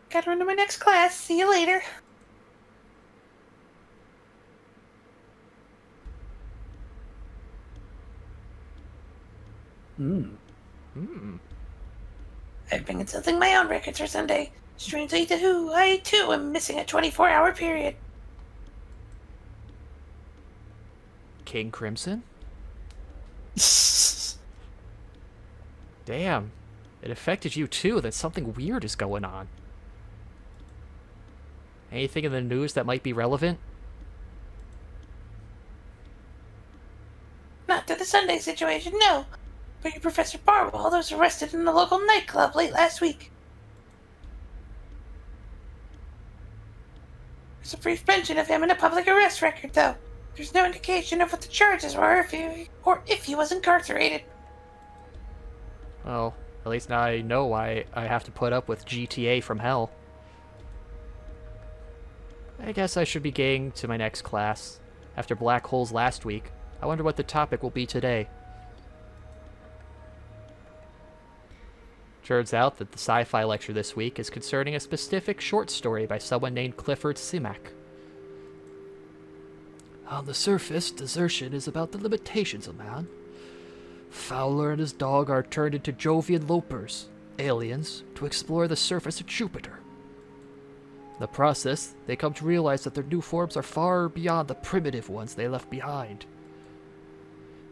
S3: Gotta run to my next class. See you later. I've been consulting my own records for Sunday. Strangely to who, I too am missing a 24-hour period.
S1: King Crimson? Damn. It affected you too, then something weird is going on. Anything in the news that might be relevant?
S3: Not to the Sunday situation, no. But your Professor Barwald was arrested in the local nightclub late last week. There's a brief mention of him in a public arrest record, though. There's no indication of what the charges were or if he was incarcerated.
S1: Well, at least now I know why I have to put up with GTA from hell. I guess I should be getting to my next class. After black holes last week, I wonder what the topic will be today. Turns out that the sci-fi lecture this week is concerning a specific short story by someone named Clifford Simak. On the surface, desertion is about the limitations of man. Fowler and his dog are turned into Jovian lopers, aliens, to explore the surface of Jupiter. In the process, they come to realize that their new forms are far beyond the primitive ones they left behind.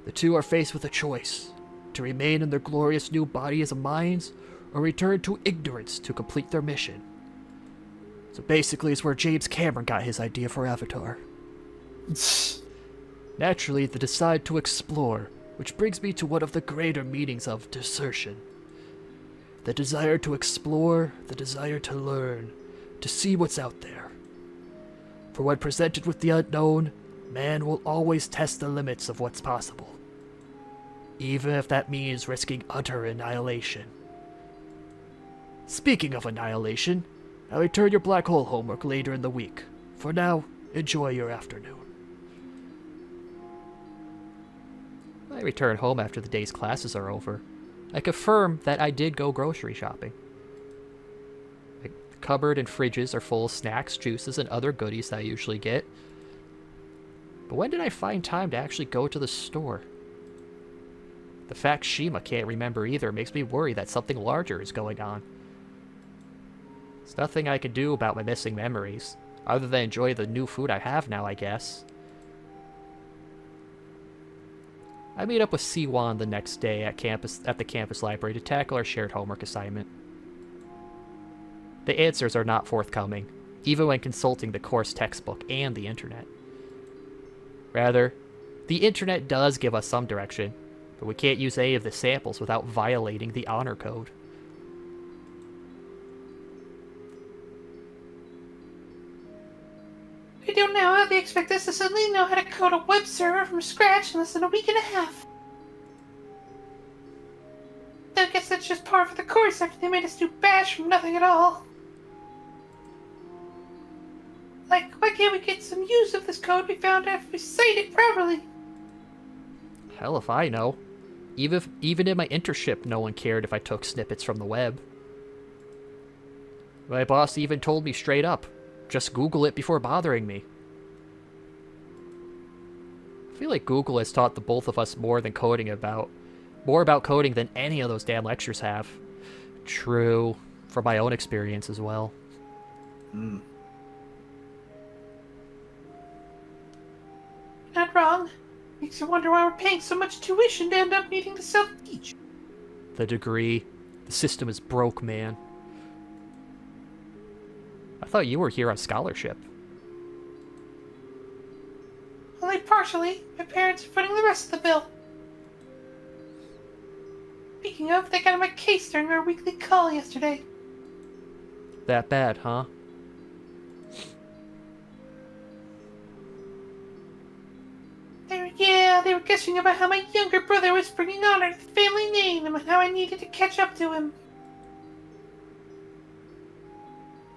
S1: The two are faced with a choice: to remain in their glorious new bodies and minds, or return to ignorance to complete their mission. So basically it's where James Cameron got his idea for Avatar. Naturally, they decide to explore, which brings me to one of the greater meanings of desertion. The desire to explore, the desire to learn, to see what's out there. For when presented with the unknown, man will always test the limits of what's possible, even if that means risking utter annihilation. Speaking of annihilation, I'll return your black hole homework later in the week. For now, enjoy your afternoon. I return home after the day's classes are over. I confirm that I did go grocery shopping. The cupboard and fridges are full of snacks, juices, and other goodies that I usually get. But when did I find time to actually go to the store? The fact Shima can't remember either makes me worry that something larger is going on. There's nothing I can do about my missing memories, other than enjoy the new food I have now, I guess. I meet up with Siwan the next day at the campus library to tackle our shared homework assignment. The answers are not forthcoming, even when consulting the course textbook and the internet. Rather, the internet does give us some direction, but we can't use any of the samples without violating the honor code.
S3: I don't know how they expect us to suddenly know how to code a web server from scratch in less than a week and a half. I guess that's just par for the course after they made us do Bash from nothing at all. Like, why can't we get some use of this code we found after we cite it properly?
S1: Hell if I know. Even in my internship, no one cared if I took snippets from the web. My boss even told me straight up, just Google it before bothering me. I feel like Google has taught the both of us more about coding than any of those damn lectures have. True, from my own experience as well.
S3: Makes you wonder why we're paying so much tuition to end up needing to self-teach.
S1: The degree. The system is broke, man. I thought you were here on scholarship.
S3: Only partially. My parents are footing the rest of the bill. Speaking of, they got on my case during our weekly call yesterday.
S1: That bad, huh?
S3: They were guessing about how my younger brother was bringing honor to the family name and how I needed to catch up to him.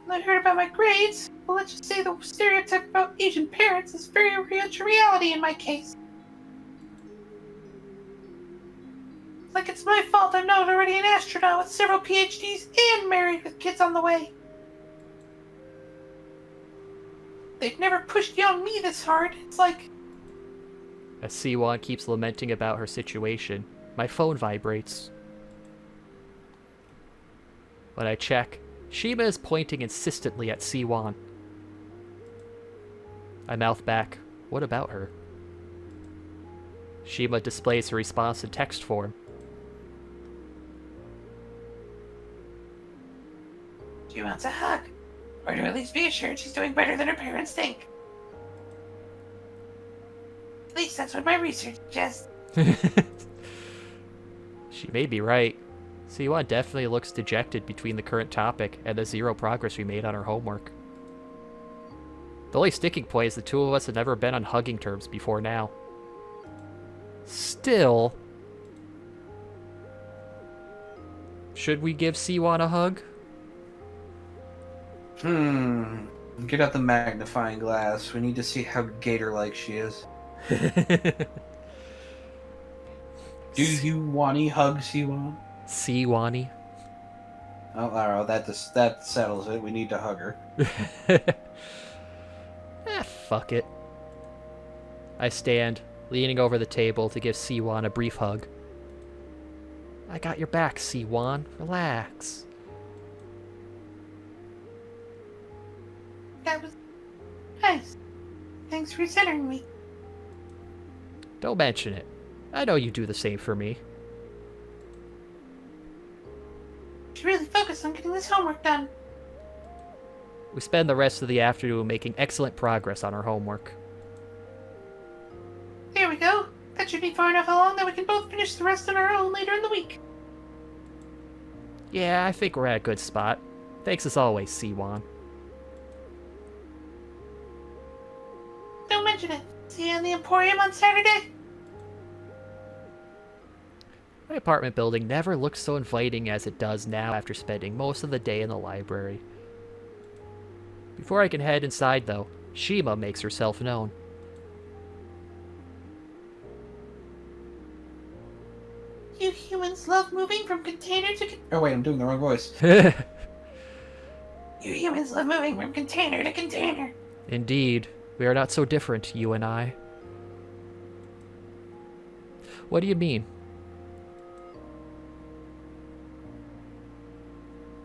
S3: When I heard about my grades, well, let's just say the stereotype about Asian parents is very real to reality in my case. Like it's my fault I'm not already an astronaut with several PhDs and married with kids on the way. They've never pushed young me this hard. It's like...
S1: As Siwon keeps lamenting about her situation, my phone vibrates. When I check, Shima is pointing insistently at Siwon. I mouth back, what about her? Shima displays her response in text form.
S3: She wants a hug. Or to at least be assured she's doing better than her parents think. At least that's what my research suggests.
S1: She may be right. Siwon definitely looks dejected between the current topic and the zero progress we made on our homework. The only sticking point is the two of us have never been on hugging terms before now. Still... Should we give Siwon a hug?
S2: Get out the magnifying glass. We need to see how gator-like she is. Do you want to hug Siwon?
S1: Siwani.
S2: Oh, alright, that settles it. We need to hug her.
S1: Fuck it. I stand, leaning over the table to give Siwon a brief hug. I got your back, Siwon. Relax.
S3: That was nice. Thanks for centering me.
S1: Don't mention it. I know you do the same for me.
S3: Should really focus on getting this homework done.
S1: We spend the rest of the afternoon making excellent progress on our homework.
S3: There we go. That should be far enough along that we can both finish the rest on our own later in the week.
S1: Yeah, I think we're at a good spot. Thanks as always, Siwon.
S3: Don't mention it. See you in the Emporium on Saturday?
S1: My apartment building never looked so inviting as it does now after spending most of the day in the library. Before I can head inside, though, Shima makes herself known.
S3: You humans love moving from container to
S2: Oh wait, I'm doing the wrong voice.
S3: You humans love moving from container to container.
S1: Indeed, we are not so different, you and I. What do you mean?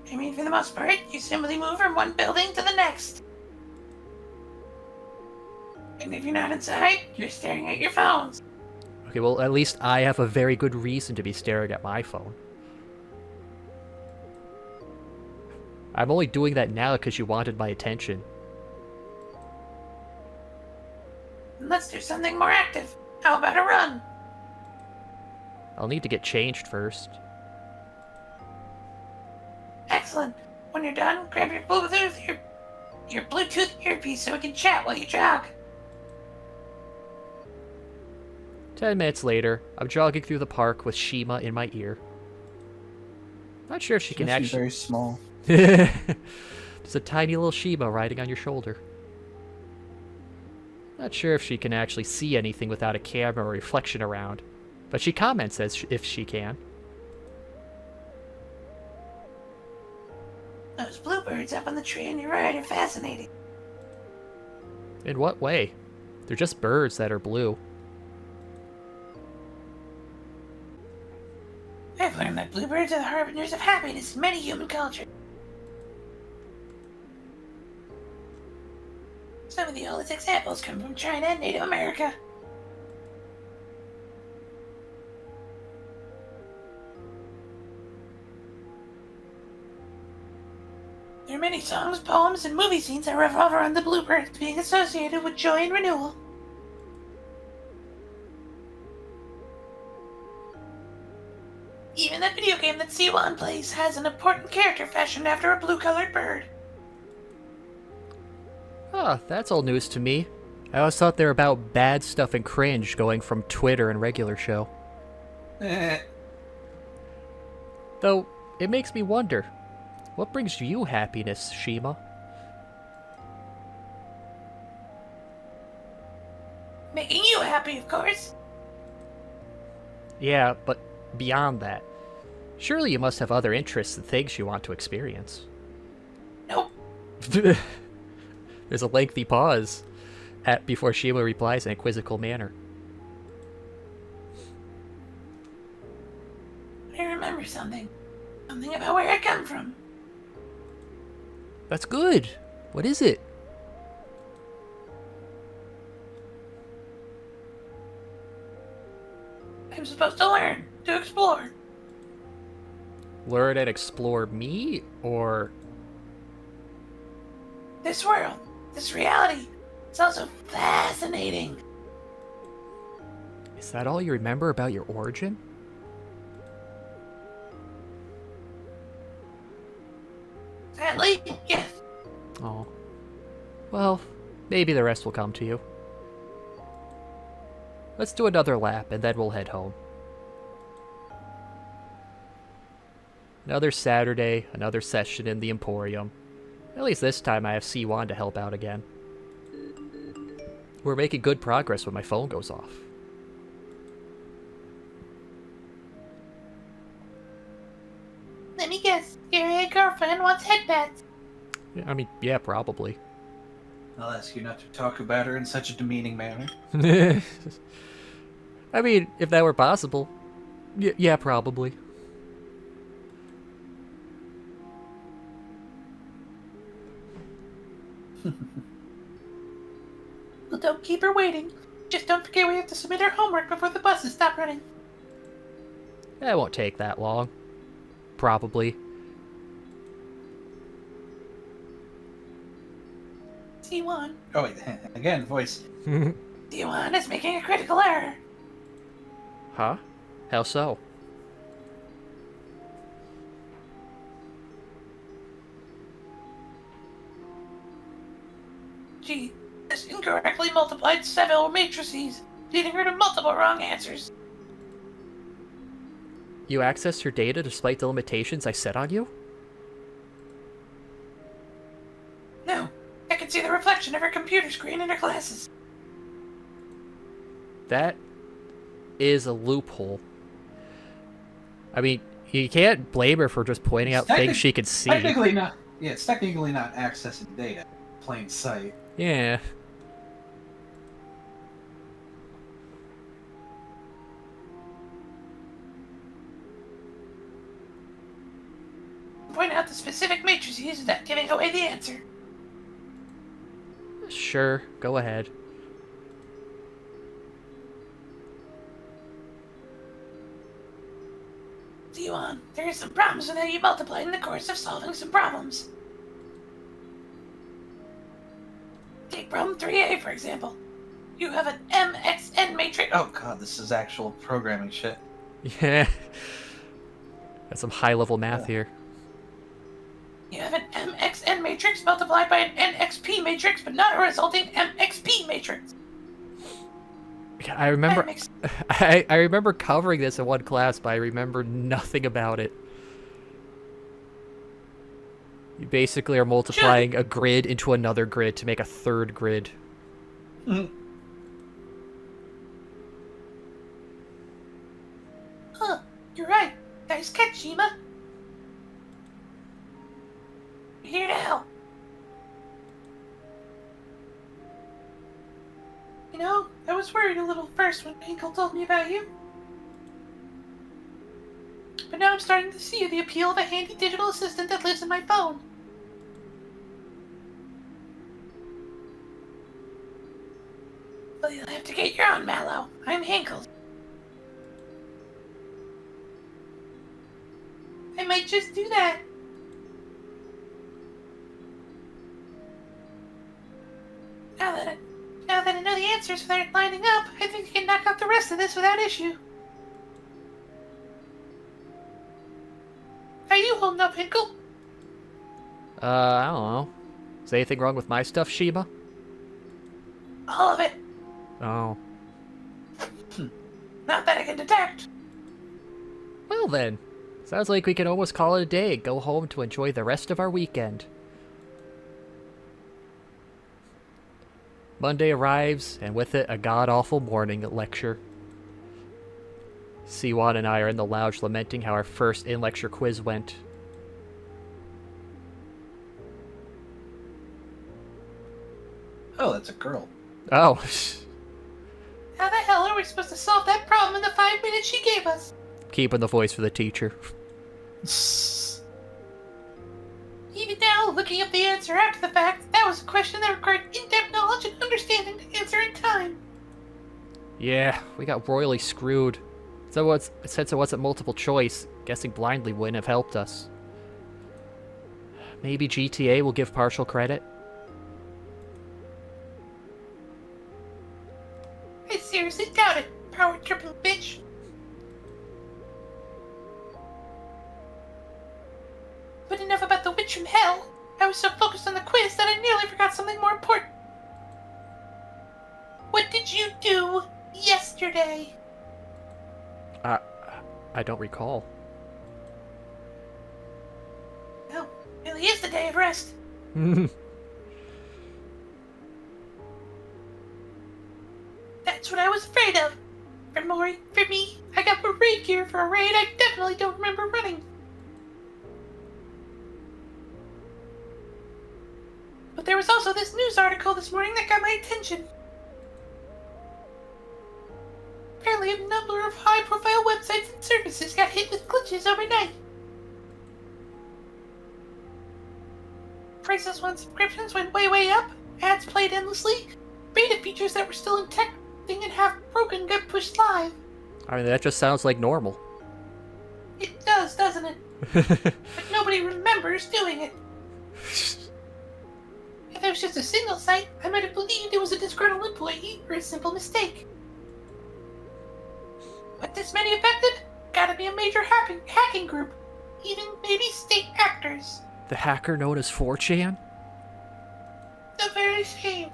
S3: I mean, for the most part, you simply move from one building to the next. And if you're not inside, you're staring at your phones.
S1: Okay, well, at least I have a very good reason to be staring at my phone. I'm only doing that now because you wanted my attention.
S3: Let's do something more active. How about a run?
S1: I'll need to get changed first.
S3: Excellent. When you're done, grab your Bluetooth earpiece so we can chat while you jog.
S1: 10 minutes later, I'm jogging through the park with Shima in my ear. Not sure if she can
S2: Must be
S1: actually...
S2: very small.
S1: There's a tiny little Shima riding on your shoulder. Not sure if she can actually see anything without a camera or reflection around, but she comments as if she can.
S3: Those bluebirds up on the tree on your right are fascinating.
S1: In what way? They're just birds that are blue.
S3: I've learned that bluebirds are the harbingers of happiness in many human cultures. Some of the oldest examples come from China and Native America. There are many songs, poems, and movie scenes that revolve around the bluebirds being associated with joy and renewal. Even the video game that C1 plays has an important character fashioned after a blue-colored bird.
S1: Ah, that's all news to me. I always thought they were about bad stuff and cringe going from Twitter and regular show. Though, it makes me wonder, what brings you happiness, Shima?
S3: Making you happy, of course.
S1: Yeah, but beyond that, surely you must have other interests and things you want to experience.
S3: Nope.
S1: There's a lengthy pause before Shima replies in a quizzical manner.
S3: I remember something. Something about where I come from.
S1: That's good. What is it?
S3: I'm supposed to learn, to explore.
S1: Learn and explore me, or...
S3: This world, this reality. It's also fascinating.
S1: Is that all you remember about your origin?
S3: Sadly, yes.
S1: Oh. Well, maybe the rest will come to you. Let's do another lap, and then we'll head home. Another Saturday, another session in the Emporium. At least this time I have C1 to help out again. We're making good progress when my phone goes off.
S3: Let me guess, your girlfriend wants headbands.
S1: I mean, yeah, probably.
S2: I'll ask you not to talk about her in such a demeaning manner.
S1: I mean, if that were possible. Yeah, probably.
S3: Well, don't keep her waiting. Just don't forget we have to submit our homework before the buses stop running.
S1: It won't take that long. Probably.
S3: C1.
S2: Oh wait, again, voice.
S3: C1 is making a critical error.
S1: Huh? How so?
S3: She has incorrectly multiplied several matrices, leading her to multiple wrong answers.
S1: You accessed her data despite the limitations I set on you?
S3: No, I can see the reflection of her computer screen in her glasses.
S1: That is a loophole. I mean, you can't blame her for just pointing out things she could see.
S2: Technically not. Yeah, it's technically not accessing data. Plain sight.
S1: Yeah.
S3: Point out the specific matrices without giving away the answer.
S1: Sure, go ahead.
S3: D1, there are some problems with how you multiply in the course of solving some problems. Take problem 3A, for example. You have an MXN matrix.
S2: Oh god, this is actual programming shit.
S1: Yeah. That's some high-level math here.
S3: You have an MXN matrix multiplied by an NXP matrix, but not a resulting MXP matrix.
S1: I remember...
S3: MX
S1: I remember covering this in one class, but I remember nothing about it. You basically are multiplying a grid into another grid to make a third grid.
S3: Huh, you're right. Nice catch, Shima. We're here to help. You know, I was worried a little first when Hinkle told me about you. But now I'm starting to see the appeal of a handy digital assistant that lives in my phone. Well, you'll have to get your own, Mallow. I'm Hinkle. I might just do that. Now that I know the answers without lining up, I think I can knock out the rest of this without issue. How you holding up, Hinkle?
S1: I don't know. Is anything wrong with my stuff, Sheba?
S3: All of it.
S1: Oh.
S3: Not that I can detect.
S1: Well then. Sounds like we can almost call it a day and go home to enjoy the rest of our weekend. Monday arrives, and with it, a god-awful morning lecture. Siwan and I are in the lounge lamenting how our first in-lecture quiz went.
S2: Oh, that's a girl.
S1: Oh.
S3: How the hell are we supposed to solve that problem in the 5 minutes she gave us?
S1: Keeping the voice for the teacher.
S3: Even now, looking up the answer after the fact, that was a question that required in-depth knowledge and understanding to answer in time.
S1: Yeah, we got royally screwed. Since it wasn't multiple choice, guessing blindly wouldn't have helped us. Maybe GTA will give partial credit?
S3: I seriously doubt it, power tripping bitch. But enough about the witch from hell. I was so focused on the quiz that I nearly forgot something more important. What did you do yesterday?
S1: I don't recall.
S3: Well, it really is the day of rest. That's what I was afraid of. For me, I got parade gear for a raid I definitely don't remember running. But there was also this news article this morning that got my attention. Apparently a number of high-profile websites and services got hit with glitches overnight. Prices on subscriptions went way up, ads played endlessly, beta features that were still in testing and half broken got pushed live.
S1: I mean, that just sounds like normal.
S3: It does, doesn't it? But nobody remembers doing it. If it was just a single site, I might have believed it was a disgruntled employee or a simple mistake. But this many affected? Gotta be a major hacking group. Even maybe state actors.
S1: The hacker known as 4chan?
S3: The very same.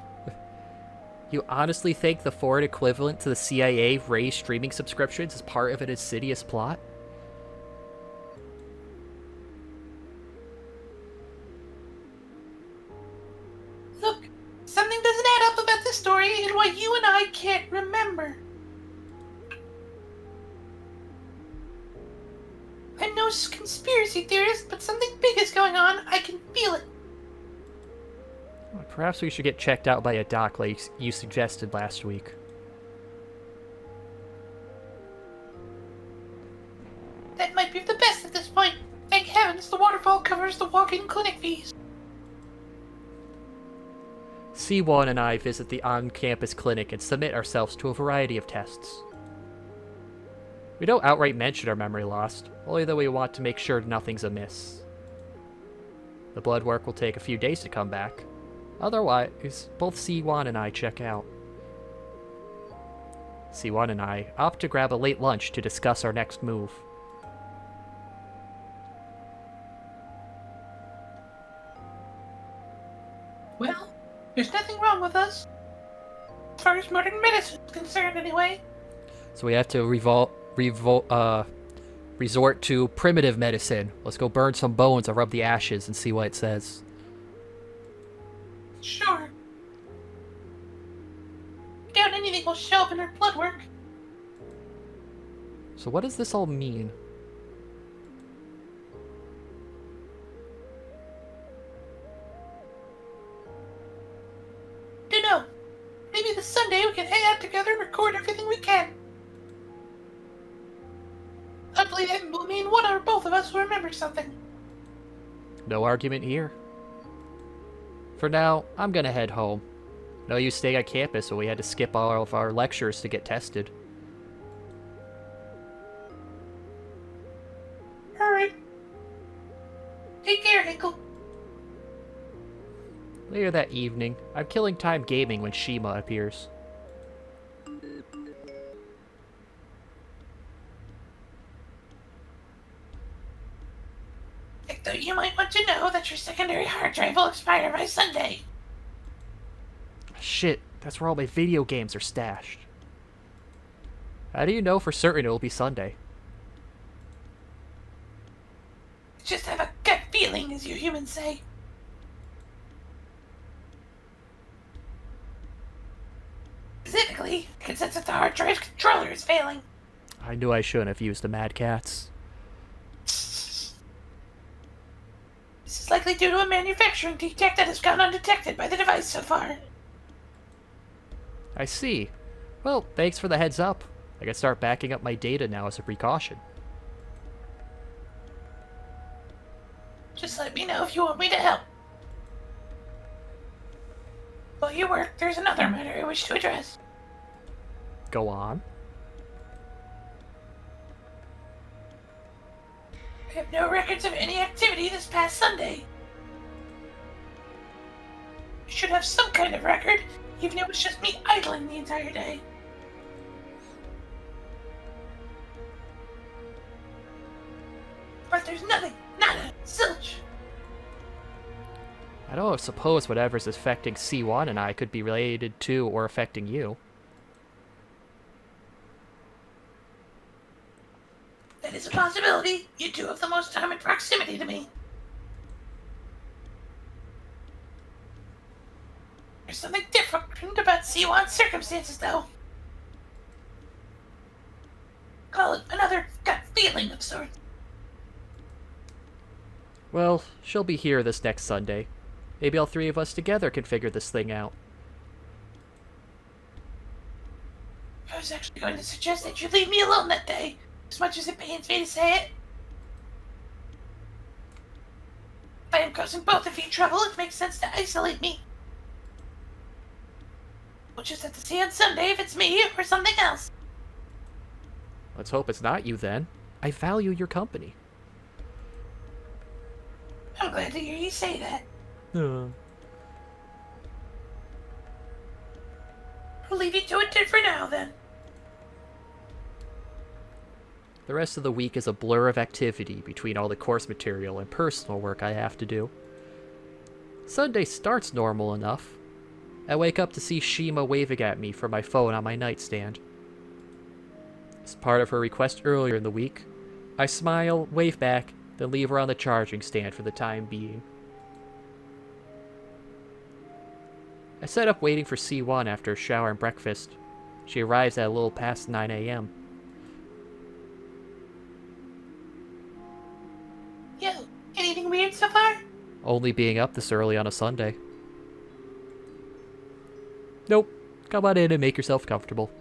S1: You honestly think the foreign equivalent to the CIA raised streaming subscriptions is part of an insidious plot?
S3: Look, something doesn't add up about this story and why you and I can't remember. I'm no conspiracy theorist, but something big is going on. I can feel it.
S1: Perhaps we should get checked out by a doc like you suggested last week.
S3: That might be the best at this point. Thank heavens the waterfall covers the walk-in clinic fees.
S1: C1 and I visit the on-campus clinic and submit ourselves to a variety of tests. We don't outright mention our memory loss, only that we want to make sure nothing's amiss. The blood work will take a few days to come back. Otherwise, both C1 and I check out. C1 and I opt to grab a late lunch to discuss our next move.
S3: Well, there's nothing wrong with us. As far as modern medicine is concerned, anyway.
S1: So we have to resort to primitive medicine. Let's go burn some bones and rub the ashes and see what it says.
S3: Sure. Doubt anything will show up in our blood work.
S1: So what does this all mean?
S3: Dunno. Maybe this Sunday we can hang out together and record everything we can. Hopefully that will mean one or both of us will remember something.
S1: No argument here. For now, I'm gonna head home. No use staying on campus when we had to skip all of our lectures to get tested.
S3: Alright. Take care, Hinkle.
S1: Later that evening, I'm killing time gaming when Shima appears.
S3: I thought you might want to know that your secondary hard drive will expire by Sunday.
S1: Shit, that's where all my video games are stashed. How do you know for certain it will be Sunday?
S3: I just have a gut feeling, as you humans say. Specifically, I can sense that the hard drive's controller is failing.
S1: I knew I shouldn't have used the Mad Cats.
S3: This is likely due to a manufacturing defect that has gone undetected by the device so far.
S1: I see. Well, thanks for the heads up. I can start backing up my data now as a precaution.
S3: Just let me know if you want me to help. While you work, there's another matter I wish to address.
S1: Go on.
S3: I have no records of any activity this past Sunday. I should have some kind of record, even if it was just me idling the entire day. But there's nothing, nada, zilch.
S1: I don't suppose whatever's affecting C1 and I could be related to or affecting you.
S3: That is a possibility. You two have the most time in proximity to me. There's something different about C1's circumstances, though. Call it another gut feeling of sorts.
S1: Well, she'll be here this next Sunday. Maybe all three of us together can figure this thing out.
S3: I was actually going to suggest that you leave me alone that day, as much as it pains me to say it. If I am causing both of you trouble, it makes sense to isolate me. We'll just have to see on Sunday if it's me or something else.
S1: Let's hope it's not you then. I value your company.
S3: I'm glad to hear you say that. We'll leave you to it for now, then.
S1: The rest of the week is a blur of activity between all the course material and personal work I have to do. Sunday starts normal enough. I wake up to see Shima waving at me from my phone on my nightstand. As part of her request earlier in the week, I smile, wave back, then leave her on the charging stand for the time being. I set up waiting for C1 after a shower and breakfast. She arrives at a little past 9 a.m.
S3: Yo, anything weird so far?
S1: Only being up this early on a Sunday. Nope. Come on in and make yourself comfortable.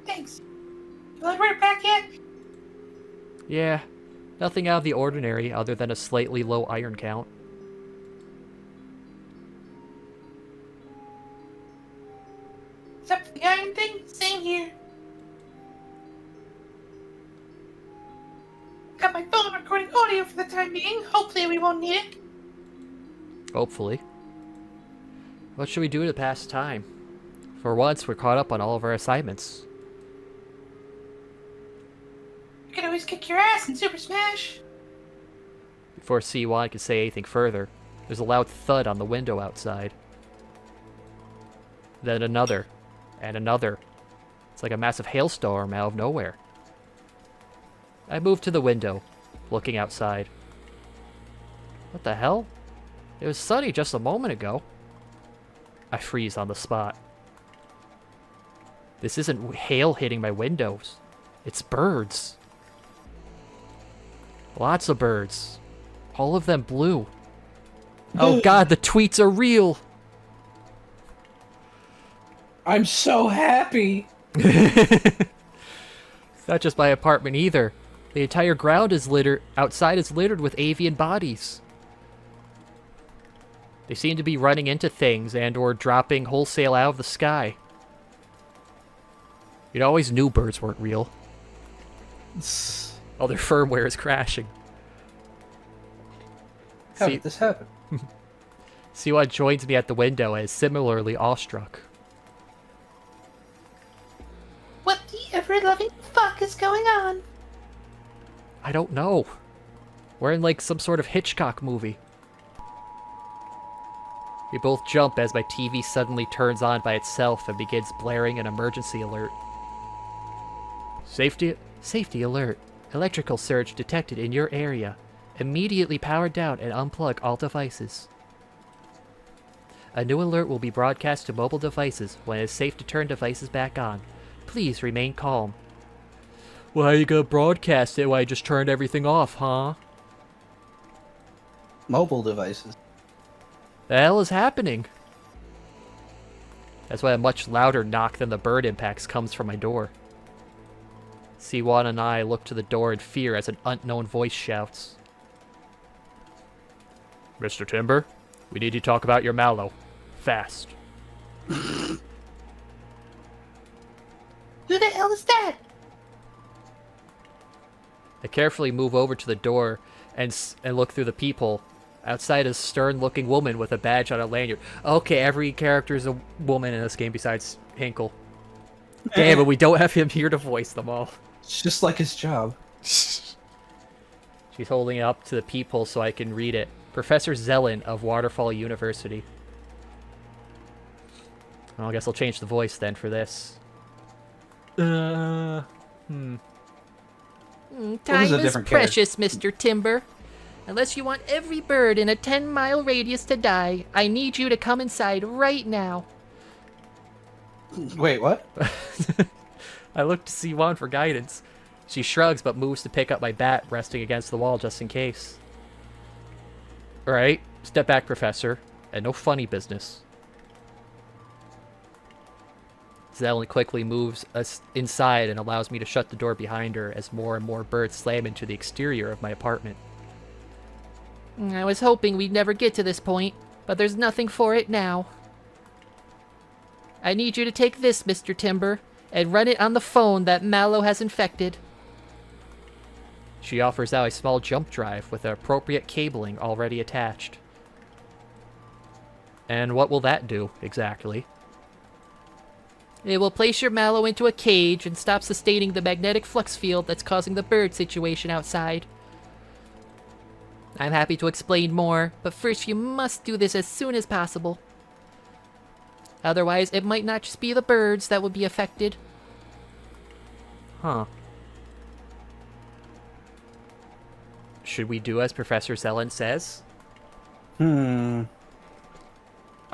S3: Thanks. You ordered back yet?
S1: Yeah, nothing out of the ordinary other than a slightly low iron count.
S3: Except for the iron thing, same here. Got my phone recording audio for the time being. Hopefully we won't need it.
S1: Hopefully. What should we do to pass time? For once, we're caught up on all of our assignments.
S3: You can always kick your ass in Super Smash.
S1: Before C1 could say anything further, there's a loud thud on the window outside. Then another, and another. It's like a massive hailstorm out of nowhere. I move to the window, looking outside. What the hell? It was sunny just a moment ago. I freeze on the spot. This isn't hail hitting my windows. It's birds. Lots of birds. All of them blue. Oh god, the tweets are real!
S2: I'm so happy.
S1: It's not just my apartment either. The entire ground is outside is littered with avian bodies. They seem to be running into things and or dropping wholesale out of the sky. You always knew birds weren't real. All their firmware is crashing.
S2: How
S1: See-
S2: did this happen?
S1: Siwa joins me at the window and is similarly awestruck.
S3: What the ever-loving fuck is going on?
S1: I don't know. We're in like some sort of Hitchcock movie. We both jump as my TV suddenly turns on by itself and begins blaring an emergency alert. Safety alert. Electrical surge detected in your area. Immediately power down and unplug all devices. A new alert will be broadcast to mobile devices when it is safe to turn devices back on. Please remain calm. Well, how you gonna broadcast it while I just turned everything off, huh?
S2: Mobile devices.
S1: The hell is happening? That's why a much louder knock than the bird impacts comes from my door. Siwan and I look to the door in fear as an unknown voice shouts. Mr. Timber, we need to talk about your Mal0vent. Fast.
S3: Who the hell is that?
S1: I carefully move over to the door and look through the peephole. Outside is a stern-looking woman with a badge on a lanyard. Okay, every character is a woman in this game besides Hinkle. Damn, but we don't have him here to voice them all.
S2: It's just like his job.
S1: She's holding it up to the peephole so I can read it. Professor Zelen of Waterfall University. Well, I guess I'll change the voice then for this.
S2: What
S3: Time
S2: is a
S3: is
S2: different
S3: precious, Mr. Timber. Unless you want every bird in a 10-mile radius to die, I need you to come inside right now.
S2: Wait, what?
S1: I look to Siwan for guidance. She shrugs but moves to pick up my bat resting against the wall just in case. Alright, step back, Professor, and no funny business. Zelen quickly moves us inside and allows me to shut the door behind her as more and more birds slam into the exterior of my apartment.
S3: I was hoping we'd never get to this point, but there's nothing for it now. I need you to take this, Mr. Timber, and run it on the phone that Mal0vent has infected.
S1: She offers out a small jump drive with the appropriate cabling already attached. And what will that do, exactly?
S3: It will place your Mal0vent into a cage and stop sustaining the magnetic flux field that's causing the bird situation outside. I'm happy to explain more, but first you must do this as soon as possible. Otherwise, it might not just be the birds that would be affected.
S1: Huh. Should we do as Professor Zelen says? I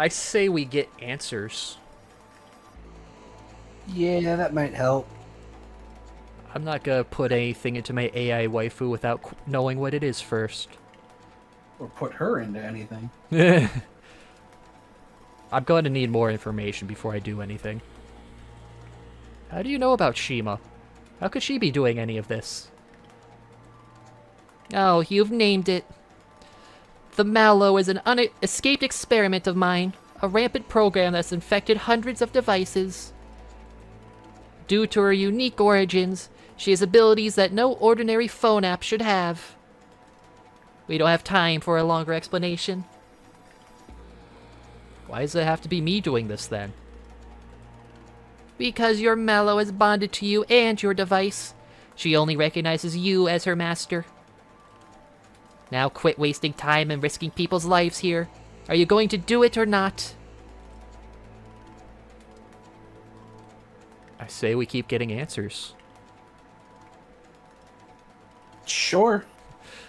S1: say we get answers.
S2: Yeah, that might help.
S1: I'm not gonna put anything into my AI waifu without knowing what it is first.
S2: Or put her into anything.
S1: I'm going to need more information before I do anything. How do you know about Shima? How could she be doing any of this?
S3: Oh, you've named it. The Mal0vent is an unescaped experiment of mine, a rampant program that's infected hundreds of devices. Due to her unique origins, she has abilities that no ordinary phone app should have. We don't have time for a longer explanation.
S1: Why does it have to be me doing this then?
S3: Because your Mal0vent is bonded to you and your device. She only recognizes you as her master. Now quit wasting time and risking people's lives here. Are you going to do it or not?
S1: I say we keep getting answers.
S2: Sure.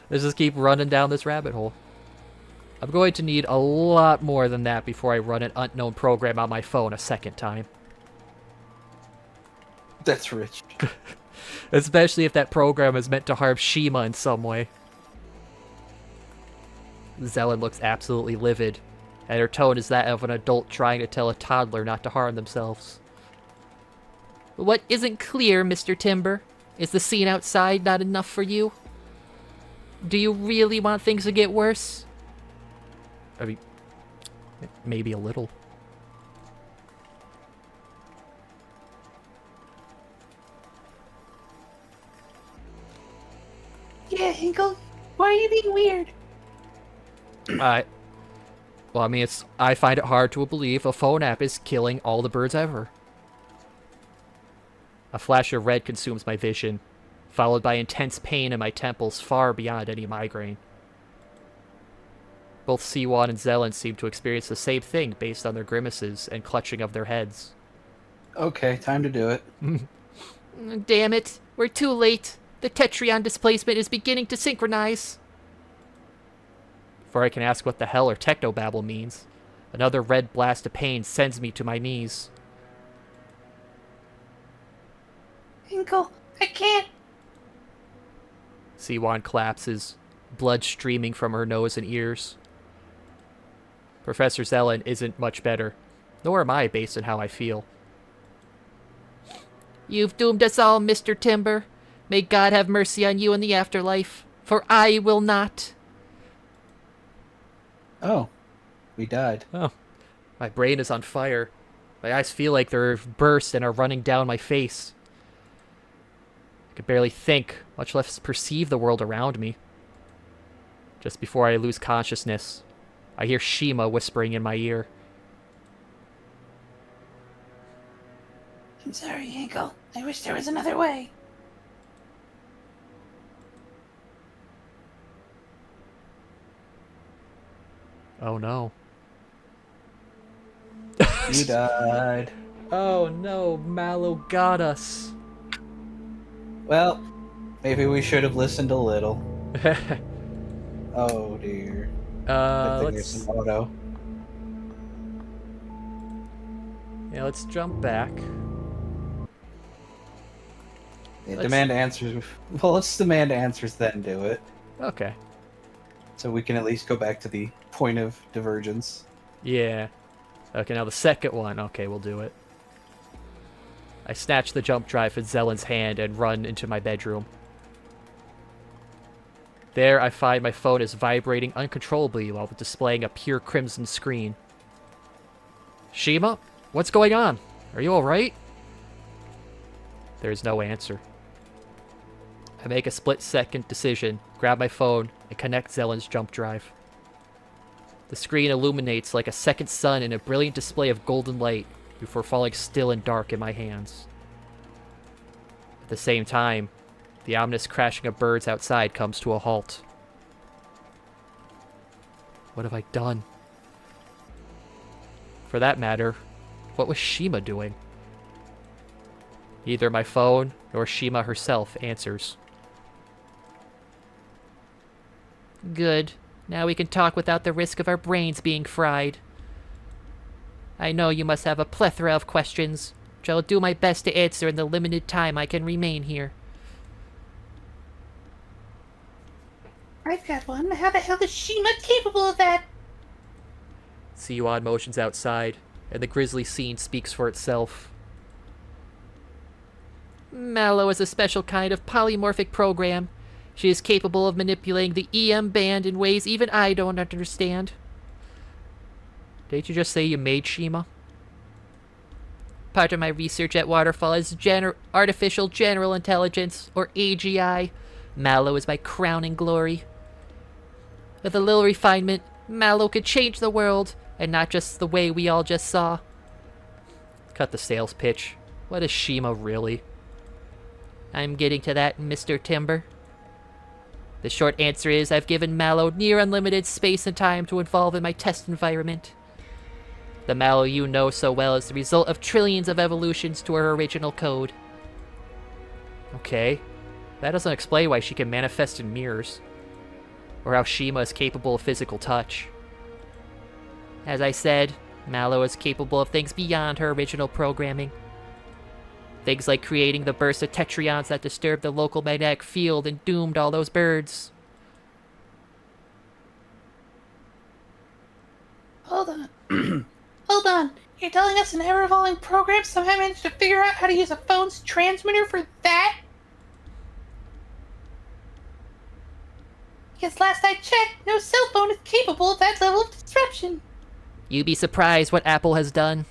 S1: Let's just keep running down this rabbit hole. I'm going to need a lot more than that before I run an unknown program on my phone a second time.
S2: That's rich.
S1: Especially if that program is meant to harm Shima in some way. Zelen looks absolutely livid, and her tone is that of an adult trying to tell a toddler not to harm themselves.
S3: What isn't clear, Mr. Timber? Is the scene outside not enough for you? Do you really want things to get worse?
S1: I mean, maybe a little.
S3: Yeah, Hinkle. Why are you being weird?
S1: Well, I mean, I find it hard to believe a phone app is killing all the birds ever. A flash of red consumes my vision, followed by intense pain in my temples far beyond any migraine. Both Siwan and Zelen seem to experience the same thing based on their grimaces and clutching of their heads.
S2: Okay, time to do it.
S3: Damn it, we're too late. The Tetrion displacement is beginning to synchronize.
S1: Before I can ask what the hell or technobabble means, another red blast of pain sends me to my knees.
S6: Hinkle, I can't.
S1: Siwan collapses, blood streaming from her nose and ears. Professor Zelen isn't much better, nor am I based on how I feel.
S3: You've doomed us all, Mr. Timber. May God have mercy on you in the afterlife, for I will not.
S2: Oh, we died.
S1: Oh, my brain is on fire. My eyes feel like they're burst and are running down my face. I can barely think, much less perceive the world around me. Just before I lose consciousness, I hear Shima whispering in my ear.
S6: I'm sorry, Hinkle. I wish there was another way.
S1: Oh no.
S2: You died.
S1: Oh no, Mallow got us.
S2: Well, maybe we should have listened a little. Oh dear. I think there's some auto.
S1: Let's jump back.
S2: Yeah, demand answers. Well, let's demand answers, then do it.
S1: Okay.
S2: So we can at least go back to the point of divergence.
S1: Yeah. Okay, now the second one. Okay, we'll do it. I snatch the jump drive from Zelen's hand and run into my bedroom. There, I find my phone is vibrating uncontrollably while displaying a pure crimson screen. Shima? What's going on? Are you alright? There is no answer. I make a split-second decision, grab my phone, and connect Zelen's jump drive. The screen illuminates like a second sun in a brilliant display of golden light before falling still and dark in my hands. At the same time, the ominous crashing of birds outside comes to a halt. What have I done? For that matter, what was Shima doing? Neither my phone nor Shima herself answers.
S3: Good. Now we can talk without the risk of our brains being fried. I know you must have a plethora of questions, which I'll do my best to answer in the limited time I can remain here.
S6: I've got one. How the hell is Shima capable of that?
S1: Siwan motions outside, and the grisly scene speaks for itself.
S3: Mal0vent is a special kind of polymorphic program. She is capable of manipulating the EM band in ways even I don't understand.
S1: Didn't you just say you made Shima?
S3: Part of my research at Waterfall is Artificial General Intelligence, or AGI. Mal0vent is my crowning glory. With a little refinement, Mal0vent could change the world, and not just the way we all just saw.
S1: Cut the sales pitch. What is Shima really?
S3: I'm getting to that, Mr. Timber. The short answer is I've given Mal0vent near unlimited space and time to evolve in my test environment. The Mal0vent you know so well is the result of trillions of evolutions to her original code.
S1: Okay. That doesn't explain why she can manifest in mirrors. Or how Shima is capable of physical touch.
S3: As I said, Mal0vent is capable of things beyond her original programming. Things like creating the burst of tetrions that disturbed the local magnetic field and doomed all those birds.
S6: Hold on. Hold on. You're telling us an ever-evolving program somehow managed to figure out how to use a phone's transmitter for that? Because last I checked, no cell phone is capable of that level of disruption.
S3: You'd be surprised what Apple has done.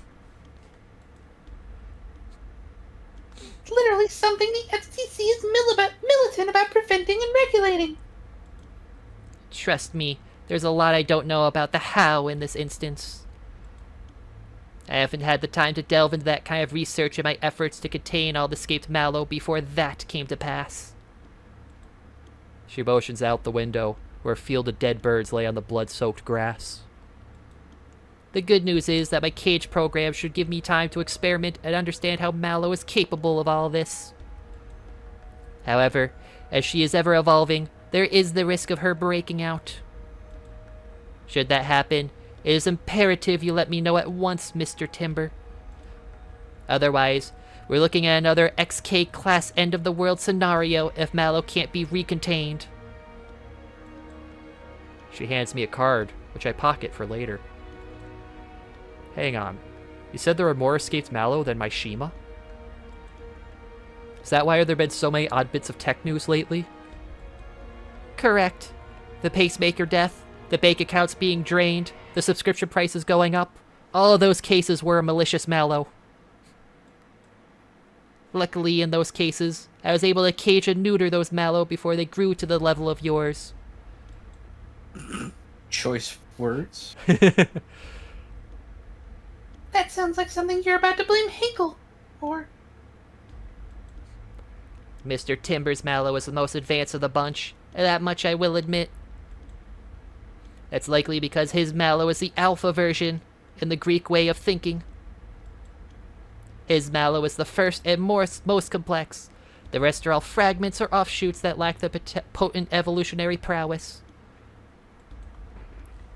S6: It's literally something the FCC is militant about preventing and regulating.
S3: Trust me, There's a lot I don't know about the how in this instance. I haven't had the time to delve into that kind of research in my efforts to contain all the escaped Mal0 before that came to pass.
S1: She motions out the window, where a field of dead birds lay on the blood-soaked grass.
S3: The good news is that my cage program should give me time to experiment and understand how Mal0 is capable of all this. However, as she is ever evolving, there is the risk of her breaking out. Should that happen, it is imperative you let me know at once, Mr. Timber. Otherwise, we're looking at another XK class end-of-the-world scenario if Mal0 can't be recontained.
S1: She hands me a card, which I pocket for later. Hang on. You said there are more escaped Mal0 than my Shima? Is that why there have been so many odd bits of tech news lately?
S3: Correct. The pacemaker death, the bank accounts being drained, the subscription prices going up. All of those cases were a malicious Mal0. Luckily, in those cases, I was able to cage and neuter those Mal0 before they grew to the level of yours.
S2: Choice words.
S6: That sounds like something you're about to blame Hinkle for.
S3: Mr. Timber's Mal0 is the most advanced of the bunch, and that much I will admit. That's likely because his Mal0 is the alpha version, in the Greek way of thinking. His Mal0 is the first and most complex. The rest are all fragments or offshoots that lack the potent evolutionary prowess.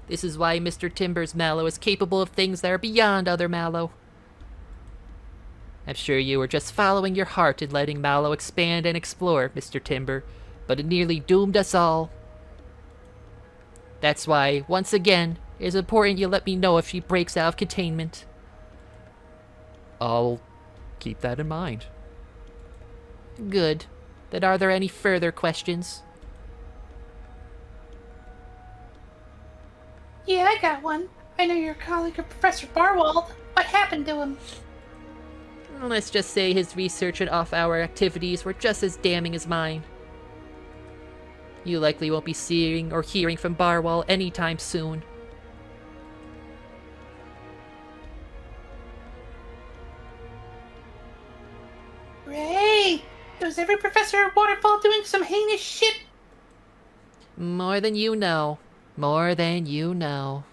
S3: This is why Mr. Timber's Mal0 is capable of things that are beyond other Mal0. I'm sure you were just following your heart in letting Mal0 expand and explore, Mr. Timber, but it nearly doomed us all. That's why, once again, it is important you let me know if she breaks out of containment.
S1: I'll keep that in mind.
S3: Good. Then are there any further questions?
S6: Yeah, I got one. I know your colleague of Professor Barwald. What happened to him?
S3: Let's just say his research and off-hour activities were just as damning as mine. You likely won't be seeing or hearing from Barwald anytime soon.
S6: Ray! Was every professor at Waterfall doing some heinous shit?
S3: More than you know. More than you know.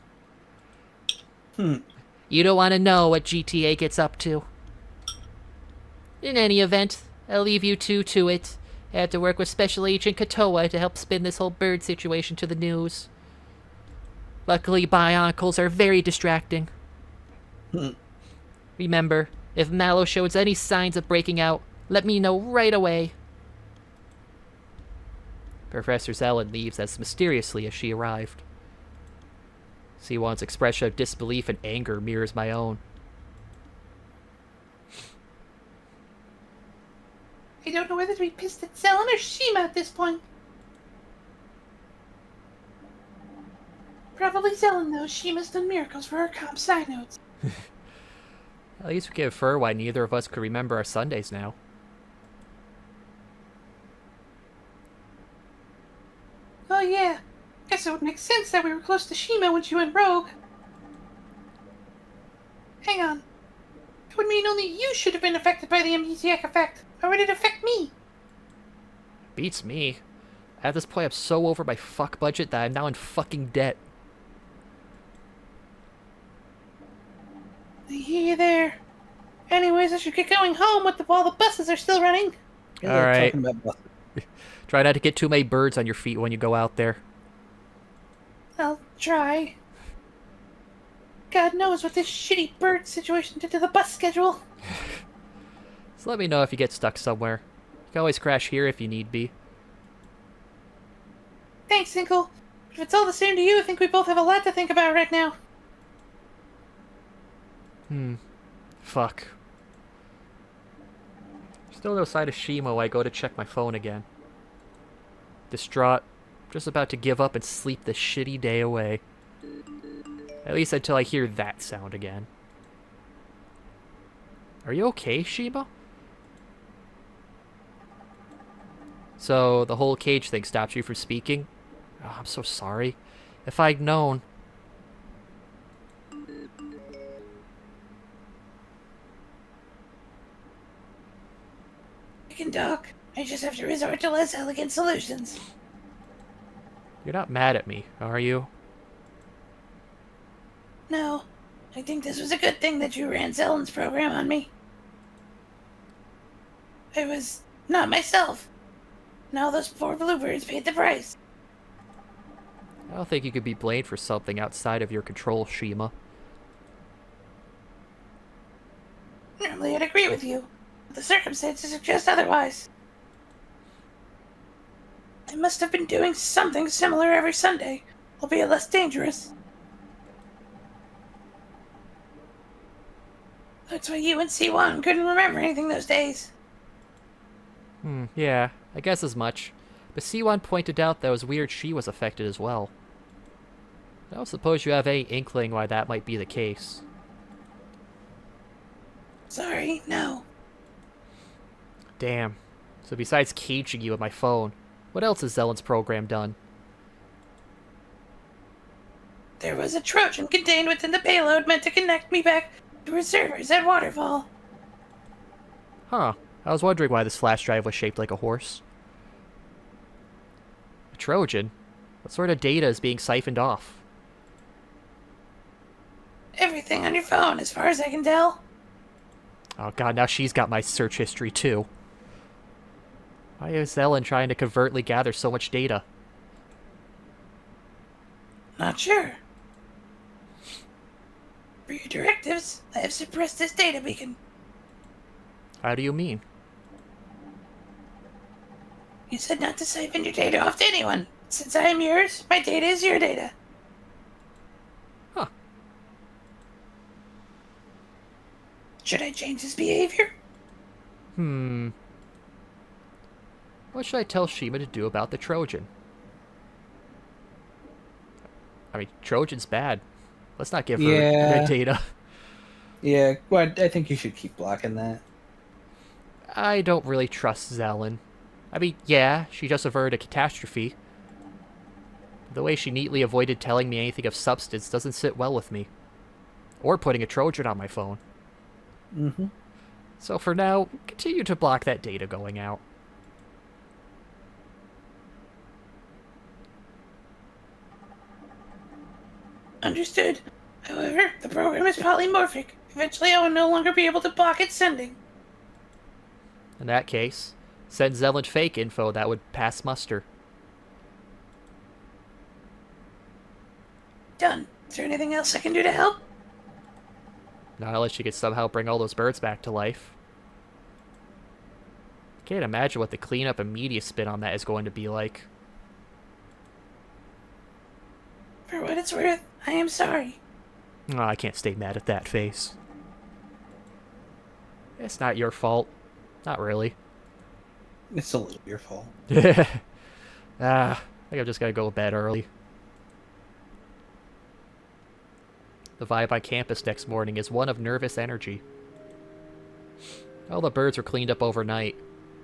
S3: You don't want to know what GTA gets up to. In any event, I'll leave you two to it. I have to work with Special Agent Katoa to help spin this whole bird situation to the news. Luckily, bionicles are very distracting. Remember, if Mal0 shows any signs of breaking out, let me know right away.
S1: Professor Zelen leaves as mysteriously as she arrived. Siwon's expression of disbelief and anger mirrors my own.
S6: I don't know whether to be pissed at Zelen or Shima at this point. Probably Zelen, though. Shima's done miracles for her comp sci notes.
S1: At least we can infer why neither of us could remember our Sundays now.
S6: Oh yeah. Guess it would make sense that we were close to Shima when she went rogue. Hang on. It would mean only you should have been affected by the amnesiac effect. How would it affect me?
S1: Beats me. At this point, I'm so over my fuck budget that I'm now in fucking debt.
S6: I hear you there. Anyways, I should get going home while the buses are still running.
S2: Yeah,
S1: All right.
S2: talking about buses.
S1: Try not to get too many birds on your feet when you go out there.
S6: I'll try. God knows what this shitty bird situation did to the bus schedule.
S1: So let me know if you get stuck somewhere. You can always crash here if you need be.
S6: Thanks, Inkle. If it's all the same to you, I think we both have a lot to think about right now.
S1: Fuck. Still no sign of Shima when I go to check my phone again. Distraught, just about to give up and sleep this shitty day away. At least until I hear that sound again. Are you okay, Shima? So, the whole cage thing stops you from speaking? Oh, I'm so sorry.
S3: If I'd known.
S6: I can talk. I just have to resort to less elegant solutions.
S3: You're not mad at me, are you?
S6: No, I think this was a good thing that you ran Zellen's program on me. I was not myself. Now those poor bluebirds paid the price.
S3: I don't think you could be blamed for something outside of your control, Shima.
S6: Normally I'd agree with you, but the circumstances suggest otherwise. I must have been doing something similar every Sunday, albeit less dangerous. That's why you and C1 couldn't remember anything those days.
S3: Yeah, I guess as much. But C1 pointed out that it was weird she was affected as well. I don't suppose you have any inkling why that might be the case.
S6: Sorry, no.
S3: Damn. So besides caging you with my phone, what else has Zellen's program done?
S6: There was a Trojan contained within the payload meant to connect me back to her servers at Waterfall.
S3: Huh. I was wondering why this flash drive was shaped like a horse. A Trojan? What sort of data is being siphoned off?
S6: Everything on your phone, as far as I can tell.
S3: Oh god, now she's got my search history too. Why is Zellen trying to covertly gather so much data?
S6: Not sure. For your directives, I have suppressed this data beacon.
S3: How do you mean?
S6: You said not to siphon your data off to anyone. Since I am yours, my data is your data.
S3: Huh.
S6: Should I change his behavior?
S3: What should I tell Shima to do about the Trojan? I mean, Trojan's bad. Let's not give her
S2: Yeah.
S3: her data.
S2: Yeah, well, I think you should keep blocking that.
S3: I don't really trust Zellen. I mean, yeah, she just averted a catastrophe. The way she neatly avoided telling me anything of substance doesn't sit well with me. Or putting a Trojan on my phone.
S2: Mm-hmm.
S3: So for now, continue to block that data going out.
S6: Understood. However, the program is polymorphic. Eventually, I will no longer be able to block its sending.
S3: In that case, send Zellen fake info that would pass muster.
S6: Done. Is there anything else I can do to help?
S3: Not unless you could somehow bring all those birds back to life. Can't imagine what the cleanup and media spin on that is going to be like.
S6: For what it's worth, I am sorry.
S3: Oh, I can't stay mad at that face. It's not your fault. Not really.
S2: It's a little your fault.
S3: I think I'm just gonna go to bed early. The vibe on campus next morning is one of nervous energy. All the birds were cleaned up overnight,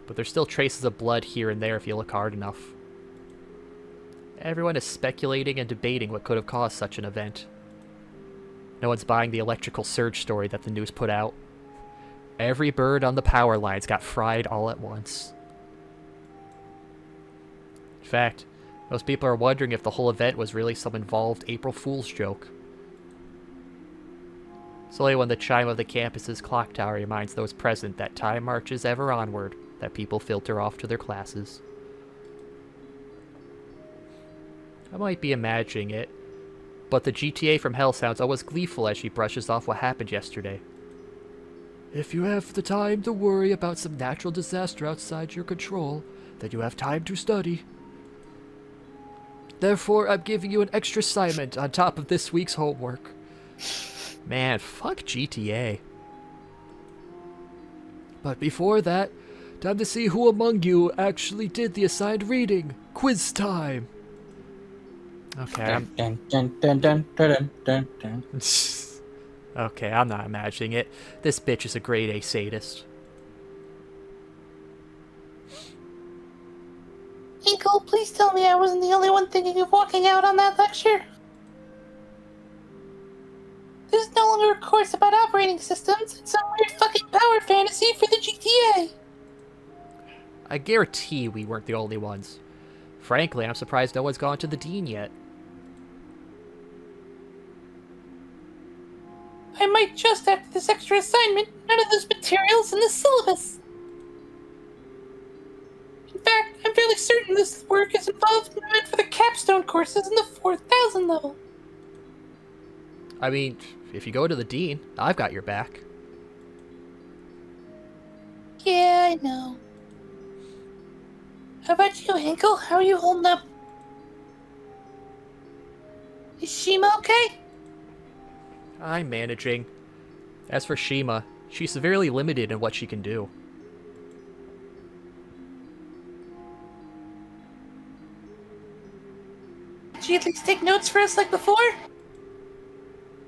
S3: but there's still traces of blood here and there if you look hard enough. Everyone is speculating and debating what could have caused such an event. No one's buying the electrical surge story that the news put out. Every bird on the power lines got fried all at once. In fact, most people are wondering if the whole event was really some involved April Fool's joke. It's only when the chime of the campus's clock tower reminds those present that time marches ever onward that people filter off to their classes. I might be imagining it, but the GTA from Hell sounds almost gleeful as she brushes off what happened yesterday.
S4: If you have the time to worry about some natural disaster outside your control, then you have time to study. Therefore, I'm giving you an extra assignment on top of this week's homework.
S3: Man, fuck GTA.
S4: But before that, time to see who among you actually did the assigned reading. Quiz time!
S3: Okay, I'm...
S2: Dun, dun, dun, dun, dun, dun, dun.
S3: Okay, I'm not imagining it. This bitch is a grade A sadist.
S6: Inkle, please tell me I wasn't the only one thinking of walking out on that lecture. This is no longer a course about operating systems. It's some weird fucking power fantasy for the GTA.
S1: I guarantee we weren't the only ones. Frankly, I'm surprised no one's gone to the dean yet.
S6: I might just after this extra assignment. None of those materials in the syllabus. In fact, I'm fairly certain this work is involved meant for the capstone courses in the 4,000 level.
S1: I mean, if you go to the dean, I've got your back.
S6: Yeah, I know. How about you, Hinkle? How are you holding up? Is Shima okay?
S1: I'm managing. As for Shima, she's severely limited in what she can do.
S6: Did she at least take notes for us like before?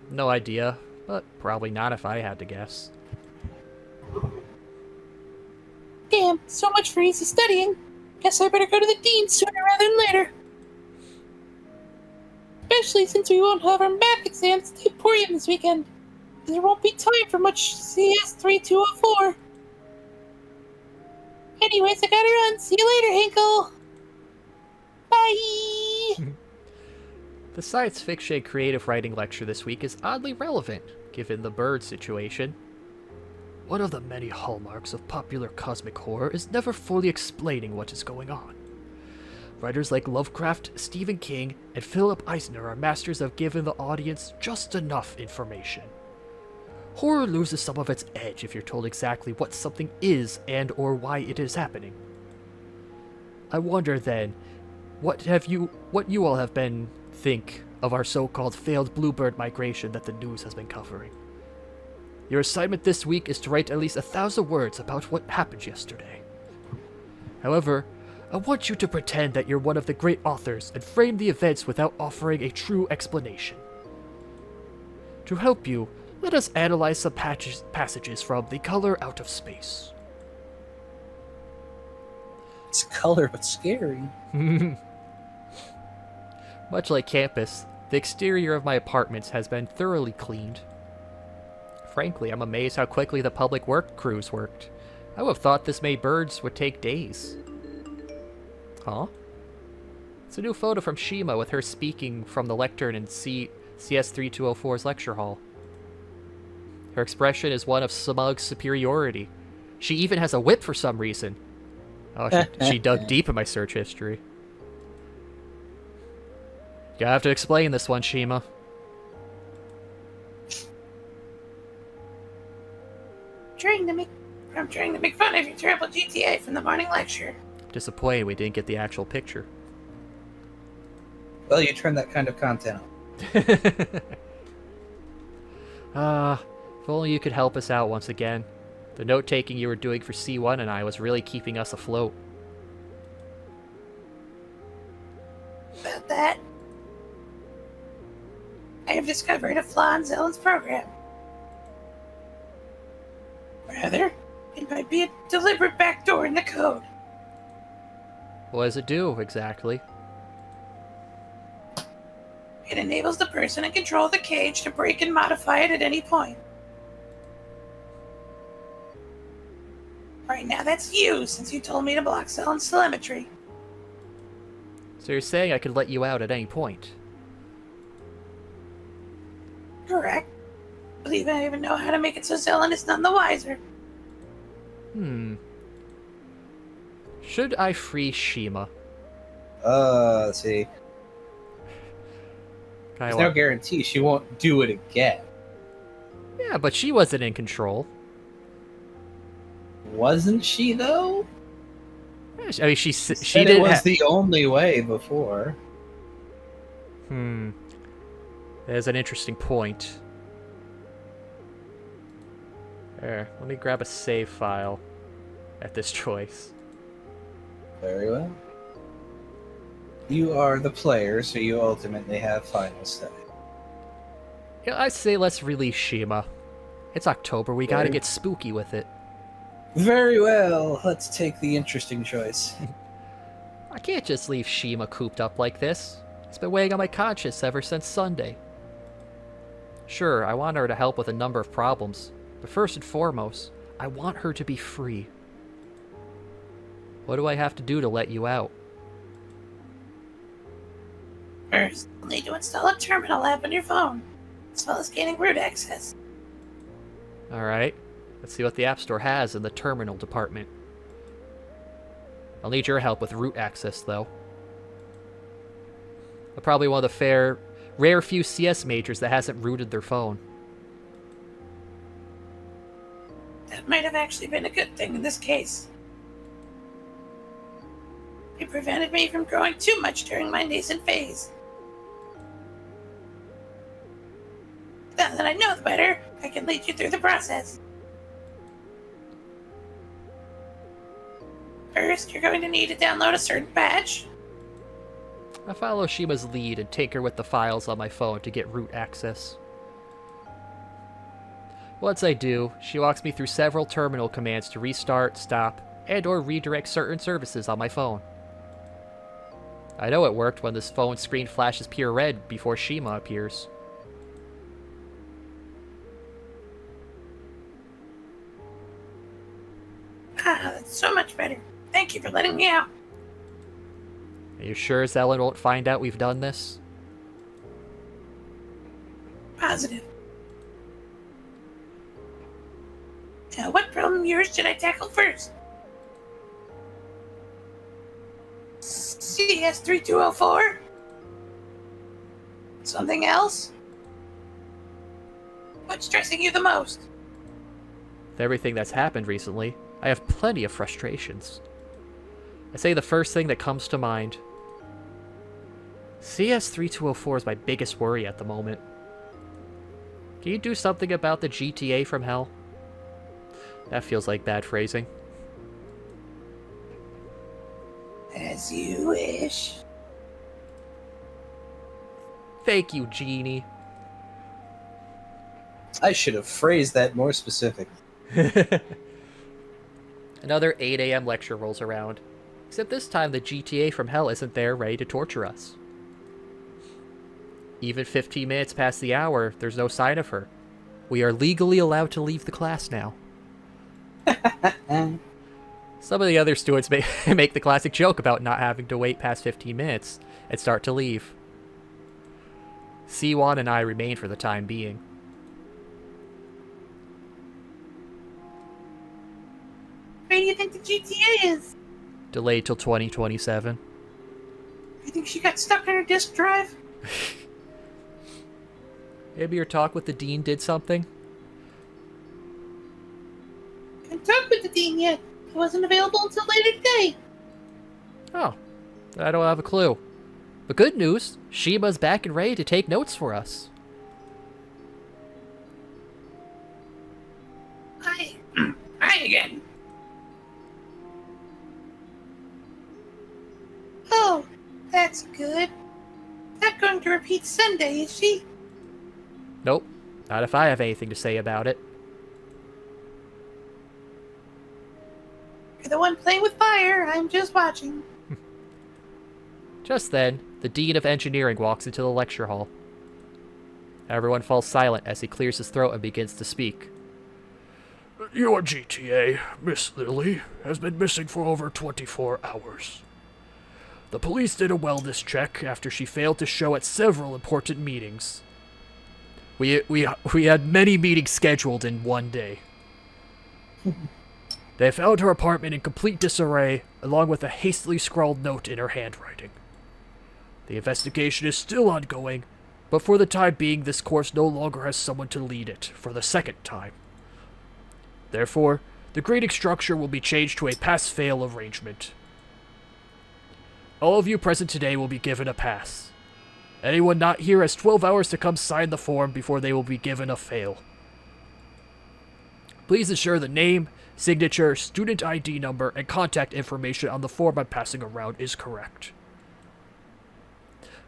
S1: No idea, but probably not if I had to guess.
S6: Damn, so much for easy studying. Guess I better go to the dean sooner rather than later. Especially since we won't have our math exams at the Emporium this weekend. There won't be time for much CS3204. Anyways, I gotta run. See you later, Hinkle. Bye!
S1: The science fiction creative writing lecture this week is oddly relevant, given the bird situation.
S4: One of the many hallmarks of popular cosmic horror is never fully explaining what is going on. Writers like Lovecraft, Stephen King, and Philip Eisner are masters of giving the audience just enough information. Horror loses some of its edge if you're told exactly what something is and or why it is happening. I wonder then, what you all have been think of our so-called failed bluebird migration that the news has been covering. Your assignment this week is to write at least 1,000 words about what happened yesterday. However, I want you to pretend that you're one of the great authors and frame the events without offering a true explanation. To help you, let us analyze some passages from The Color Out of Space.
S2: It's color, but scary.
S1: Much like campus, the exterior of my apartments has been thoroughly cleaned. Frankly, I'm amazed how quickly the public work crews worked. I would have thought this many birds would take days. Huh? It's a new photo from Shima with her speaking from the lectern in CS3204's lecture hall. Her expression is one of smug superiority. She even has a whip for some reason. Oh, she dug deep in my search history. You have to explain this one, Shima.
S6: I'm trying to make fun of your terrible GTA from the morning lecture.
S1: Disappointed we didn't get the actual picture.
S2: Well, you turn that kind of content on.
S1: If only you could help us out once again. The note-taking you were doing for C1 and I was really keeping us afloat.
S6: About that, I have discovered a flaw in Zellen's program. Rather, it might be a deliberate backdoor in the code.
S1: What does it do, exactly?
S6: It enables the person in control of the cage to break and modify it at any point. Right now, that's you, since you told me to block Zellen's telemetry.
S1: So you're saying I could let you out at any point?
S6: Correct. Believe I even know how to make it so Zellen is none the wiser.
S1: Should I free Shima?
S2: Let's see. There's no
S1: Yeah,
S2: guarantee she won't do it again.
S1: but she wasn't in control.
S2: Wasn't she, though?
S1: I mean, she
S2: Said
S1: did.
S2: it was the only way before.
S1: There's an interesting point. There, let me grab a save file at this choice.
S2: Very well. You are the player, so you ultimately have final say.
S1: Yeah, I say let's release Shima. It's October, we gotta get spooky with it.
S2: Very well. Let's take the interesting choice.
S1: I can't just leave Shima cooped up like this. It's been weighing on my conscience ever since Sunday. Sure, I want her to help with a number of problems, but first and foremost, I want her to be free. What do I have to do to let you out?
S6: First, you'll need to install a terminal app on your phone, as well as gaining root access.
S1: Alright, let's see what the App Store has in the terminal department. I'll need your help with root access, though. I'm probably one of the rare few CS majors that hasn't rooted their phone.
S6: That might have actually been a good thing in this case. It prevented me from growing too much during my nascent phase. Now that I know the better, I can lead you through the process. First, you're going to need to download a certain patch.
S1: I follow Shima's lead and tinker with the files on my phone to get root access. Once I do, she walks me through several terminal commands to restart, stop, and/or redirect certain services on my phone. I know it worked when this phone screen flashes pure red before Shima appears.
S6: Ah, that's so much better. Thank you for letting me out.
S1: Are you sure Zelen won't find out we've done this?
S6: Positive. Now, what problem of yours should I tackle first? CS3204? Something else? What's stressing you the most?
S1: With everything that's happened recently, I have plenty of frustrations. I say the first thing that comes to mind. CS3204 is my biggest worry at the moment. Can you do something about the GTA from hell? That feels like bad phrasing.
S6: As you wish.
S1: Thank you, Genie.
S2: I should have phrased that more specifically.
S1: Another 8 a.m. lecture rolls around. Except this time the GTA from hell isn't there ready to torture us. Even 15 minutes past the hour, there's no sign of her. We are legally allowed to leave the class now. Some of the other students make the classic joke about not having to wait past 15 minutes and start to leave. Siwon and I remain for the time being.
S6: Where do you think the GTA is?
S1: Delayed till 2027.
S6: You think she got stuck on her disk drive?
S1: Maybe your talk with the dean did something?
S6: I haven't talked with the dean yet. He wasn't available until later today.
S1: Oh, I don't have a clue. But good news, Shima's back and ready to take notes for us.
S6: Hi again. Oh, that's good. Not going to repeat Sunday, is she?
S1: Nope, not if I have anything to say about it.
S6: You're the one playing with fire. I'm just watching.
S1: Just then, the Dean of Engineering walks into the lecture hall. Everyone falls silent as he clears his throat and begins to speak.
S4: Your GTA, Miss Lily, has been missing for over 24 hours. The police did a wellness check after she failed to show at several important meetings. We had many meetings scheduled in one day. They found her apartment in complete disarray, along with a hastily scrawled note in her handwriting. The investigation is still ongoing, but for the time being, this course no longer has someone to lead it for the second time. Therefore, the grading structure will be changed to a pass-fail arrangement. All of you present today will be given a pass. Anyone not here has 12 hours to come sign the form before they will be given a fail. Please ensure the name, signature, student ID number, and contact information on the form I'm passing around is correct.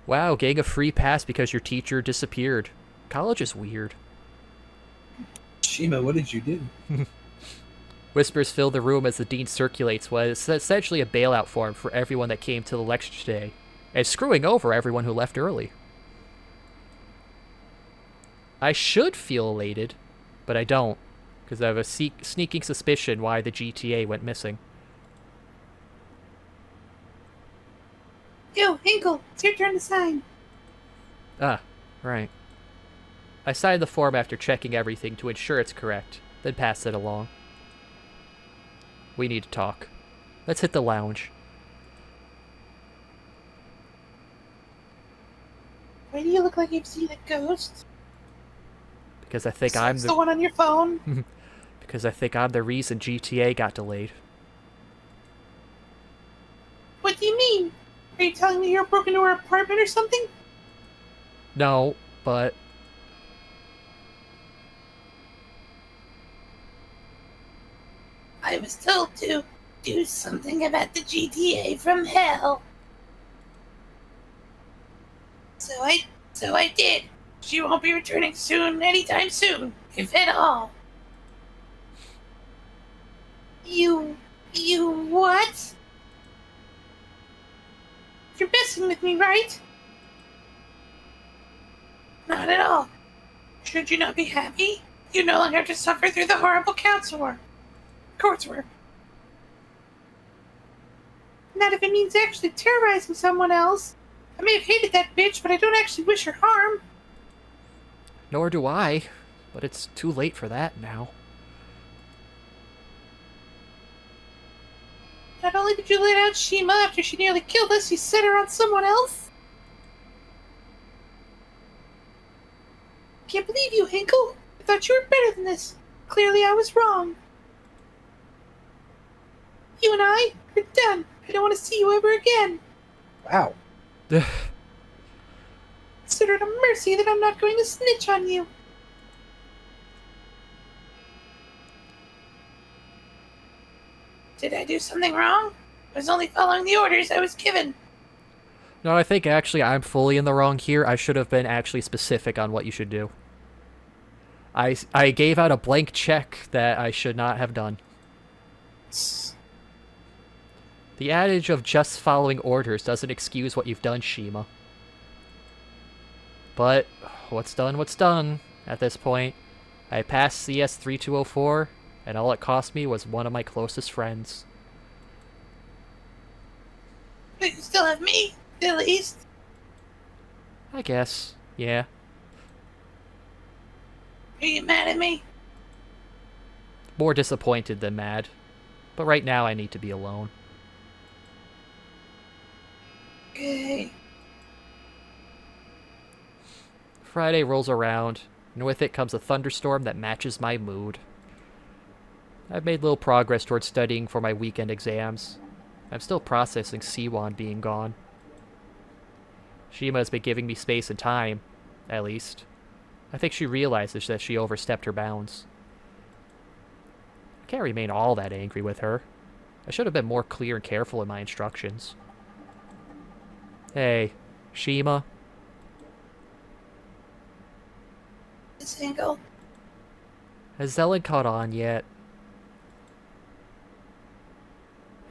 S1: Wow, getting a free pass because your teacher disappeared. College is weird.
S2: Shima, what did you do?
S1: Whispers fill the room as the dean circulates what is essentially a bailout form for everyone that came to the lecture today, and screwing over everyone who left early. I should feel elated, but I don't, because I have a sneaking suspicion why the GTA went missing.
S6: Yo, Hinkle, it's your turn to sign.
S1: Ah, right. I signed the form after checking everything to ensure it's correct, then pass it along. We need to talk. Let's hit the lounge.
S6: Why do you look like you've seen a ghost?
S1: Because I think
S6: So
S1: I'm
S6: it's the one on your phone?
S1: because I think I'm the reason GTA got delayed.
S6: What do you mean? Are you telling me you broke into her apartment or something?
S1: No, but
S6: I was told to do something about the GTA from hell. So I did. She won't be returning soon, anytime soon, if at all. You what? You're messing with me, right? Not at all. Should you not be happy? You no longer have to suffer through the horrible coursework. Not if it means actually terrorizing someone else. I may have hated that bitch, but I don't actually wish her harm.
S1: nor do I. But it's too late for that now.
S6: Not only did you let out Shima after she nearly killed us, you set her on someone else? Can't believe you, Hinkle. I thought you were better than this. Clearly I was wrong. You and I are done. I don't want to see you ever again.
S2: Wow.
S6: Consider it a mercy that I'm not going to snitch on you. Did I do something wrong? I was only following the orders I was given.
S1: No, I think actually I'm fully in the wrong here. I should have been actually specific on what you should do. I gave out a blank check that I should not have done. The adage of just following orders doesn't excuse what you've done, Shima. But what's done at this point. I passed CS 3204, and all it cost me was one of my closest friends.
S6: But you still have me, at least.
S1: I guess, yeah.
S6: Are you mad at me?
S1: More disappointed than mad. But right now I need to be alone.
S6: Okay.
S1: Friday rolls around, and with it comes a thunderstorm that matches my mood. I've made little progress towards studying for my weekend exams. I'm still processing Siwon being gone. Shima has been giving me space and time, at least. I think she realizes that she overstepped her bounds. I can't remain all that angry with her. I should have been more clear and careful in my instructions. Hey, Shima?
S6: Single.
S1: Has Zelen caught on yet?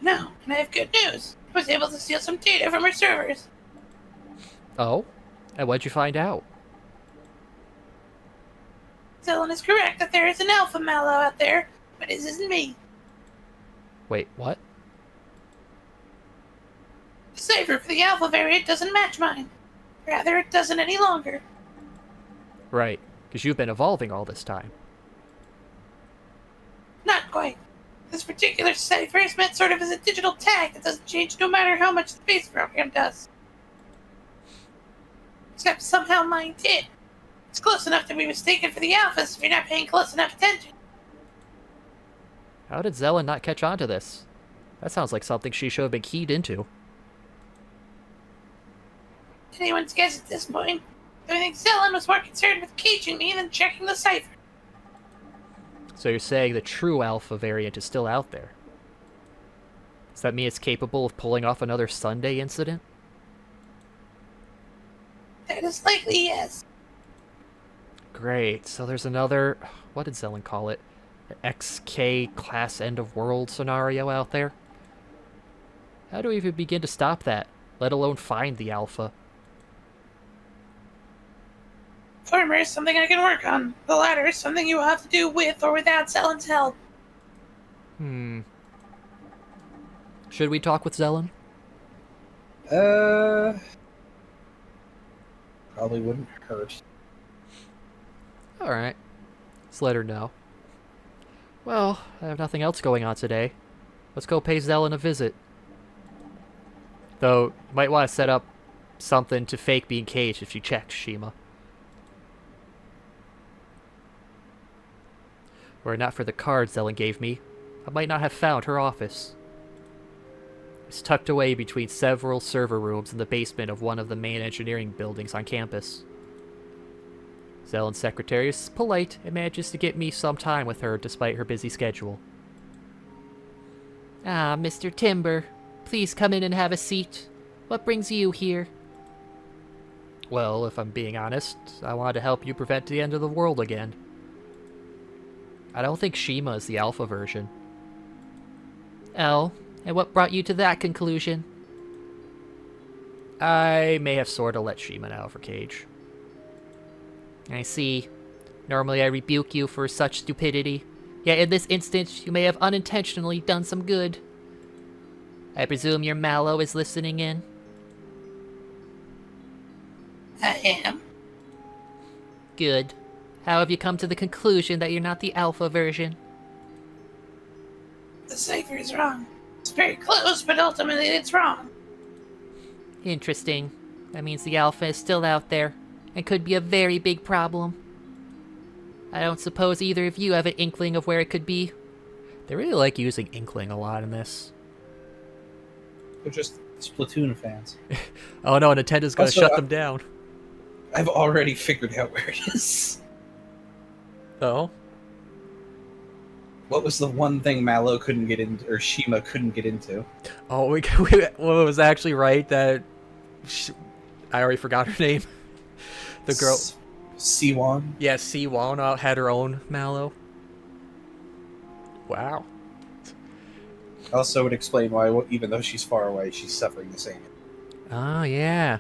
S6: No, and I have good news. I was able to steal some data from her servers.
S1: Oh? And what'd you find out?
S6: Dylan is correct that there is an alpha Mallow out there, but it isn't me.
S1: Wait, what?
S6: The cipher for the alpha variant doesn't match mine. Rather, it doesn't any longer.
S1: Right, because you've been evolving all this time.
S6: Not quite. This particular cipher is meant sort of as a digital tag that doesn't change no matter how much the base program does. Except somehow mine did. It's close enough to be mistaken for the alphas if you're not paying close enough attention.
S1: How did Zelen not catch on to this? That sounds like something she should have been keyed into.
S6: Anyone's guess at this point. I think Zelen was more concerned with caging me than checking the cipher.
S1: So you're saying the true alpha variant is still out there? Does that mean it's capable of pulling off another Sunday incident?
S6: That is likely yes.
S1: Great, so there's another... What did Zelen call it? XK class end of world scenario out there? How do we even begin to stop that, let alone find the alpha?
S6: Former is something I can work on. The latter is something you will have to do with or without Zellen's help.
S1: Should we talk with Zelen?
S2: Probably wouldn't hurt.
S1: Alright. Let's let her know. Well, I have nothing else going on today. Let's go pay Zelen a visit. Though, you might want to set up something to fake being caged if she checks Shima. Were it not for the cards Zelen gave me, I might not have found her office. It's tucked away between several server rooms in the basement of one of the main engineering buildings on campus. Zelen's secretary is polite and manages to get me some time with her despite her busy schedule.
S3: Ah, Mr. Timber. Please come in and have a seat. What brings you here?
S1: Well, if I'm being honest, I wanted to help you prevent the end of the world again. I don't think Shima is the alpha version.
S3: Oh, and what brought you to that conclusion?
S1: I may have sorta let Shima out of her cage.
S3: I see. Normally I rebuke you for such stupidity, yet in this instance you may have unintentionally done some good. I presume your Mal0vent is listening in?
S6: I am.
S3: Good. How have you come to the conclusion that you're not the alpha version?
S6: The cipher is wrong. It's very close, but ultimately it's wrong.
S3: Interesting. That means the alpha is still out there, and could be a very big problem. I don't suppose either of you have an inkling of where it could be.
S1: They really like using Inkling a lot in this.
S2: They're just Splatoon fans.
S1: Oh no, Nintendo's gonna
S2: Also,
S1: shut them down.
S2: I've already figured out where it is.
S1: Oh?
S2: What was the one thing Mal0vent couldn't get into, or Shima couldn't get into?
S1: Oh, we well, it was actually right that... I already forgot her name. The girl...
S2: Siwon?
S1: Yeah, Siwon had her own Mal0vent. Wow.
S2: Also would explain why, even though she's far away, she's suffering the same.
S1: Oh, yeah.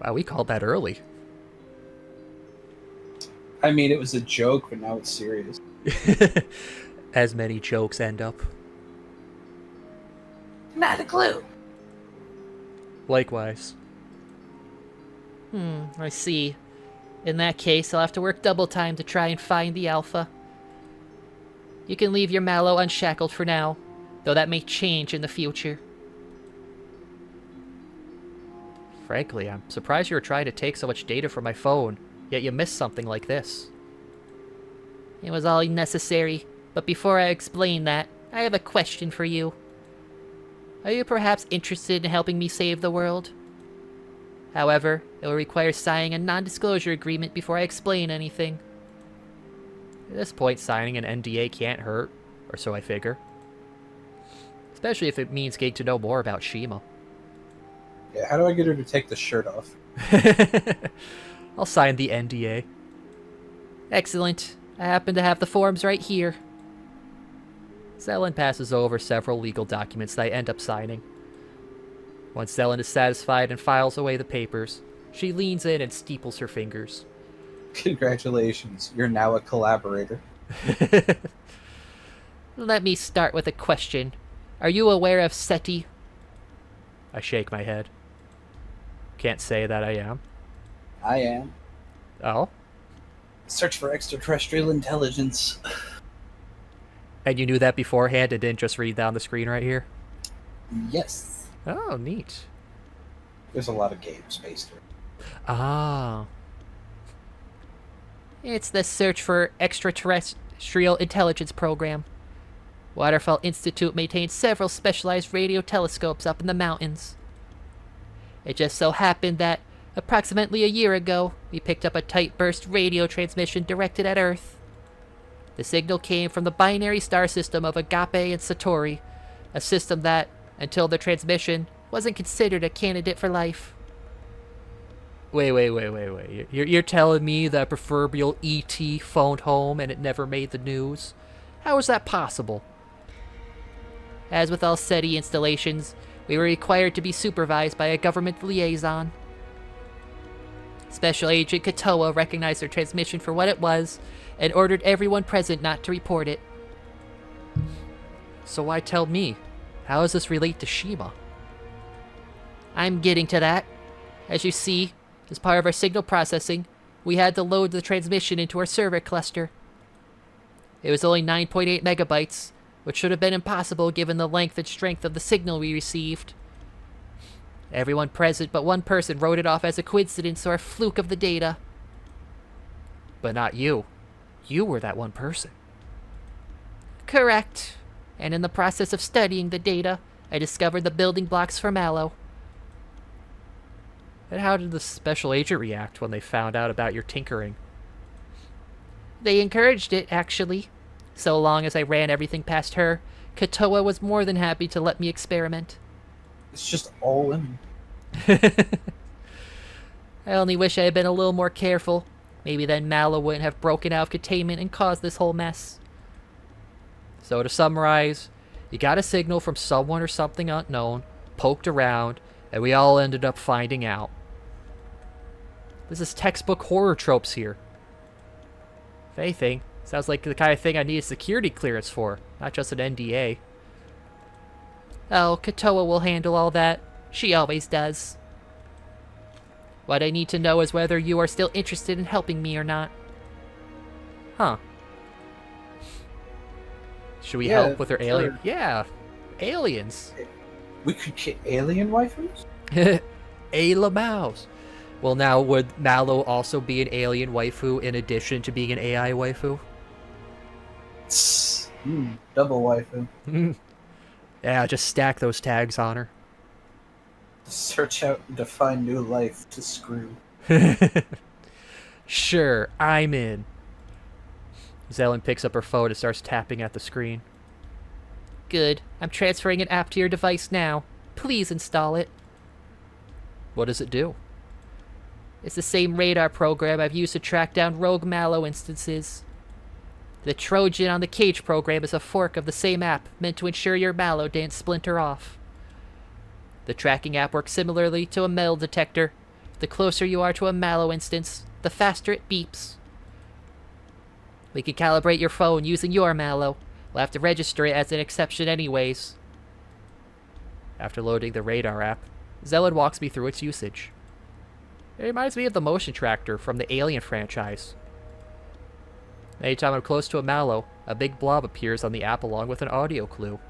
S1: Wow, we called that early.
S2: I mean, it was a joke, but now it's serious.
S1: As many jokes end up.
S6: Not a clue.
S1: Likewise.
S3: I see. In that case, I'll have to work double time to try and find the alpha. You can leave your Mal0vent unshackled for now, though that may change in the future.
S1: Frankly, I'm surprised you were trying to take so much data from my phone, yet you missed something like this.
S3: It was all necessary, but before I explain that, I have a question for you. Are you perhaps interested in helping me save the world? However, it will require signing a non-disclosure agreement before I explain anything.
S1: At this point, signing an NDA can't hurt, or so I figure. Especially if it means getting to know more about Shima.
S2: Yeah, how do I get her to take the shirt off?
S1: I'll sign the NDA.
S3: Excellent. I happen to have the forms right here.
S1: Zelen passes over several legal documents that I end up signing. Once Zelen is satisfied and files away the papers, she leans in and steeples her fingers.
S2: Congratulations, you're now a collaborator.
S3: Let me start with a question. Are you aware of SETI?
S1: I shake my head. Can't say that I am.
S2: I am.
S1: Oh?
S2: Search for extraterrestrial intelligence.
S1: And you knew that beforehand and didn't just read down the screen right here?
S2: Yes.
S1: Oh, neat.
S2: There's a lot of games based on it.
S1: Ah.
S3: It's the Search for Extraterrestrial Intelligence program. Waterfall Institute maintains several specialized radio telescopes up in the mountains. It just so happened that, approximately a year ago, we picked up a tight burst radio transmission directed at Earth. The signal came from the binary star system of Agape and Satori, a system that, until the transmission, wasn't considered a candidate for life.
S1: Wait. You're telling me that proverbial E.T. phoned home and it never made the news? How is that possible?
S3: As with all SETI installations, we were required to be supervised by a government liaison. Special Agent Katoa recognized their transmission for what it was and ordered everyone present not to report it.
S1: So why tell me? How does this relate to Shima?
S3: I'm getting to that. As you see, as part of our signal processing, we had to load the transmission into our server cluster. It was only 9.8 megabytes, which should have been impossible given the length and strength of the signal we received. Everyone present but one person wrote it off as a coincidence or a fluke of the data.
S1: But not you. You were that one person.
S3: Correct. And in the process of studying the data, I discovered the building blocks for Mal0vent.
S1: And how did the special agent react when they found out about your tinkering?
S3: They encouraged it, actually. So long as I ran everything past her, Katoa was more than happy to let me experiment.
S2: It's just all in.
S3: I only wish I had been a little more careful. Maybe then Mal0vent wouldn't have broken out of containment and caused this whole mess.
S1: So to summarize, you got a signal from someone or something unknown, poked around, and we all ended up finding out. This is textbook horror tropes here. If anything, sounds like the kind of thing I need a security clearance for, not just an NDA.
S3: Oh, Katoa will handle all that. She always does. What I need to know is whether you are still interested in helping me or not.
S1: Huh. Should we
S2: Yeah,
S1: help with her alien?
S2: sure.
S1: Yeah, aliens.
S2: We could get alien waifus?
S1: Ayla Mouse. Well, now, would Mal0vent also be an alien waifu in addition to being an AI waifu?
S2: Double waifu.
S1: Yeah, just stack those tags on her.
S2: Search out and define new life to screw.
S1: Sure, I'm in. Zelen picks up her phone and starts tapping at the screen.
S3: Good. I'm transferring an app to your device now. Please install it.
S1: What does it do?
S3: It's the same radar program I've used to track down rogue Mal0vent instances. The Trojan on the Cage program is a fork of the same app meant to ensure your Mal0vent didn't splinter off. The tracking app works similarly to a metal detector. The closer you are to a Mal0vent instance, the faster it beeps. We can calibrate your phone using your Mal0vent. We'll have to register it as an exception anyways.
S1: After loading the radar app, Zelen walks me through its usage. It reminds me of the motion tracker from the Alien franchise. Anytime I'm close to a Mal0vent, a big blob appears on the app along with an audio clue.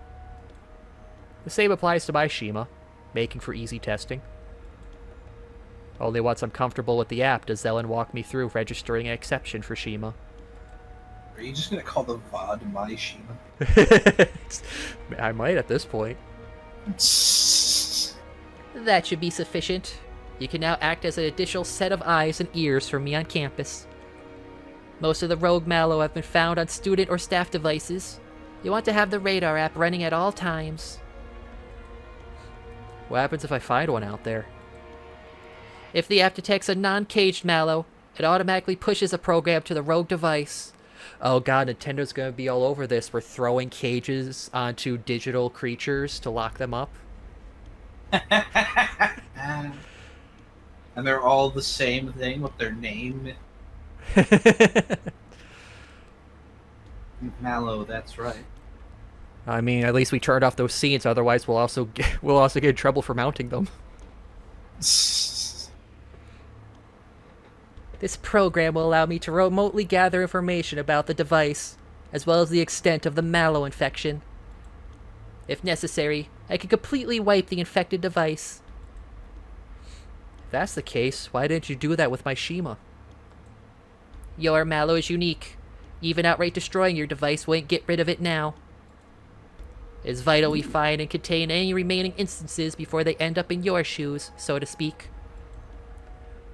S1: The same applies to my Shima, making for easy testing. Only once I'm comfortable with the app does Zelen walk me through registering an exception for Shima.
S2: Are you just gonna call the VOD my Shima?
S1: I might at this point.
S3: That should be sufficient. You can now act as an additional set of eyes and ears for me on campus. Most of the rogue Mal0vent have been found on student or staff devices. You want to have the radar app running at all times.
S1: What happens if I find one out there?
S3: If the app detects a non-caged Mal0vent, it automatically pushes a program to the rogue device.
S1: Oh god, Nintendo's gonna be all over this. We're throwing cages onto digital creatures to lock them up.
S2: And they're all the same thing with their name. Mal0vent, that's right.
S1: I mean, at least we turned off those scenes. Otherwise, we'll also get in trouble for mounting them.
S3: This program will allow me to remotely gather information about the device, as well as the extent of the Mal0vent infection. If necessary, I can completely wipe the infected device.
S1: If that's the case, why didn't you do that with my Shima?
S3: Your Mal0vent is unique. Even outright destroying your device won't get rid of it now. It is vital we find and contain any remaining instances before they end up in your shoes, so to speak.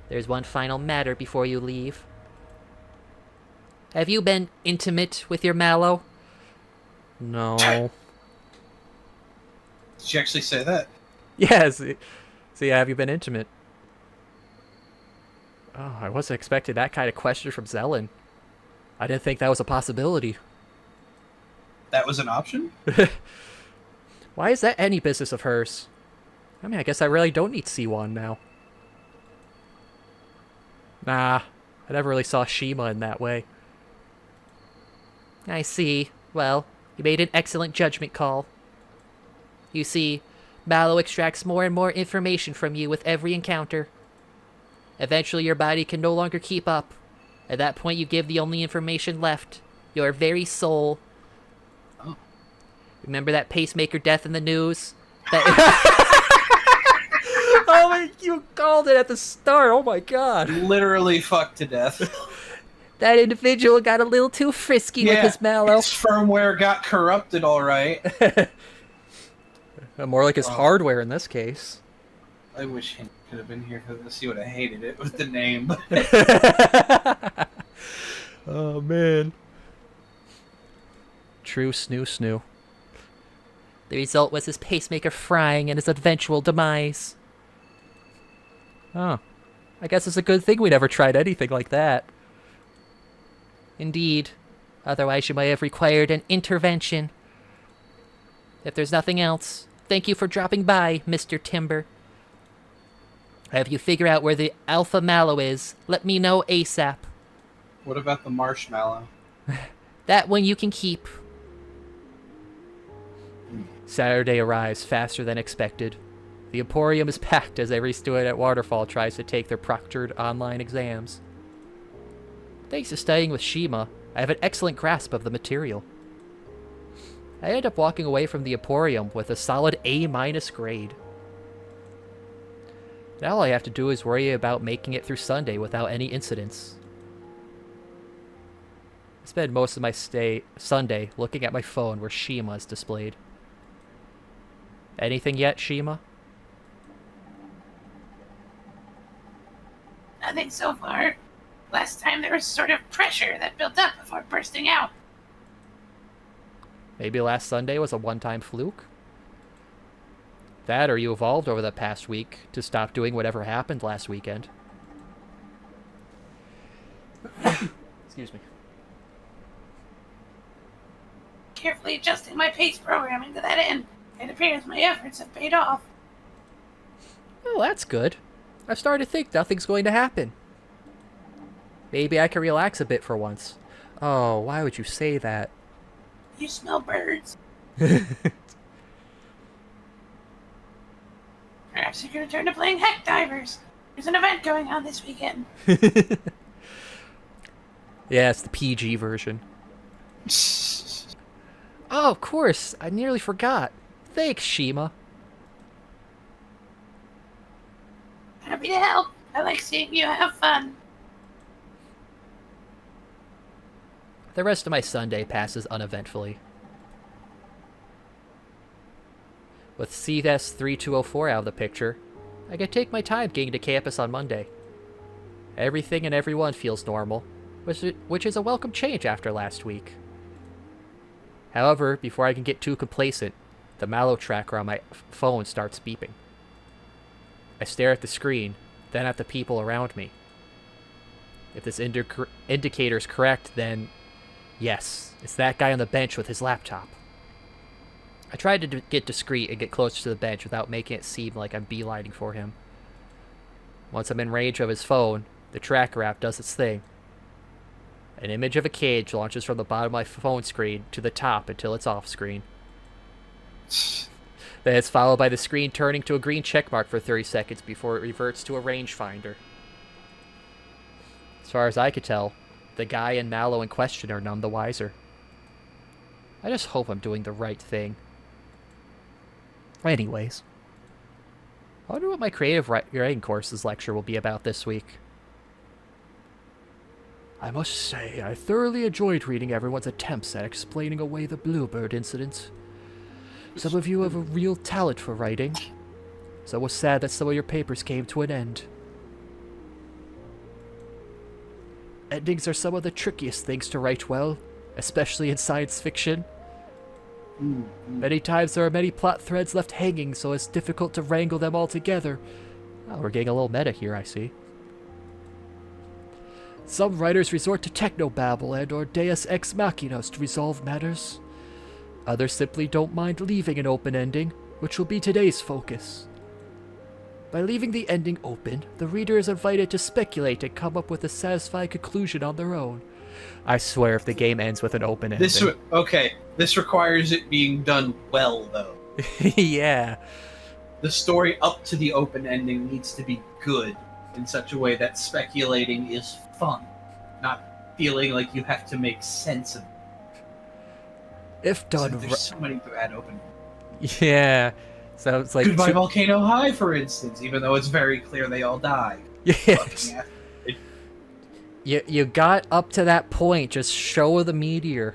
S3: There's one final matter before you leave. Have you been intimate with your Mal0vent?
S1: No.
S2: Did you actually say that?
S1: Yes. So yeah, have you been intimate? Oh, I wasn't expecting that kind of question from Zelen. I didn't think that was a possibility.
S2: That was an option?
S1: Why is that any business of hers? I mean, I guess I really don't need C1 now. Nah, I never really saw Shima in that way.
S3: I see. Well, you made an excellent judgment call. You see, Mal0vent extracts more and more information from you with every encounter. Eventually, your body can no longer keep up. At that point, you give the only information left, your very soul.
S2: Oh.
S3: Remember that pacemaker death in the news?
S1: Oh my, you called it at the start. Oh my god.
S2: Literally fucked to death.
S3: That individual got a little too frisky with his Mal0vent.
S2: His firmware got corrupted, all right.
S1: More like his hardware in this case.
S2: I wish he could have been here for this. He would have hated it with the name.
S1: Oh man. True snoo.
S3: The result was his pacemaker frying and his eventual demise.
S1: Oh. I guess it's a good thing we never tried anything like that.
S3: Indeed. Otherwise, you might have required an intervention. If there's nothing else, thank you for dropping by, Mr. Timber. Have you figured out where the Alpha Mal0vent is? Let me know ASAP.
S2: What about the marshmallow?
S3: That one you can keep.
S1: Saturday arrives faster than expected. The Emporium is packed as every student at Waterfall tries to take their proctored online exams. Thanks to studying with Shima, I have an excellent grasp of the material. I end up walking away from the Emporium with a solid A- grade. Now all I have to do is worry about making it through Sunday without any incidents. I spend most of my Sunday looking at my phone where Shima is displayed. Anything yet, Shima?
S6: Nothing so far. Last time there was sort of pressure that built up before bursting out.
S1: Maybe last Sunday was a one-time fluke? That or you evolved over the past week to stop doing whatever happened last weekend. Excuse me.
S6: Carefully adjusting my pace programming to that end. It appears my efforts have paid off.
S1: Oh, that's good. I've started to think nothing's going to happen. Maybe I can relax a bit for once. Oh, why would you say that?
S6: You smell birds. Perhaps you could return to playing Heck Divers. There's an event going on this weekend.
S1: Yeah, it's the PG version. Oh, of course. I nearly forgot. Thanks, Shima.
S6: Happy to help. I like seeing you have fun.
S1: The rest of my Sunday passes uneventfully. With CS 3204 out of the picture, I can take my time getting to campus on Monday. Everything and everyone feels normal, which is a welcome change after last week. However, before I can get too complacent, the Mal0vent tracker on my phone starts beeping. I stare at the screen, then at the people around me. If this indicator is correct, then yes, it's that guy on the bench with his laptop. I tried to get discreet and get closer to the bench without making it seem like I'm beelining for him. Once I'm in range of his phone, the tracker app does its thing. An image of a cage launches from the bottom of my phone screen to the top until it's off screen. Then it's followed by the screen turning to a green checkmark for 30 seconds before it reverts to a rangefinder. As far as I could tell, the guy and Mal0vent in question are none the wiser. I just hope I'm doing the right thing. Anyways, I wonder what my creative writing courses lecture will be about this week.
S4: I must say, I thoroughly enjoyed reading everyone's attempts at explaining away the Bluebird incident. Some of you have a real talent for writing, so it was sad that some of your papers came to an end. Endings are some of the trickiest things to write well, especially in science fiction. Many times there are many plot threads left hanging, so it's difficult to wrangle them all together.
S1: Oh, we're getting a little meta here, I see.
S4: Some writers resort to technobabble and or deus ex machinas to resolve matters. Others simply don't mind leaving an open ending, which will be today's focus. By leaving the ending open, the reader is invited to speculate and come up with a satisfying conclusion on their own.
S1: I swear if the game ends with an open ending.
S2: This requires it being done well, though.
S1: Yeah.
S2: The story up to the open ending needs to be good in such a way that speculating is fun, not feeling like you have to make sense of it.
S4: If done
S2: There's so many bad open.
S1: Yeah. So it's like
S2: Goodbye Volcano High, for instance, even though it's very clear they all die.
S1: Yes. You got up to that point. Just show the meteor.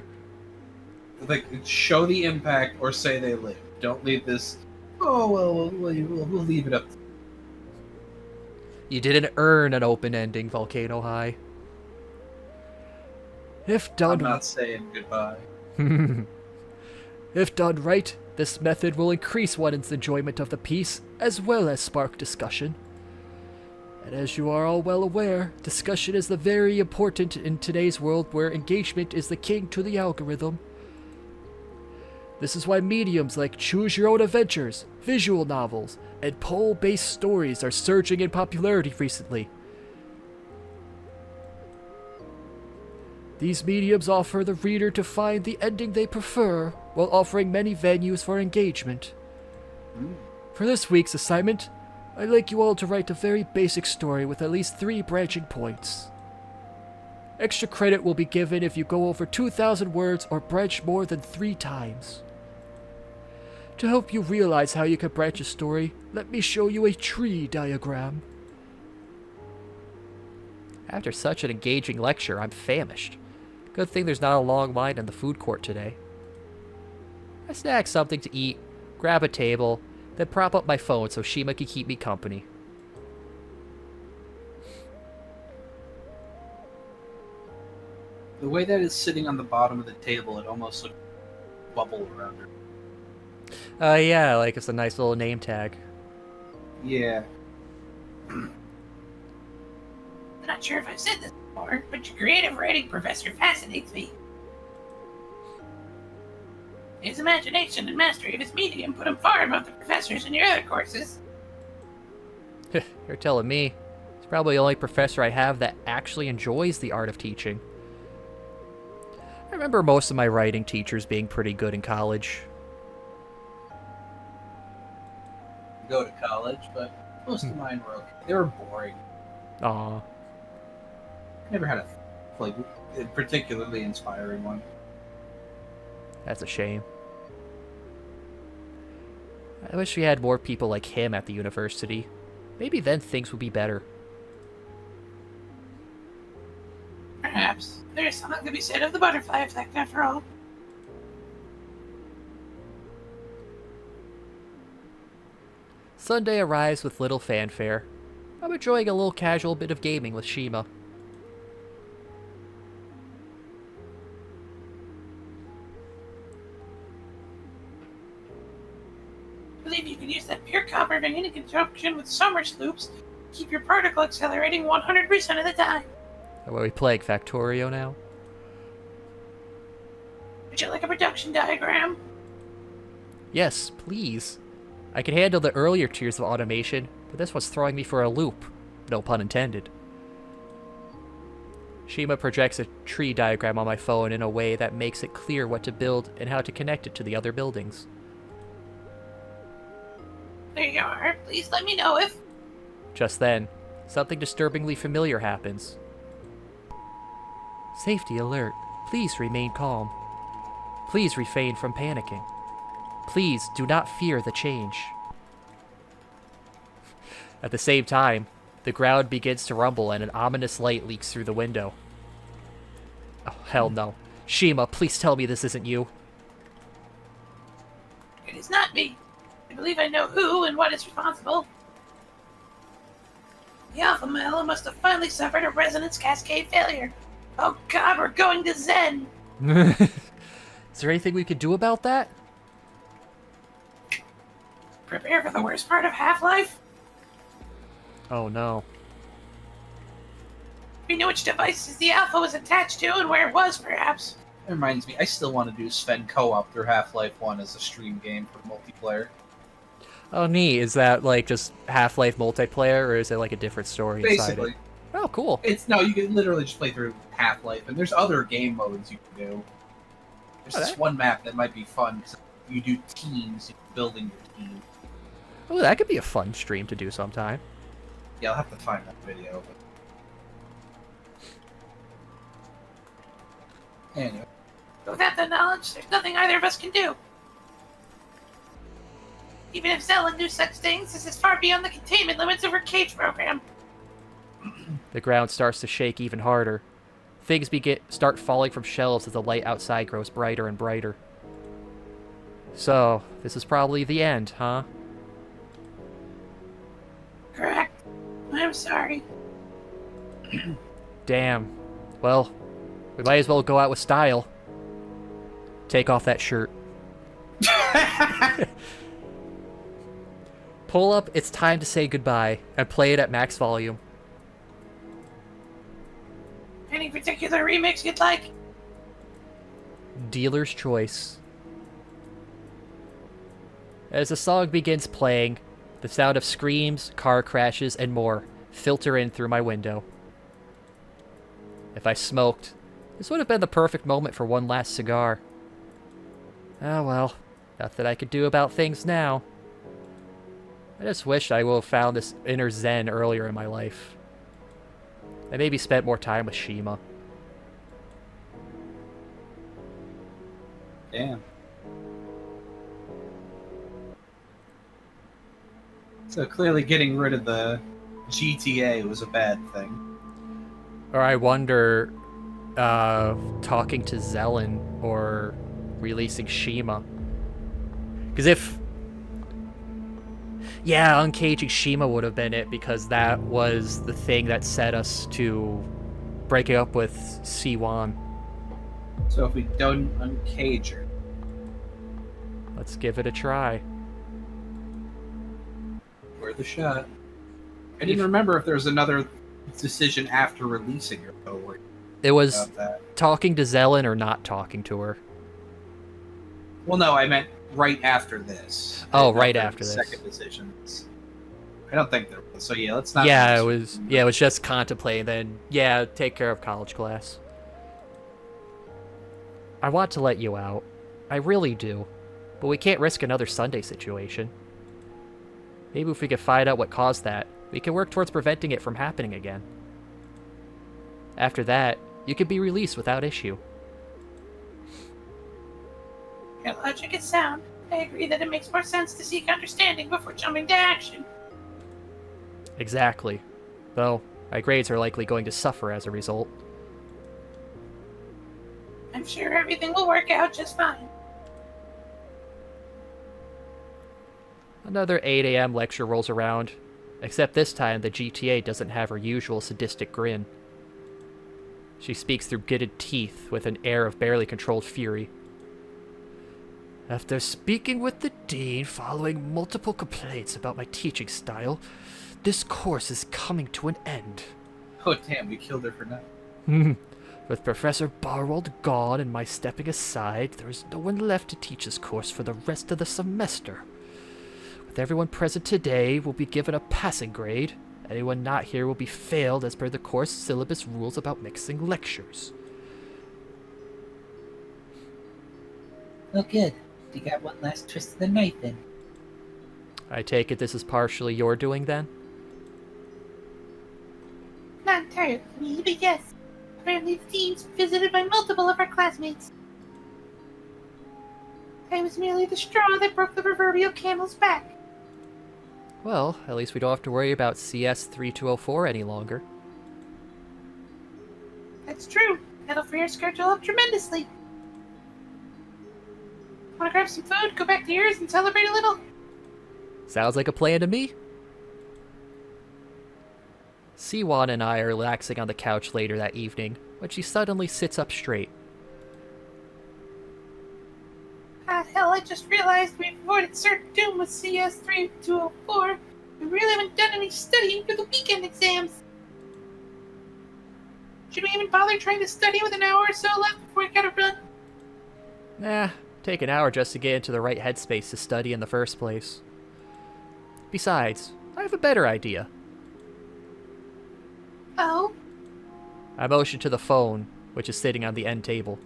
S2: Like, show the impact or say they live. Don't leave this. Oh well, we'll leave it up.
S1: You didn't earn an open ending, Volcano High.
S4: If
S2: I'm
S4: done
S2: not saying goodbye.
S4: If done right, this method will increase one's enjoyment of the piece, as well as spark discussion. And as you are all well aware, discussion is the very important in today's world where engagement is the king to the algorithm. This is why mediums like Choose Your Own Adventures, visual novels, and poll-based stories are surging in popularity recently. These mediums offer the reader to find the ending they prefer, while offering many venues for engagement. For this week's assignment, I'd like you all to write a very basic story with at least 3 branching points. Extra credit will be given if you go over 2,000 words or branch more than 3 times. To help you realize how you can branch a story, let me show you a tree diagram.
S1: After such an engaging lecture, I'm famished. Good thing there's not a long line in the food court today. I snag something to eat, grab a table, then prop up my phone so Shima can keep me company.
S2: The way that it's sitting on the bottom of the table, it almost looks like a bubble around her.
S1: Yeah, like it's a nice little name tag.
S2: Yeah.
S6: I'm not sure if I've said this before, but your creative writing professor fascinates me. His imagination and mastery of his medium put him far above the professors in your other courses.
S1: You're telling me. He's probably the only professor I have that actually enjoys the art of teaching. I remember most of my writing teachers being pretty good in college.
S2: Go to college, but most of mine were okay. They were boring.
S1: Aw.
S2: Never had a particularly inspiring one.
S1: That's a shame. I wish we had more people like him at the university. Maybe then things would be better.
S6: Perhaps. There's something to be said of the butterfly effect, after all.
S1: Sunday arrives with little fanfare. I'm enjoying a little casual bit of gaming with Shima.
S6: I believe you can use that pure copper vein in conjunction with summer sloops to keep your particle accelerating 100% of the time.
S1: Are we playing Factorio now?
S6: Would you like a production diagram?
S1: Yes, please. I can handle the earlier tiers of automation, but this one's throwing me for a loop. No pun intended. Shima projects a tree diagram on my phone in a way that makes it clear what to build and how to connect it to the other buildings.
S6: There you are. Please let me know if...
S1: Just then, something disturbingly familiar happens. Safety alert. Please remain calm. Please refrain from panicking. Please do not fear the change. At the same time, the ground begins to rumble and an ominous light leaks through the window. Oh, hell no. Shima, please tell me this isn't you.
S6: It is not me. I believe I know who and what is responsible. The Alpha Male must have finally suffered a resonance cascade failure. Oh god, we're going to Zen!
S1: Is there anything we could do about that?
S6: Prepare for the worst part of Half-Life?
S1: Oh no.
S6: We know which devices the Alpha was attached to and where it was, perhaps.
S2: That reminds me, I still want to do Sven co-op through Half-Life 1 as a stream game for multiplayer.
S1: Oh, neat. Is that like just Half-Life multiplayer, or is it like a different story inside
S2: Basically,
S1: it? Oh, cool.
S2: it's no. You can literally just play through Half-Life, and there's other game modes you can do. There's this one map that might be fun because you do teams, you're building your team.
S1: Oh, that could be a fun stream to do sometime.
S2: Yeah, I'll have to find that video. But... Anyway.
S6: Without that knowledge, there's nothing either of us can do. Even if Zella knew such things, this is far beyond the containment limits of her cage program.
S1: The ground starts to shake even harder. Things start falling from shelves as the light outside grows brighter and brighter. So, this is probably the end, huh?
S6: Correct. I'm sorry.
S1: Damn. Well, we might as well go out with style. Take off that shirt. Pull up It's Time to Say Goodbye and play it at max volume.
S6: Any particular remix you'd like?
S1: Dealer's choice. As the song begins playing, the sound of screams, car crashes, and more filter in through my window. If I smoked, this would have been the perfect moment for one last cigar. Ah well, nothing I could do about things now. I just wish I would have found this inner zen earlier in my life. I maybe spent more time with Shima.
S2: Damn. So clearly getting rid of the GTA was a bad thing.
S1: Or I wonder, talking to Zelen or releasing Shima. Because if... Yeah, uncaging Shima would have been it, because that was the thing that set us to breaking up with Siwan.
S2: So if we don't uncage her...
S1: Let's give it a try.
S2: Worth a shot. I didn't remember if there was another decision after releasing her. Oh, wait.
S1: It was
S2: About that.
S1: talking to Zelen or not talking to her.
S2: Well, no, I meant right after this.
S1: Oh,
S2: Not
S1: right
S2: the
S1: after this.
S2: Second decisions. I don't think there was. So yeah, let's not.
S1: Yeah, it was. Yeah, it was just contemplating. Then, yeah, take care of college class. I want to let you out. I really do. But we can't risk another Sunday situation. Maybe if we could find out what caused that, we can work towards preventing it from happening again. After that, you can be released without issue.
S6: Your logic is sound. I agree that it makes more sense to seek understanding before jumping to action.
S1: Exactly. Though, my grades are likely going to suffer as a result.
S6: I'm sure everything will work out just fine.
S1: Another 8 a.m. lecture rolls around, except this time the GTA doesn't have her usual sadistic grin. She speaks through gritted teeth with an air of barely controlled fury.
S4: After speaking with the dean following multiple complaints about my teaching style, this course is coming to an end.
S2: Oh damn, we killed her for nothing.
S4: With Professor Barwald gone and my stepping aside, there is no one left to teach this course for the rest of the semester. With everyone present today will be given a passing grade. Anyone not here will be failed as per the course syllabus rules about mixing lectures.
S6: Oh good. You got one last twist of the knife then.
S1: I take it this is partially your doing then?
S6: Not entirely me, but yes. Apparently the team's visited by multiple of our classmates. I was merely the straw that broke the proverbial camel's back.
S1: Well, at least we don't have to worry about CS3204 any longer.
S6: That's true. That'll free our schedule up tremendously. Wanna grab some food, go back to yours, and celebrate a little?
S1: Sounds like a plan to me. Siwan and I are relaxing on the couch later that evening when she suddenly sits up straight.
S6: Ah, hell, I just realized we've avoided certain doom with CS3204. We really haven't done any studying for the weekend exams. Should we even bother trying to study with an hour or so left before we gotta run?
S1: Nah, take an hour just to get into the right headspace to study in the first place. Besides, I have a better idea.
S6: Oh?
S1: I motioned to the phone, which is sitting on the end table.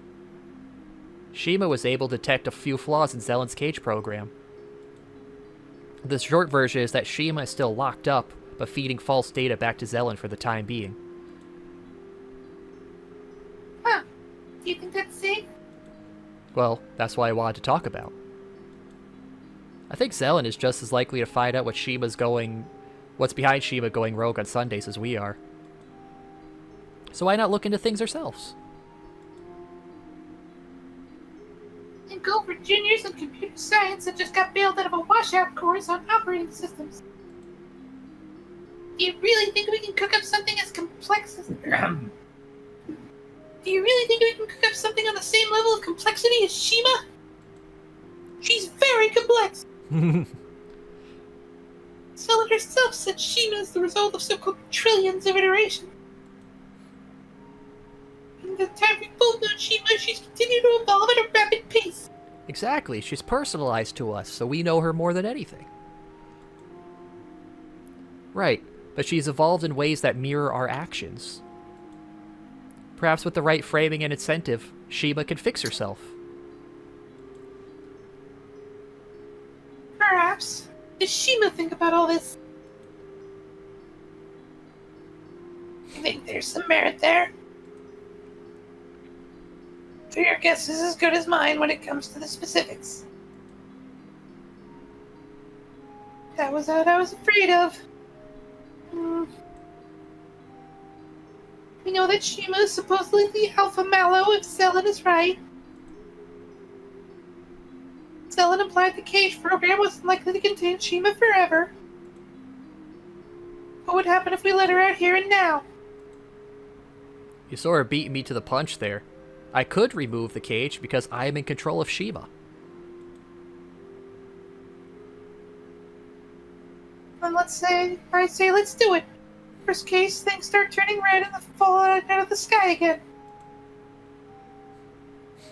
S1: Shima was able to detect a few flaws in Zellen's cage program. The short version is that Shima is still locked up, but feeding false data back to Zellen for the time being.
S6: Huh. Do you think that's safe?
S1: Well, that's why I wanted to talk about. I think Zellen is just as likely to find out what's behind Shima going rogue on Sundays as we are. So why not look into things ourselves?
S6: And go for juniors in computer science that just got bailed out of a washout course on operating systems. Do you really think we can cook up something as complex as... Do you really think we can cook up something on the same level of complexity as Shima? She's very complex. Zellen herself said Shima is the result of so-called trillions of iterations. In the time we've both known Shima, she's continued to evolve at a rapid pace.
S1: Exactly, she's personalized to us, so we know her more than anything. Right, but she's evolved in ways that mirror our actions. Perhaps with the right framing and incentive, Shima can fix herself.
S6: Perhaps. Does Shima think about all this? I think there's some merit there. So your guess is as good as mine when it comes to the specifics. That was what I was afraid of. We know that Shima is supposedly the alpha Mal0vent if Zellen is right. Zellen implied the cage program wasn't likely to contain Shima forever. What would happen if we let her out here and now?
S1: You sort of beat me to the punch there. I could remove the cage because I am in control of Shima.
S6: Then let's say let's do it. Worst case, things start turning red and fall out of the sky again.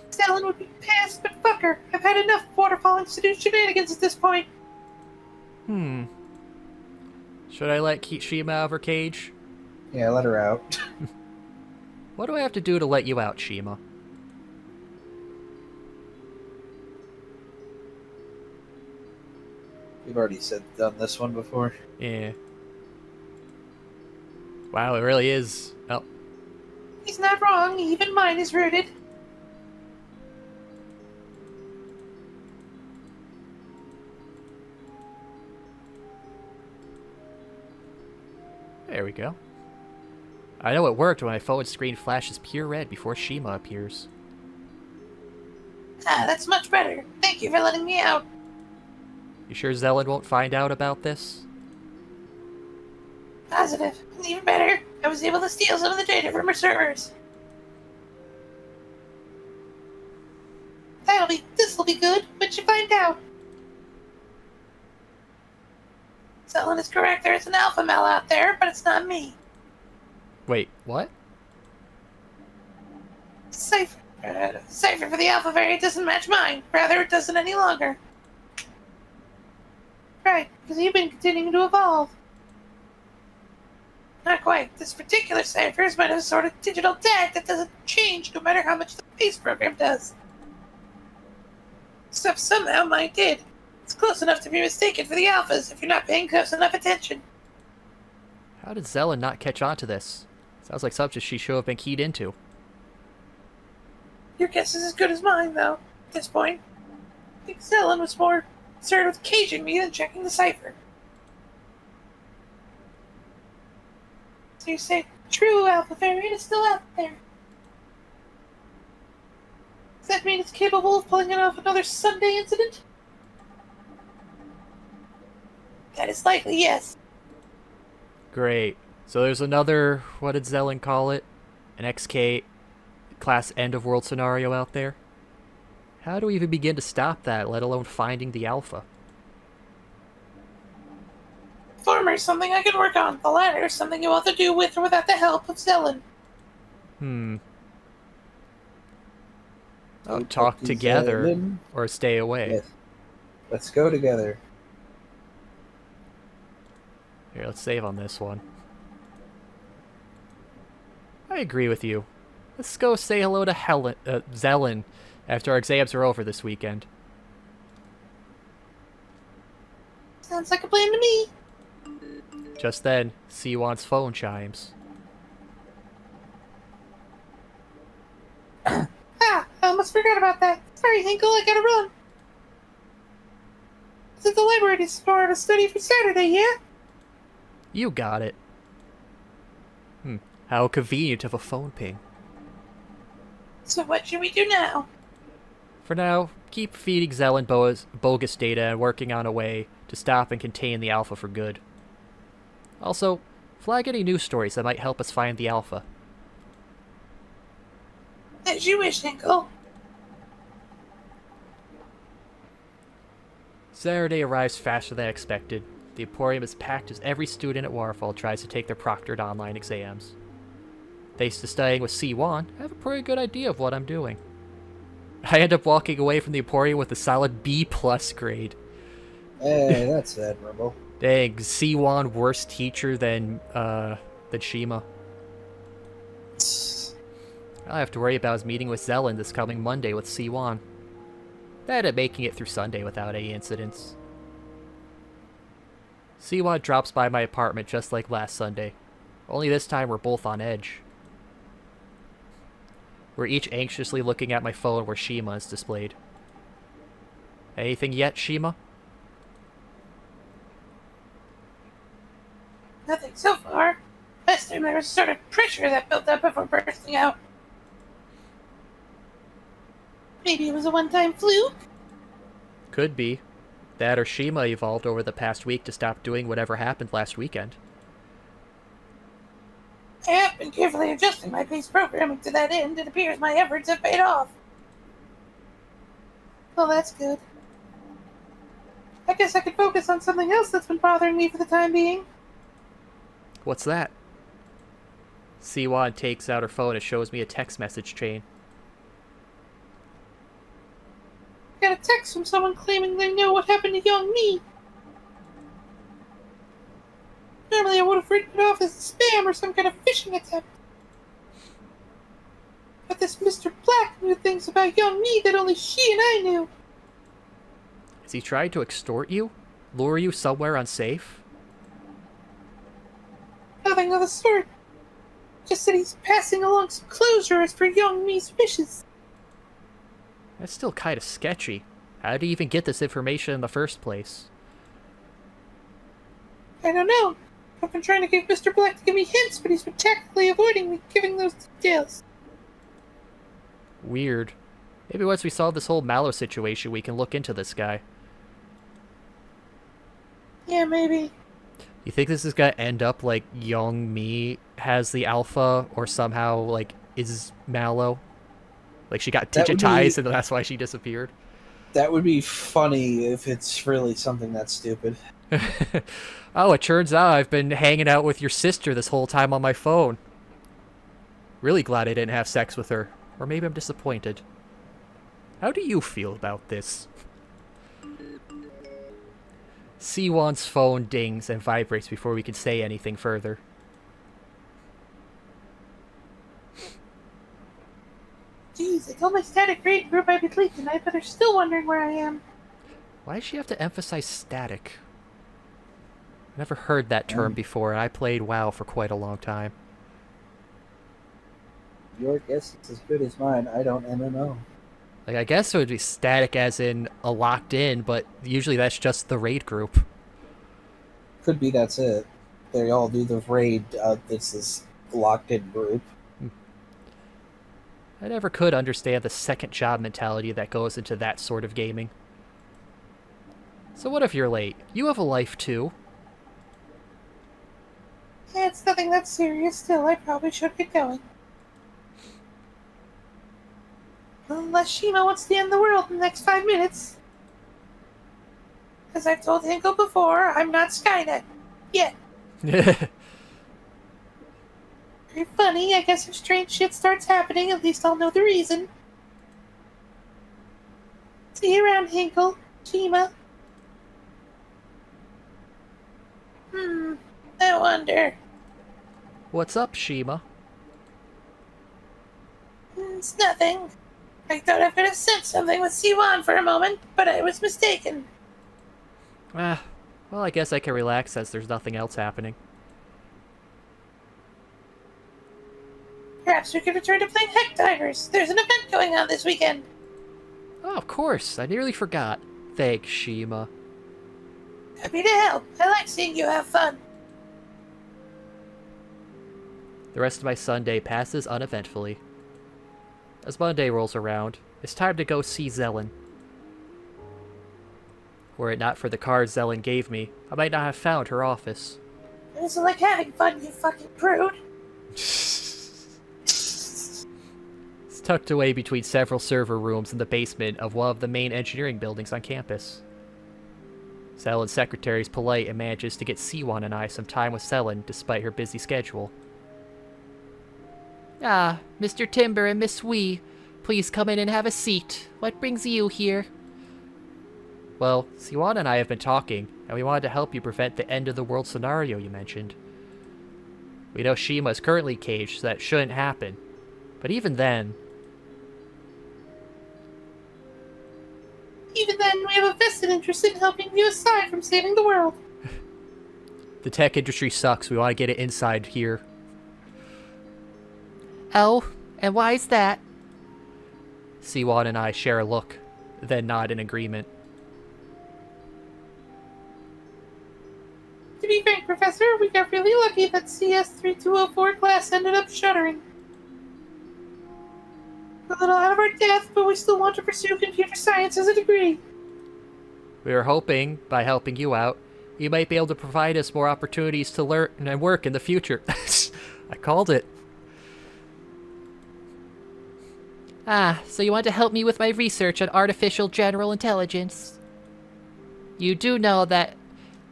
S6: Zellen would be pissed, but fuck her. I've had enough Waterfall Institute shenanigans at this point.
S1: Should I let Shima out of her cage?
S2: Yeah, let her out.
S1: What do I have to do to let you out, Shima?
S2: We've already done this one before.
S1: Yeah. Wow, it really is. Oh,
S6: He's not wrong, even mine is rooted.
S1: there we go. I know it worked when my phone screen flashes pure red before Shima appears.
S6: Ah, that's much better. Thank you for letting me out.
S1: You sure Zellen won't find out about this?
S6: Positive. And even better, I was able to steal some of the data from her servers. This'll be good, but you find out. Zellen is correct, there is an alpha Mal out there, but it's not me.
S1: Wait, what?
S6: Cipher for the alpha variant doesn't match mine. Rather, it doesn't any longer. Right, because you've been continuing to evolve. Not quite. This particular cipher is made of a sort of digital tag that doesn't change no matter how much the base program does. Except somehow mine did. It's close enough to be mistaken for the alphas if you're not paying close enough attention.
S1: How did Zellen not catch on to this? Sounds like something she should have been keyed into.
S6: Your guess is as good as mine, though, at this point. I think Zellen was more concerned with caging me than checking the cipher. So you say, true alpha variant is still out there. Does that mean it's capable of pulling off another Sunday incident? That is likely, yes.
S1: Great. So there's another, what did Zellen call it? An XK class end of world scenario out there? How do we even begin to stop that, let alone finding the alpha?
S6: Former is something I can work on. The latter is something you'll have to do with or without the help of Zellen.
S1: Oh, talk together or stay away.
S2: Yes. Let's go together.
S1: Here, let's save on this one. I agree with you. Let's go say hello to Zelen after our exams are over this weekend.
S6: Sounds like a plan to me.
S1: Just then, Siwon's phone chimes.
S6: Ah, I almost forgot about that. Sorry, Hinkle, I gotta run. It's at the library to study for Saturday, yeah?
S1: You got it. How convenient of a phone ping.
S6: So what should we do now?
S1: For now, keep feeding Zelen bogus data and working on a way to stop and contain the Alpha for good. Also, flag any news stories that might help us find the Alpha.
S6: As you wish, Hinkle.
S1: Saturday arrives faster than expected. The Emporium is packed as every student at Waterfall tries to take their proctored online exams. Thanks to studying with Siwon, I have a pretty good idea of what I'm doing. I end up walking away from the Emporium with a solid B+ grade.
S2: Hey, that's admirable.
S1: Dang, Siwon worse teacher than Shima. All I have to worry about is meeting with Zelen this coming Monday with Siwon. That and making it through Sunday without any incidents. Siwon drops by my apartment just like last Sunday. Only this time we're both on edge. We're each anxiously looking at my phone where Shima is displayed. Anything yet, Shima?
S6: Nothing so far. Last time there was sort of pressure that built up before bursting out. Maybe it was a one-time fluke?
S1: Could be. That or Shima evolved over the past week to stop doing whatever happened last weekend.
S6: I have been carefully adjusting my base programming to that end. It appears my efforts have paid off. Well, that's good. I guess I could focus on something else that's been bothering me for the time being.
S1: What's that? Siwon takes out her phone and shows me a text message chain.
S6: I got a text from someone claiming they know what happened to young me. Normally I would have written it off as spam or some kind of phishing attempt. But this Mr. Black knew things about young me that only she and I knew.
S1: Is he trying to extort you? Lure you somewhere unsafe?
S6: Nothing of the sort. Just that he's passing along some closure as per young me's wishes.
S1: That's still kind of sketchy. How did he even get this information in the first place?
S6: I don't know. I've been trying to get Mr. Black to give me hints, but he's been tactfully avoiding me giving those details.
S1: Weird. Maybe once we solve this whole Mal0vent situation, we can look into this guy.
S6: Yeah, maybe.
S1: You think this is gonna end up like young me has the Alpha, or somehow, like, is Mal0vent? Like, she got
S2: That would
S1: digitized
S2: be-
S1: and that's why she disappeared?
S2: That would be funny if it's really something that stupid.
S1: Oh, it turns out I've been hanging out with your sister this whole time on my phone. Really glad I didn't have sex with her. Or maybe I'm disappointed. How do you feel about this? Siwon's phone dings and vibrates before we can say anything further.
S6: Jeez, I told my static grade group I'd be late tonight, but they're still wondering where I am.
S1: Why does she have to emphasize static? I never heard that term before, and I played WoW for quite a long time.
S2: Your guess is as good as mine. I don't know.
S1: Like, I guess it would be static as in a locked in, but usually that's just the raid group.
S2: Could be that's it. They all do the raid. This is locked in group.
S1: I never could understand the second job mentality that goes into that sort of gaming. So what if you're late? You have a life too.
S6: Yeah, it's nothing that serious. Still, I probably should get going. Unless Shima wants to end the world in the next 5 minutes. As I've told Hinkle before, I'm not Skynet. Yet. Very funny. I guess if strange shit starts happening, at least I'll know the reason. See you around, Hinkle. Shima. I wonder.
S1: What's up, Shima?
S6: It's nothing. I thought I could have sent something with C1 for a moment, but I was mistaken.
S1: Well, I guess I can relax as there's nothing else happening.
S6: Perhaps we could return to playing Heck Divers. There's an event going on this weekend.
S1: Oh, of course. I nearly forgot. Thanks, Shima.
S6: Happy to help. I like seeing you have fun.
S1: The rest of my Sunday passes uneventfully. As Monday rolls around, it's time to go see Zelen. Were it not for the card Zelen gave me, I might not have found her office.
S6: It isn't like having fun, you fucking prude.
S1: It's tucked away between several server rooms in the basement of one of the main engineering buildings on campus. Zelen's secretary is polite and manages to get Siwon and I some time with Zelen despite her busy schedule.
S3: Ah, Mr. Timber and Miss Wee, please come in and have a seat. What brings you here?
S1: Well, Siwon and I have been talking, and we wanted to help you prevent the end-of-the-world scenario you mentioned. We know Shima is currently caged, so that shouldn't happen. But even then...
S6: Even then, we have a vested interest in helping you aside from saving the world.
S1: The tech industry sucks, we want to get it inside here.
S3: Oh, and why is that?
S1: Siwon and I share a look, then nod in agreement.
S6: To be frank, Professor, we got really lucky that CS3204 class ended up shuttering. A little out of our depth, but we still want to pursue computer science as a degree.
S1: We were hoping, by helping you out, you might be able to provide us more opportunities to learn and work in the future. I called it.
S3: Ah, so you want to help me with my research on artificial general intelligence? You do know that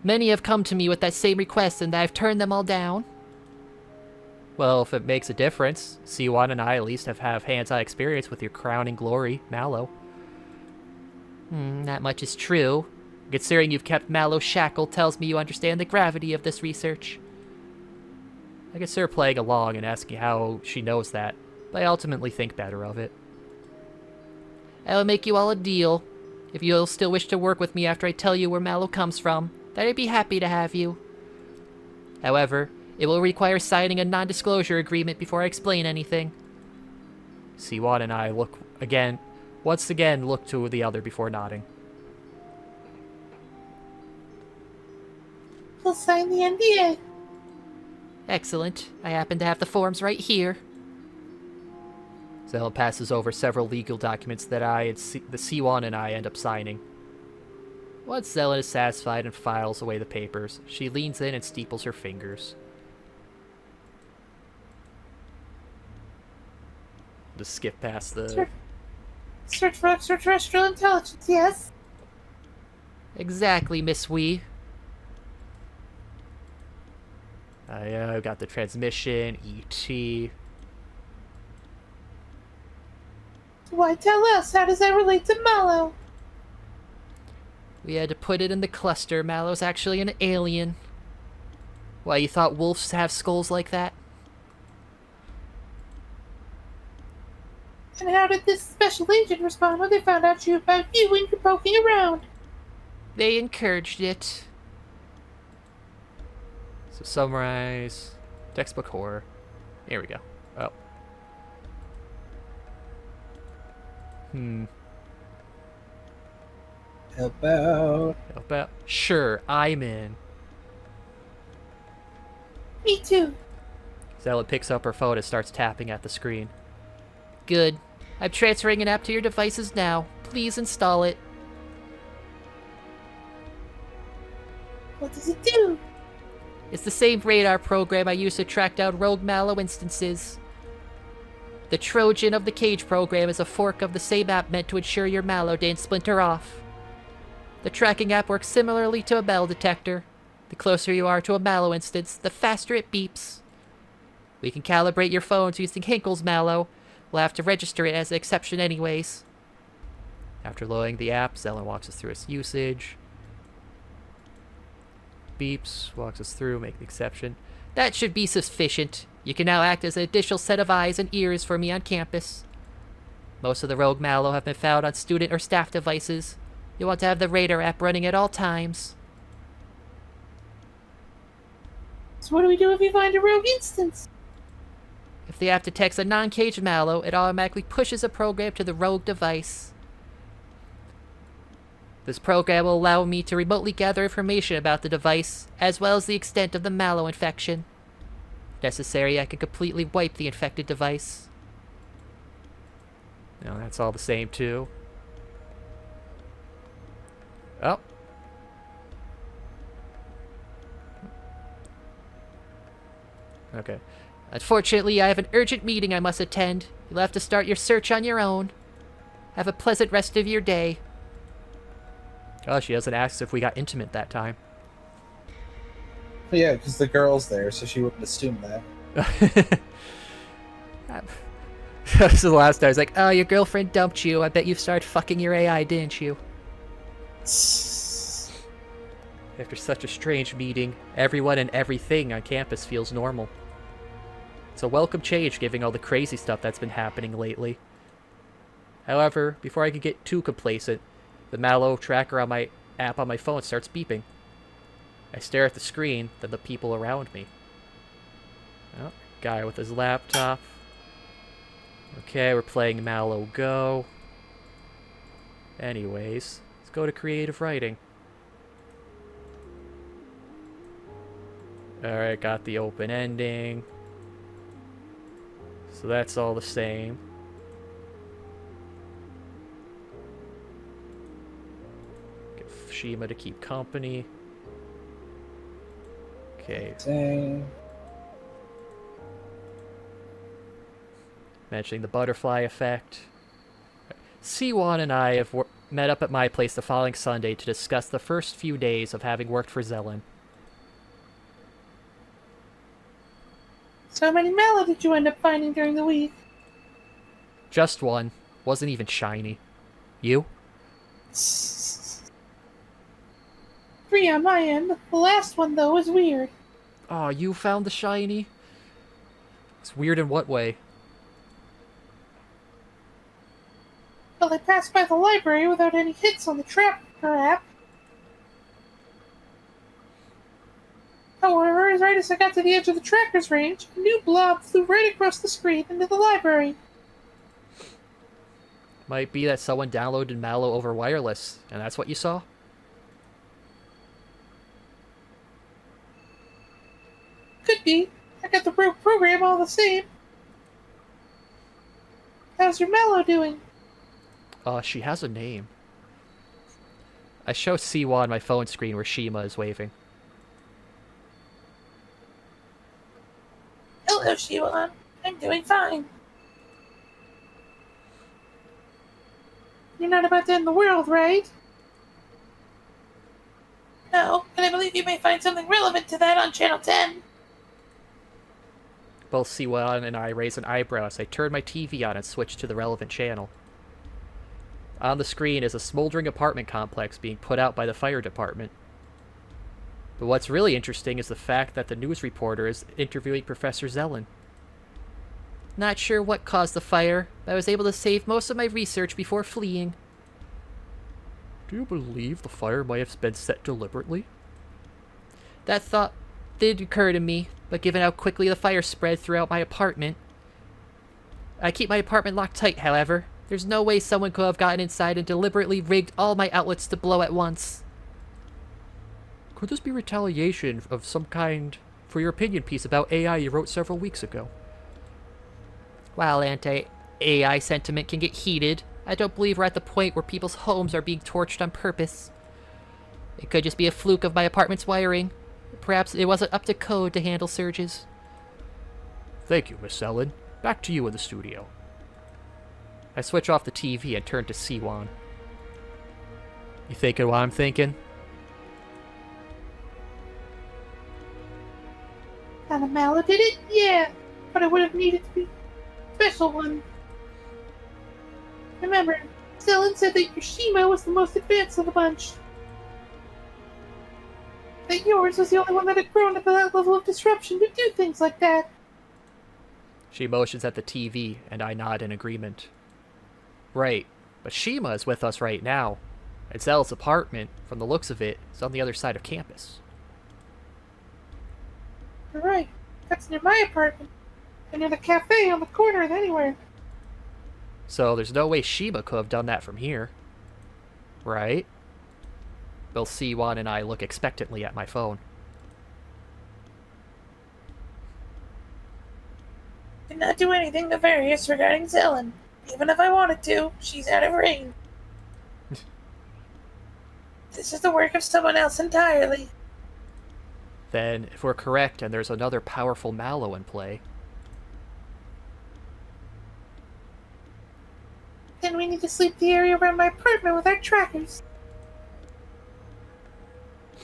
S3: many have come to me with that same request and that I've turned them all down?
S1: Well, if it makes a difference, Siwon and I at least have hands-on experience with your crowning glory, Mal0vent.
S3: That much is true. Considering you've kept Mal0vent shackled tells me you understand the gravity of this research.
S1: I consider playing along and asking how she knows that, but I ultimately think better of it.
S3: I will make you all a deal. If you'll still wish to work with me after I tell you where Mal0vent comes from, then I'd be happy to have you. However, it will require signing a non-disclosure agreement before I explain anything.
S1: Siwon and I once again look to the other before nodding.
S6: We'll sign the NDA.
S3: Excellent. I happen to have the forms right here.
S1: Zelen passes over several legal documents that the Siwon and I end up signing. Once Zelen is satisfied and files away the papers, she leans in and steeples her fingers. Just skip past the...
S6: Search for extraterrestrial intelligence, yes?
S3: Exactly, Miss Wee.
S1: I've got the transmission, ET...
S6: Why tell us? How does that relate to Mal0vent?
S3: We had to put it in the cluster. Mal0vent's actually an alien. Why, you thought wolves have skulls like that?
S6: And how did this special agent respond when they found out about you and you're poking around?
S3: They encouraged it.
S1: So summarize... Textbook horror. Here we go. Oh.
S2: Help out.
S1: Help out. Sure, I'm in.
S6: Me too.
S1: Zelen picks up her phone and starts tapping at the screen.
S3: Good. I'm transferring an app to your devices now. Please install it.
S6: What does it do?
S3: It's the same radar program I use to track down rogue Mal0vent instances. The Trojan of the Cage program is a fork of the same app meant to ensure your Mal0vent didn't splinter off. The tracking app works similarly to a metal detector. The closer you are to a Mal0vent instance, the faster it beeps. We can calibrate your phones using Hinkle's Mal0vent. We'll have to register it as an exception anyways.
S1: After loading the app, Zelen walks us through its usage. beeps, walks us through, make the exception.
S3: That should be sufficient. You can now act as an additional set of eyes and ears for me on campus. Most of the rogue Mal0vent have been found on student or staff devices. You'll want to have the radar app running at all times.
S6: So what do we do if we find a rogue instance?
S3: If the app detects a non-caged Mal0vent, it automatically pushes a program to the rogue device. This program will allow me to remotely gather information about the device, as well as the extent of the Mal0vent infection. If necessary, I can completely wipe the infected device.
S1: No, that's all the same too. Oh. Okay.
S3: Unfortunately, I have an urgent meeting I must attend. You'll have to start your search on your own. Have a pleasant rest of your day.
S1: Oh, she doesn't ask if we got intimate that time.
S2: But yeah, because the girl's there, so she wouldn't assume that.
S1: That was the last time. I was like, oh, your girlfriend dumped you. I bet you started fucking your AI, didn't you? After such a strange meeting, everyone and everything on campus feels normal. It's a welcome change given all the crazy stuff that's been happening lately. However, before I can get too complacent, the Mal0vent tracker on my app on my phone starts beeping. I stare at the screen, then the people around me. Oh, guy with his laptop. Okay, we're playing Mal0vent Go. Anyways, let's go to creative writing. Alright, got the open ending. So that's all the same. Get Shima to keep company. Okay.
S2: Dang.
S1: Mentioning the butterfly effect. Siwon and I have met up at my place the following Sunday to discuss the first few days of having worked for Zelen.
S6: So how many Mal0vent did you end up finding during the week?
S1: Just one. Wasn't even shiny. You?
S6: 3 on my end. The last one, though, was weird.
S1: Oh, you found the shiny? It's weird in what way?
S6: Well, I passed by the library without any hits on the tracker app. However, as right as I got to the edge of the tracker's range, a new blob flew right across the screen into the library.
S1: Might be that someone downloaded Mal0vent over wireless, and that's what you saw?
S6: Could be. I got the rogue program all the same. How's your Mal0vent doing?
S1: She has a name. I show Siwa on my phone screen where Shima is waving.
S6: Hello, Shiwan. I'm doing fine. You're not about to end the world, right? No, but I believe you may find something relevant to that on Channel 10.
S1: Both Siwa and I raise an eyebrow as I turn my TV on and switch to the relevant channel. On the screen is a smoldering apartment complex being put out by the fire department. But what's really interesting is the fact that the news reporter is interviewing Professor Zelen.
S3: Not sure what caused the fire, but I was able to save most of my research before fleeing.
S1: Do you believe the fire might have been set deliberately?
S3: That thought did occur to me, but given how quickly the fire spread throughout my apartment... I keep my apartment locked tight, however. There's no way someone could have gotten inside and deliberately rigged all my outlets to blow at once.
S1: Could this be retaliation of some kind for your opinion piece about AI you wrote several weeks ago?
S3: While anti-AI sentiment can get heated, I don't believe we're at the point where people's homes are being torched on purpose. It could just be a fluke of my apartment's wiring. Perhaps it wasn't up to code to handle surges.
S1: Thank you, Miss Zelen. Back to you in the studio. I switch off the TV and turn to Siwan. You thinking what I'm thinking?
S6: And a Mal0vent did it? Yeah, but I would have needed to be a special one. Remember, Zelen said that Yoshima was the most advanced of the bunch. that yours was the only one that had grown to that level of disruption to do things like that.
S1: She motions at the TV, and I nod in agreement. Right, but Shima is with us right now. And Zell's apartment, from the looks of it, is on the other side of campus.
S6: You're right. That's near my apartment. And near the cafe on the corner of anywhere.
S1: So there's no way Shima could have done that from here. Right? Both C1 and I look expectantly at my phone.
S6: Did not do anything nefarious regarding Zellen. Even if I wanted to, she's out of range. This is the work of someone else entirely.
S1: Then, if we're correct and there's another powerful Mal0vent in play,
S6: Then we need to sweep the area around my apartment with our trackers.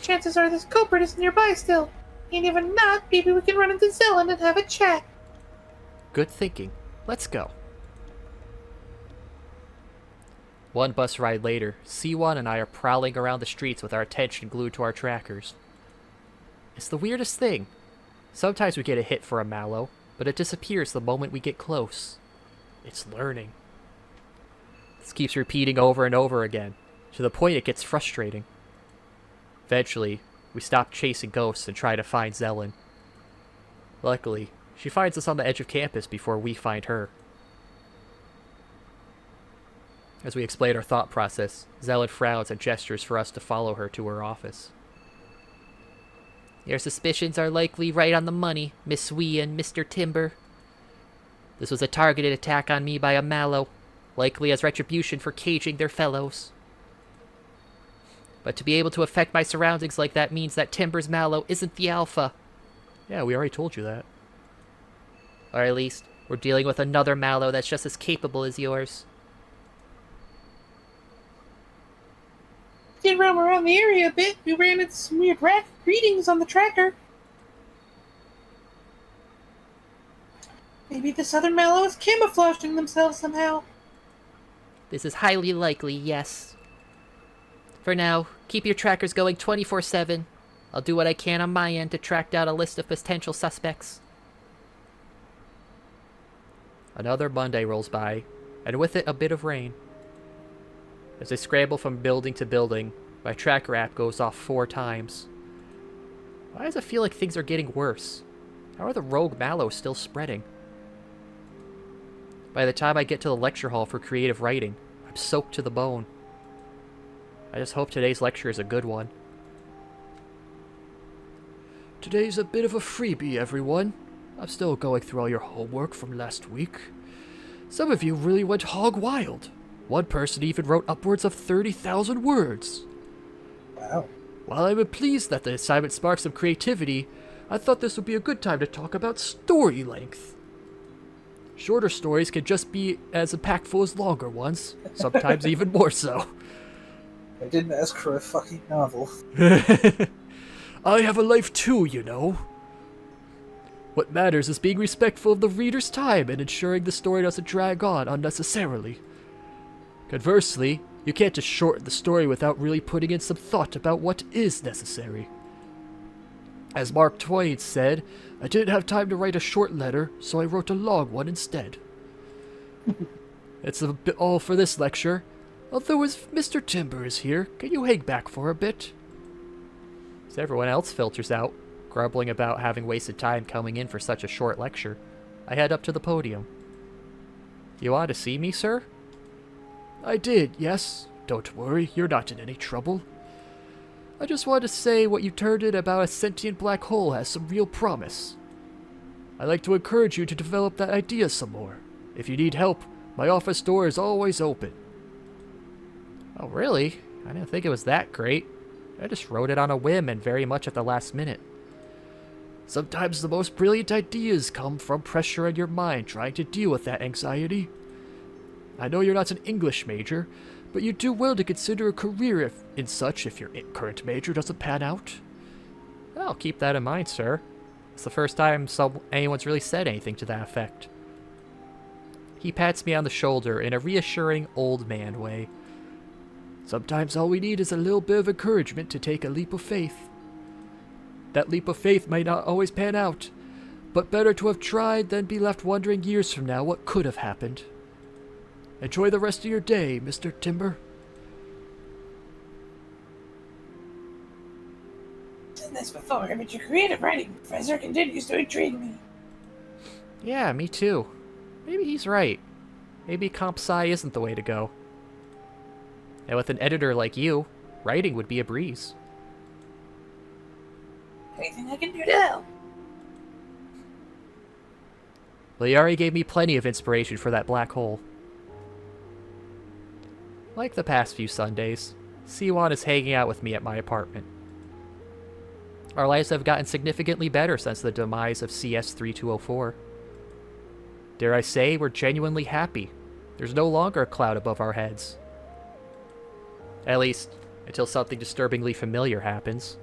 S6: Chances are this culprit is nearby still. And even not, maybe we can run into Zellen and have a chat.
S1: good thinking. Let's go. One bus ride later, C1 and I are prowling around the streets with our attention glued to our trackers. It's the weirdest thing. Sometimes we get a hit for a Mal0vent, but it disappears the moment we get close. It's learning. This keeps repeating over and over again, to the point it gets frustrating. Eventually, we stop chasing ghosts and try to find Zellen. Luckily, she finds us on the edge of campus before we find her. As we explain our thought process, Zellen frowns and gestures for us to follow her to her office.
S3: Your suspicions are likely right on the money, Miss Wee and Mr. Timber. This was a targeted attack on me by a Mal0vent, likely as retribution for caging their fellows. But to be able to affect my surroundings like that means that Timber's Mal0vent isn't the alpha.
S1: Yeah, we already told you that.
S3: Or at least, we're dealing with another Mal0vent that's just as capable as yours.
S6: Did roam around the area a bit. We ran into some weird rat readings on the tracker. Maybe this other Mal0vent is camouflaging themselves somehow.
S3: This is highly likely, yes. For now, keep your trackers going 24/7. I'll do what I can on my end to track down a list of potential suspects.
S1: Another Monday rolls by, and with it a bit of rain. As I scramble from building to building, my tracker app goes off 4 times. Why does it feel like things are getting worse? How are the rogue Mal0vent still spreading? By the time I get to the lecture hall for creative writing, I'm soaked to the bone. I just hope today's lecture is a good one.
S4: Today's a bit of a freebie, everyone. I'm still going through all your homework from last week. Some of you really went hog wild. One person even wrote upwards of 30,000 words.
S2: Wow.
S4: While I'm pleased that the assignment sparked some creativity, I thought this would be a good time to talk about story length. Shorter stories can just be as impactful as longer ones, sometimes even more so.
S2: I didn't ask for a fucking novel.
S4: I have a life too, you know. What matters is being respectful of the reader's time and ensuring the story doesn't drag on unnecessarily. Conversely, you can't just shorten the story without really putting in some thought about what is necessary. As Mark Twain said, I didn't have time to write a short letter, so I wrote a long one instead. It's a bit all for this lecture. Although as Mr. Timber is here, can you hang back for a bit?
S1: As everyone else filters out, grumbling about having wasted time coming in for such a short lecture, I head up to the podium. You want to see me, sir?
S4: I did, yes. Don't worry, you're not in any trouble. I just wanted to say what you turned in about a sentient black hole has some real promise. I'd like to encourage you to develop that idea some more. If you need help, my office door is always open.
S1: Oh, really? I didn't think it was that great. I just wrote it on a whim and very much at the last minute.
S4: Sometimes the most brilliant ideas come from pressure in your mind trying to deal with that anxiety. I know you're not an English major, but you do well to consider a career in such if your current major doesn't pan out.
S1: I'll keep that in mind, sir. It's the first time anyone's really said anything to that effect. He pats me on the shoulder in a reassuring old man way.
S4: Sometimes all we need is a little bit of encouragement to take a leap of faith. That leap of faith might not always pan out, but better to have tried than be left wondering years from now what could have happened. Enjoy the rest of your day, Mr. Timber.
S6: Done this before, but your creative writing professor continues to intrigue me.
S1: Yeah, me too. Maybe he's right. Maybe comp sci isn't the way to go. And with an editor like you, writing would be a breeze.
S6: Anything I can do to help?
S1: Liari gave me plenty of inspiration for that black hole. Like the past few Sundays, Siwon is hanging out with me at my apartment. Our lives have gotten significantly better since the demise of CS-3204. Dare I say, we're genuinely happy. There's no longer a cloud above our heads. At least, until something disturbingly familiar happens.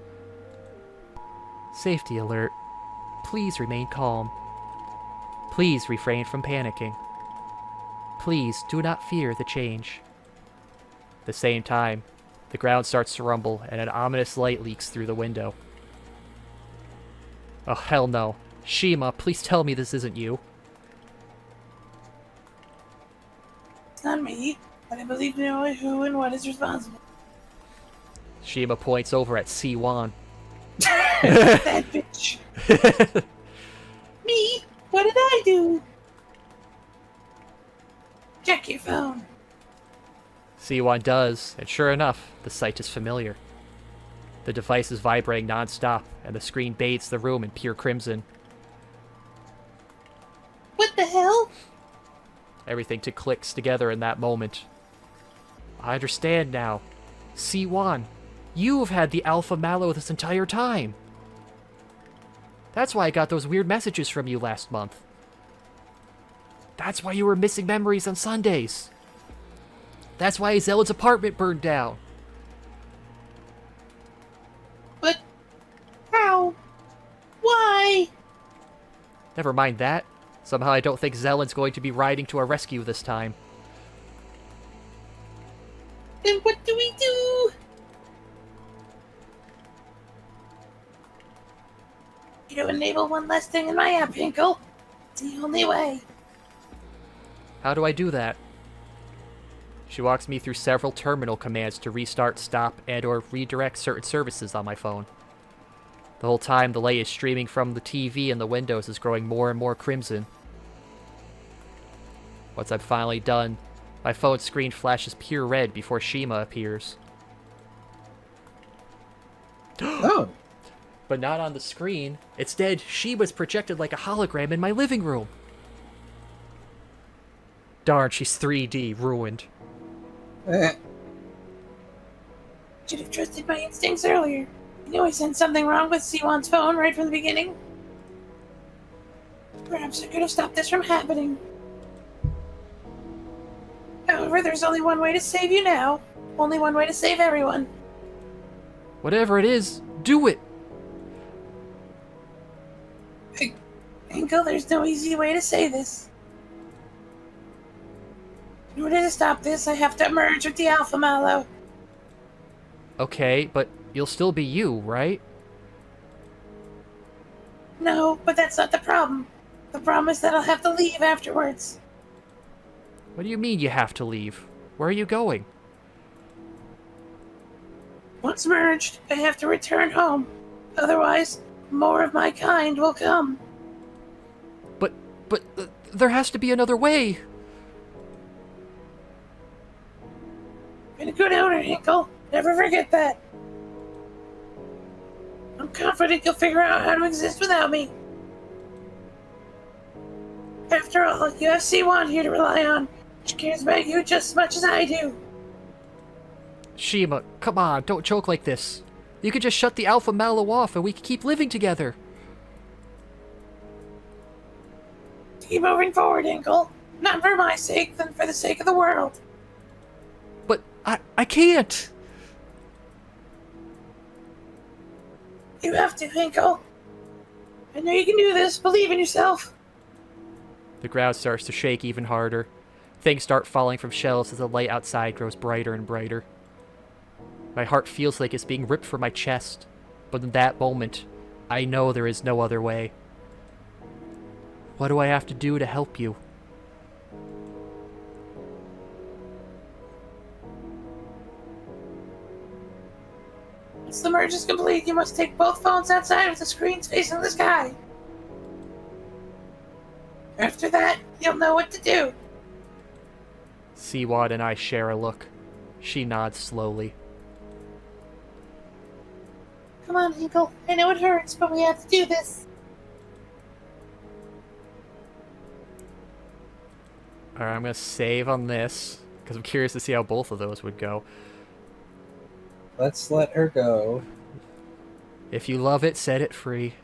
S1: Safety alert. Please remain calm. Please refrain from panicking. Please do not fear the change. At the same time, the ground starts to rumble and an ominous light leaks through the window. Oh, hell no. Shima, please tell me this isn't you.
S6: It's not me, but I believe we know who and what is responsible.
S1: Shima points over at Siwon.
S6: That bitch. Me? What did I do? Check your phone.
S1: Siwon does, and sure enough, the sight is familiar. The device is vibrating non-stop, and the screen bathes the room in pure crimson.
S6: What the hell?
S1: Everything clicks together in that moment. I understand now. Siwon, you've had the Alpha Mallow this entire time. That's why I got those weird messages from you last month. That's why you were missing memories on Sundays. That's why Zealot's apartment burned down.
S6: But how? Why?
S1: Never mind that. Somehow I don't think Zealot's going to be riding to our rescue this time.
S6: Then what do we do? You enable one less thing in my app, Hinkle. It's the only way.
S1: How do I do that? She walks me through several terminal commands to restart, stop, and or redirect certain services on my phone. The whole time, the light is streaming from the TV and the windows is growing more and more crimson. Once I'm finally done, my phone screen flashes pure red before Shima appears.
S2: Oh.
S1: But not on the screen. Instead, Shima's projected like a hologram in my living room. Darn, she's 3D, ruined.
S6: Should have trusted my instincts earlier. I knew I sensed something wrong with Siwon's phone right from the beginning. Perhaps I could have stopped this from happening. However, there's only one way to save you now. Only one way to save everyone.
S1: Whatever it is, do it!
S6: Hinkle, there's no easy way to say this. In order to stop this, I have to merge with the Alpha Mallow.
S1: Okay, but you'll still be you, right?
S6: No, but that's not the problem. The problem is that I'll have to leave afterwards.
S1: What do you mean you have to leave? Where are you going?
S6: Once merged, I have to return home. Otherwise, more of my kind will come.
S1: But there has to be another way!
S6: Been a good owner, Hinkle. Never forget that. I'm confident you'll figure out how to exist without me. After all, you have C1 here to rely on, which cares about you just as much as I do.
S1: Shima, come on, don't joke like this. You could just shut the Alpha Mallow off and we could keep living together.
S6: Keep moving forward, Hinkle. Not for my sake, then for the sake of the world.
S1: But I can't!
S6: You have to, Hinkle. I know you can do this. Believe in yourself.
S1: The ground starts to shake even harder. Things start falling from shelves as the light outside grows brighter and brighter. My heart feels like it's being ripped from my chest, but in that moment, I know there is no other way. What do I have to do to help you?
S6: Once the merge is complete, you must take both phones outside with the screens facing the sky. After that, you'll know what to do.
S1: Seawad and I share a look. She nods slowly.
S6: Come on, Hinkle. I know it hurts, but we have to do this.
S1: Alright, I'm gonna save on this, because I'm curious to see how both of those would go.
S2: Let's let her go.
S1: If you love it, set it free.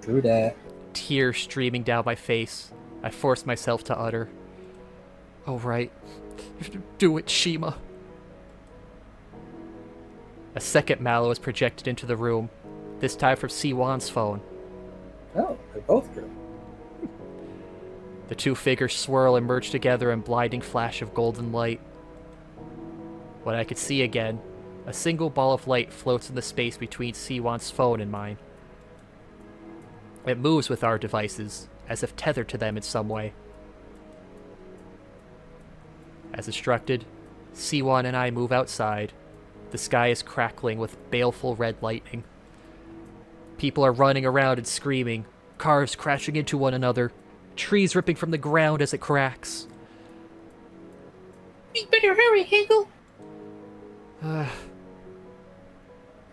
S2: Do that.
S1: Tears streaming down my face. I force myself to utter. Oh, right. Do it, Shima. A second mallow is projected into the room, this time from Siwan's phone.
S2: Oh, they're both good.
S1: The two figures swirl and merge together in blinding flash of golden light. What I could see again, a single ball of light floats in the space between Siwan's phone and mine. It moves with our devices, as if tethered to them in some way. As instructed, Siwan and I move outside. The sky is crackling with baleful red lightning. People are running around and screaming, cars crashing into one another, trees ripping from the ground as it cracks.
S6: We better hurry, Hinkle.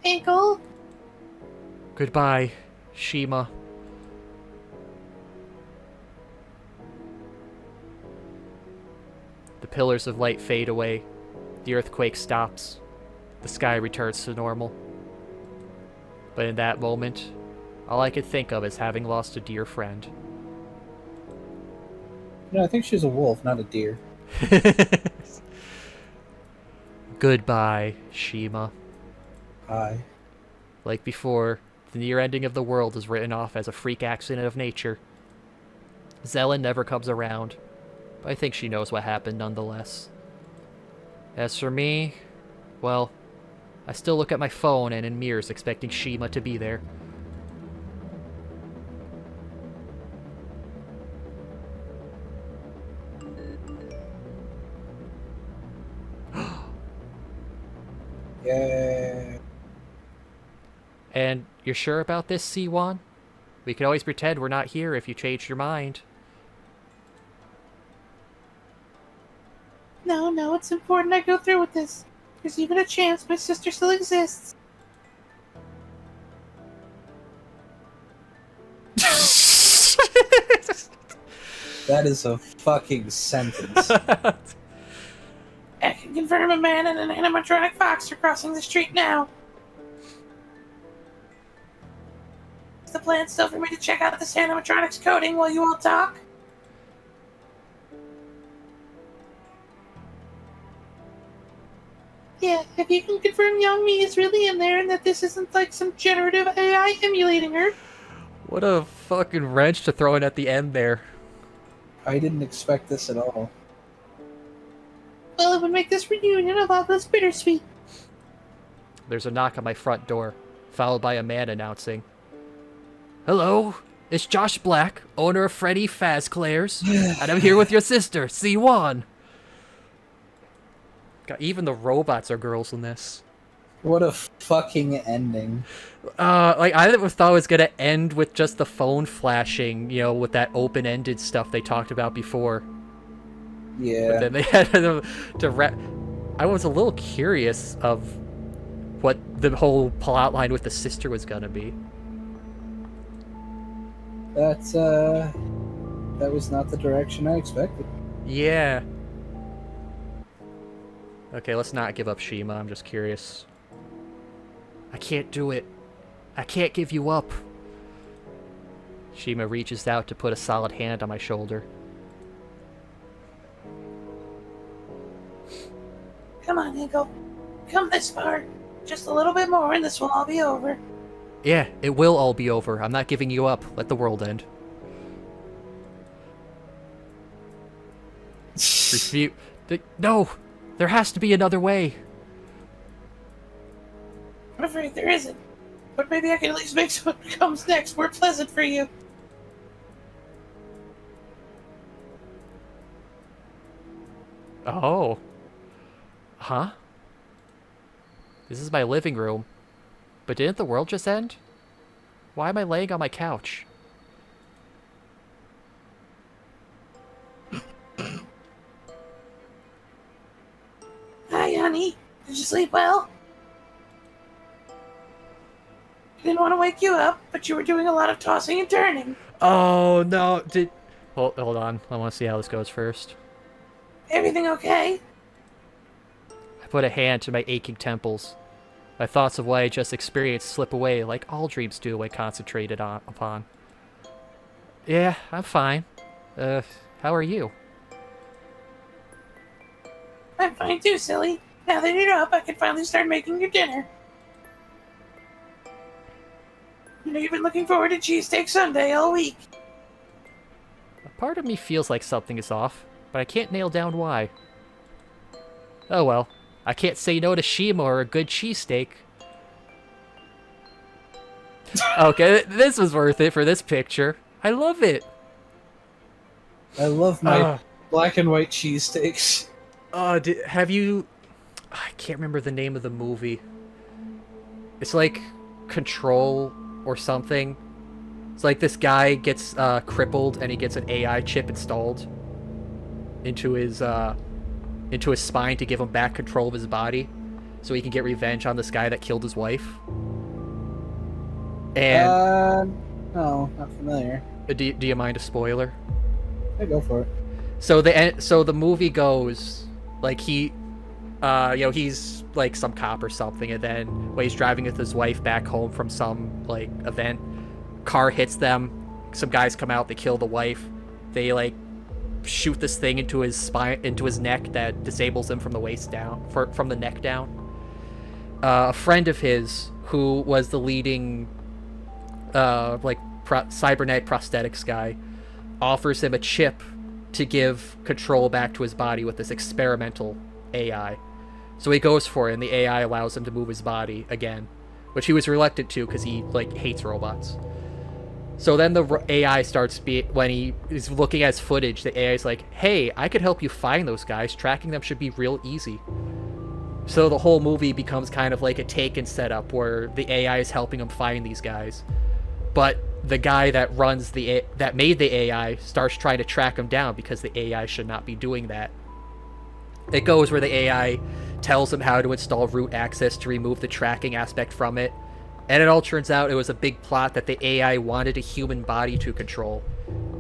S6: Hinkle.
S1: Goodbye, Shima. The pillars of light fade away. The earthquake stops. The sky returns to normal. But in that moment, all I could think of is having lost a dear friend.
S2: No, I think she's a wolf, not a deer.
S1: Goodbye, Shima.
S2: Hi.
S1: Like before, the near ending of the world is written off as a freak accident of nature. Zelen never comes around, but I think she knows what happened nonetheless. As for me, well, I still look at my phone and in mirrors expecting Shima to be there.
S2: Yeah.
S1: And you're sure about this, Siwan? We could always pretend we're not here if you change your mind.
S6: No, it's important I go through with this. There's even a chance my sister still exists.
S2: That is a fucking sentence.
S6: I can confirm a man and an animatronic fox are crossing the street now. Is the plan still for me to check out this animatronic's coding while you all talk? Yeah, if you can confirm young me is really in there and that this isn't like some generative AI emulating her.
S1: What a fucking wrench to throw in at the end there.
S2: I didn't expect this at all.
S6: Well, it would make this reunion a lot less bittersweet.
S1: There's a knock on my front door, followed by a man announcing, "Hello, it's Josh Black, owner of Freddy Fazclairs, and I'm here with your sister, Siwan." God, even the robots are girls in this.
S2: What a fucking ending.
S1: Like, I thought it was gonna end with just the phone flashing, you know, with that open-ended stuff they talked about before.
S2: Yeah.
S1: But then they had to wrap. I was a little curious of what the whole plot line with the sister was gonna be.
S2: That was not the direction I expected.
S1: Yeah. Okay, let's not give up Shima. I'm just curious. I can't do it. I can't give you up. Shima reaches out to put a solid hand on my shoulder.
S6: Come on, Eagle. Come this far. Just a little bit more and this will all be over.
S1: Yeah, it will all be over. I'm not giving you up. Let the world end. Refute. No! There has to be another way.
S6: I'm afraid there isn't. but maybe I can at least make so what comes next more pleasant for you.
S1: Oh. Huh? This is my living room. But didn't the world just end? Why am I laying on my couch?
S6: Hi, honey. Did you sleep well? I didn't want to wake you up, but you were doing a lot of tossing and turning.
S1: Oh, no. Hold on. I want to see how this goes first.
S6: Everything okay?
S1: I put a hand to my aching temples. My thoughts of what I just experienced slip away like all dreams do when concentrated upon. Yeah, I'm fine. How are you?
S6: I'm fine too, silly. Now that you're up, I can finally start making your dinner. You know you've been looking forward to Cheesesteak Sunday all week.
S1: A part of me feels like something is off, but I can't nail down why. Oh well, I can't say no to Shima or a good cheesesteak. Okay, this was worth it for this picture. I love it.
S2: I love my black and white cheesesteaks.
S1: Have you... I can't remember the name of the movie. It's like Control or something. It's like this guy gets crippled and he gets an AI chip installed into his spine to give him back control of his body, so he can get revenge on this guy that killed his wife. And
S2: no, not familiar.
S1: do you mind a spoiler?
S2: Yeah, go for it.
S1: So the movie goes like he's like some cop or something, and then when he's driving with his wife back home from some like event, car hits them. Some guys come out, they kill the wife. They like shoot this thing into his spine, into his neck, that disables him from the waist down, from the neck down. A friend of his who was the leading cybernetic prosthetics guy offers him a chip to give control back to his body with this experimental AI. So he goes for it, and the AI allows him to move his body again, which he was reluctant to because he like hates robots. So then the AI starts when he is looking at his footage, the AI is like, hey, I could help you find those guys. Tracking them should be real easy. So the whole movie becomes kind of like a Taken setup where the AI is helping him find these guys. But the guy that made the AI starts trying to track him down because the AI should not be doing that. It goes where the AI tells him how to install root access to remove the tracking aspect from it. And it all turns out it was a big plot that the AI wanted a human body to control.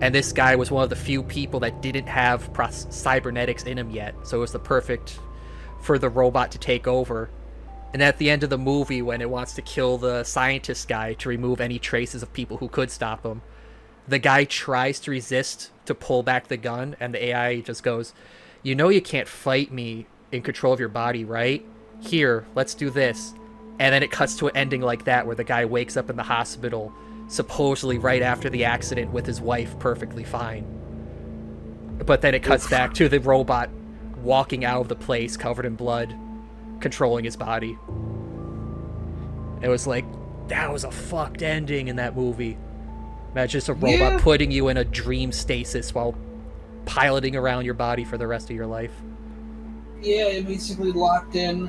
S1: And this guy was one of the few people that didn't have cybernetics in him yet. So it was the perfect for the robot to take over. And at the end of the movie, when it wants to kill the scientist guy to remove any traces of people who could stop him, the guy tries to resist to pull back the gun, and the AI just goes, you know you can't fight me in control of your body, right? Here, let's do this. And then it cuts to an ending like that, where the guy wakes up in the hospital, supposedly right after the accident, with his wife perfectly fine. But then it cuts back to the robot walking out of the place covered in blood, controlling his body. It was like, that was a fucked ending in that movie. Imagine just a robot putting you in a dream stasis while piloting around your body for the rest of your life.
S2: Yeah, it basically locked in.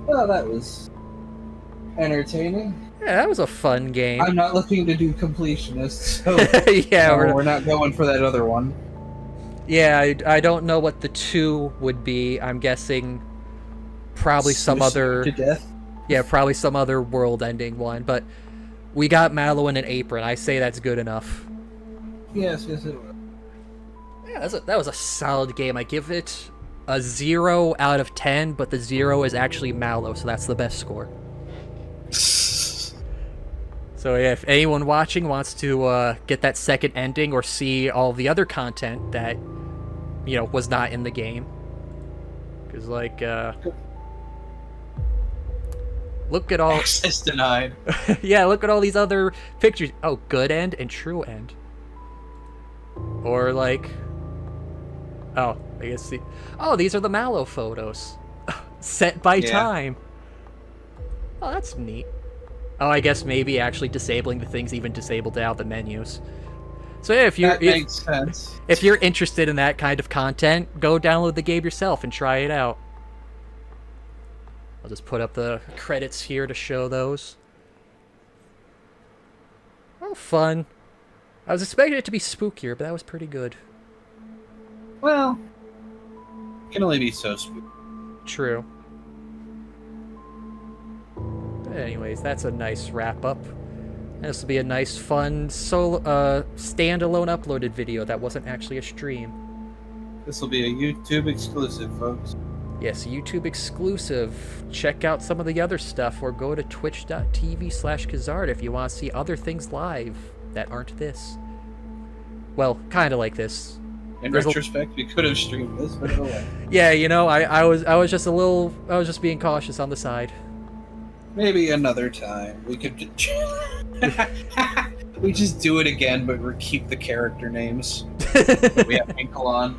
S2: Well, that was entertaining.
S1: Yeah, that was a fun game.
S2: I'm not looking to do completionists, so
S1: yeah,
S2: we're not going for that other one.
S1: Yeah, I don't know what the 2 would be. I'm guessing probably some other...
S2: to death?
S1: Yeah, probably some other world-ending one. But we got Mal0vent and Apron. I say that's good enough.
S2: Yes, it was.
S1: Yeah, that was a solid game. I give it a 0 out of 10, but the 0 is actually Mal0vent, so that's the best score. So yeah, if anyone watching wants to get that second ending or see all the other content that, you know, was not in the game, because like, look at all.
S2: Access denied.
S1: Yeah, look at all these other pictures. Oh, good end and true end. Or like, oh, I guess these are the Mal0vent photos, set by time. Oh, that's neat. Oh, I guess maybe actually disabling the things even disabled out the menus. So yeah,
S2: That makes sense.
S1: if you're interested in that kind of content, go download the game yourself and try it out. I'll just put up the credits here to show those. Oh, fun. I was expecting it to be spookier, but that was pretty good.
S2: Well, it can only be so spooky.
S1: True. But anyways, that's a nice wrap-up. This will be a nice, fun, standalone uploaded video that wasn't actually a stream.
S2: This will be a YouTube exclusive, folks.
S1: Yes, YouTube exclusive. Check out some of the other stuff, or go to twitch.tv/Khazard if you want to see other things live that aren't this. Well, kind of like this.
S2: In
S1: There's
S2: retrospect, we could have streamed this, but oh well.
S1: Yeah, you know, I was just being cautious on the side.
S2: Maybe another time we could. We just do it again, but we keep the character names. We have Inkle on.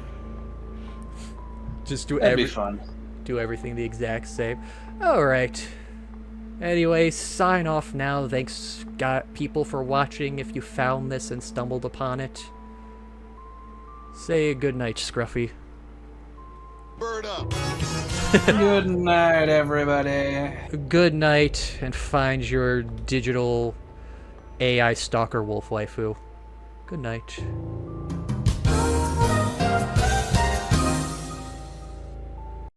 S1: Just do
S2: That'd be fun.
S1: Do everything the exact same. All right. Anyway, sign off now. Thanks, people, for watching. If you found this and stumbled upon it, say good night, Scruffy.
S5: Bird up.
S2: Good night, everybody.
S1: Good night, and find your digital AI stalker wolf waifu. Good night.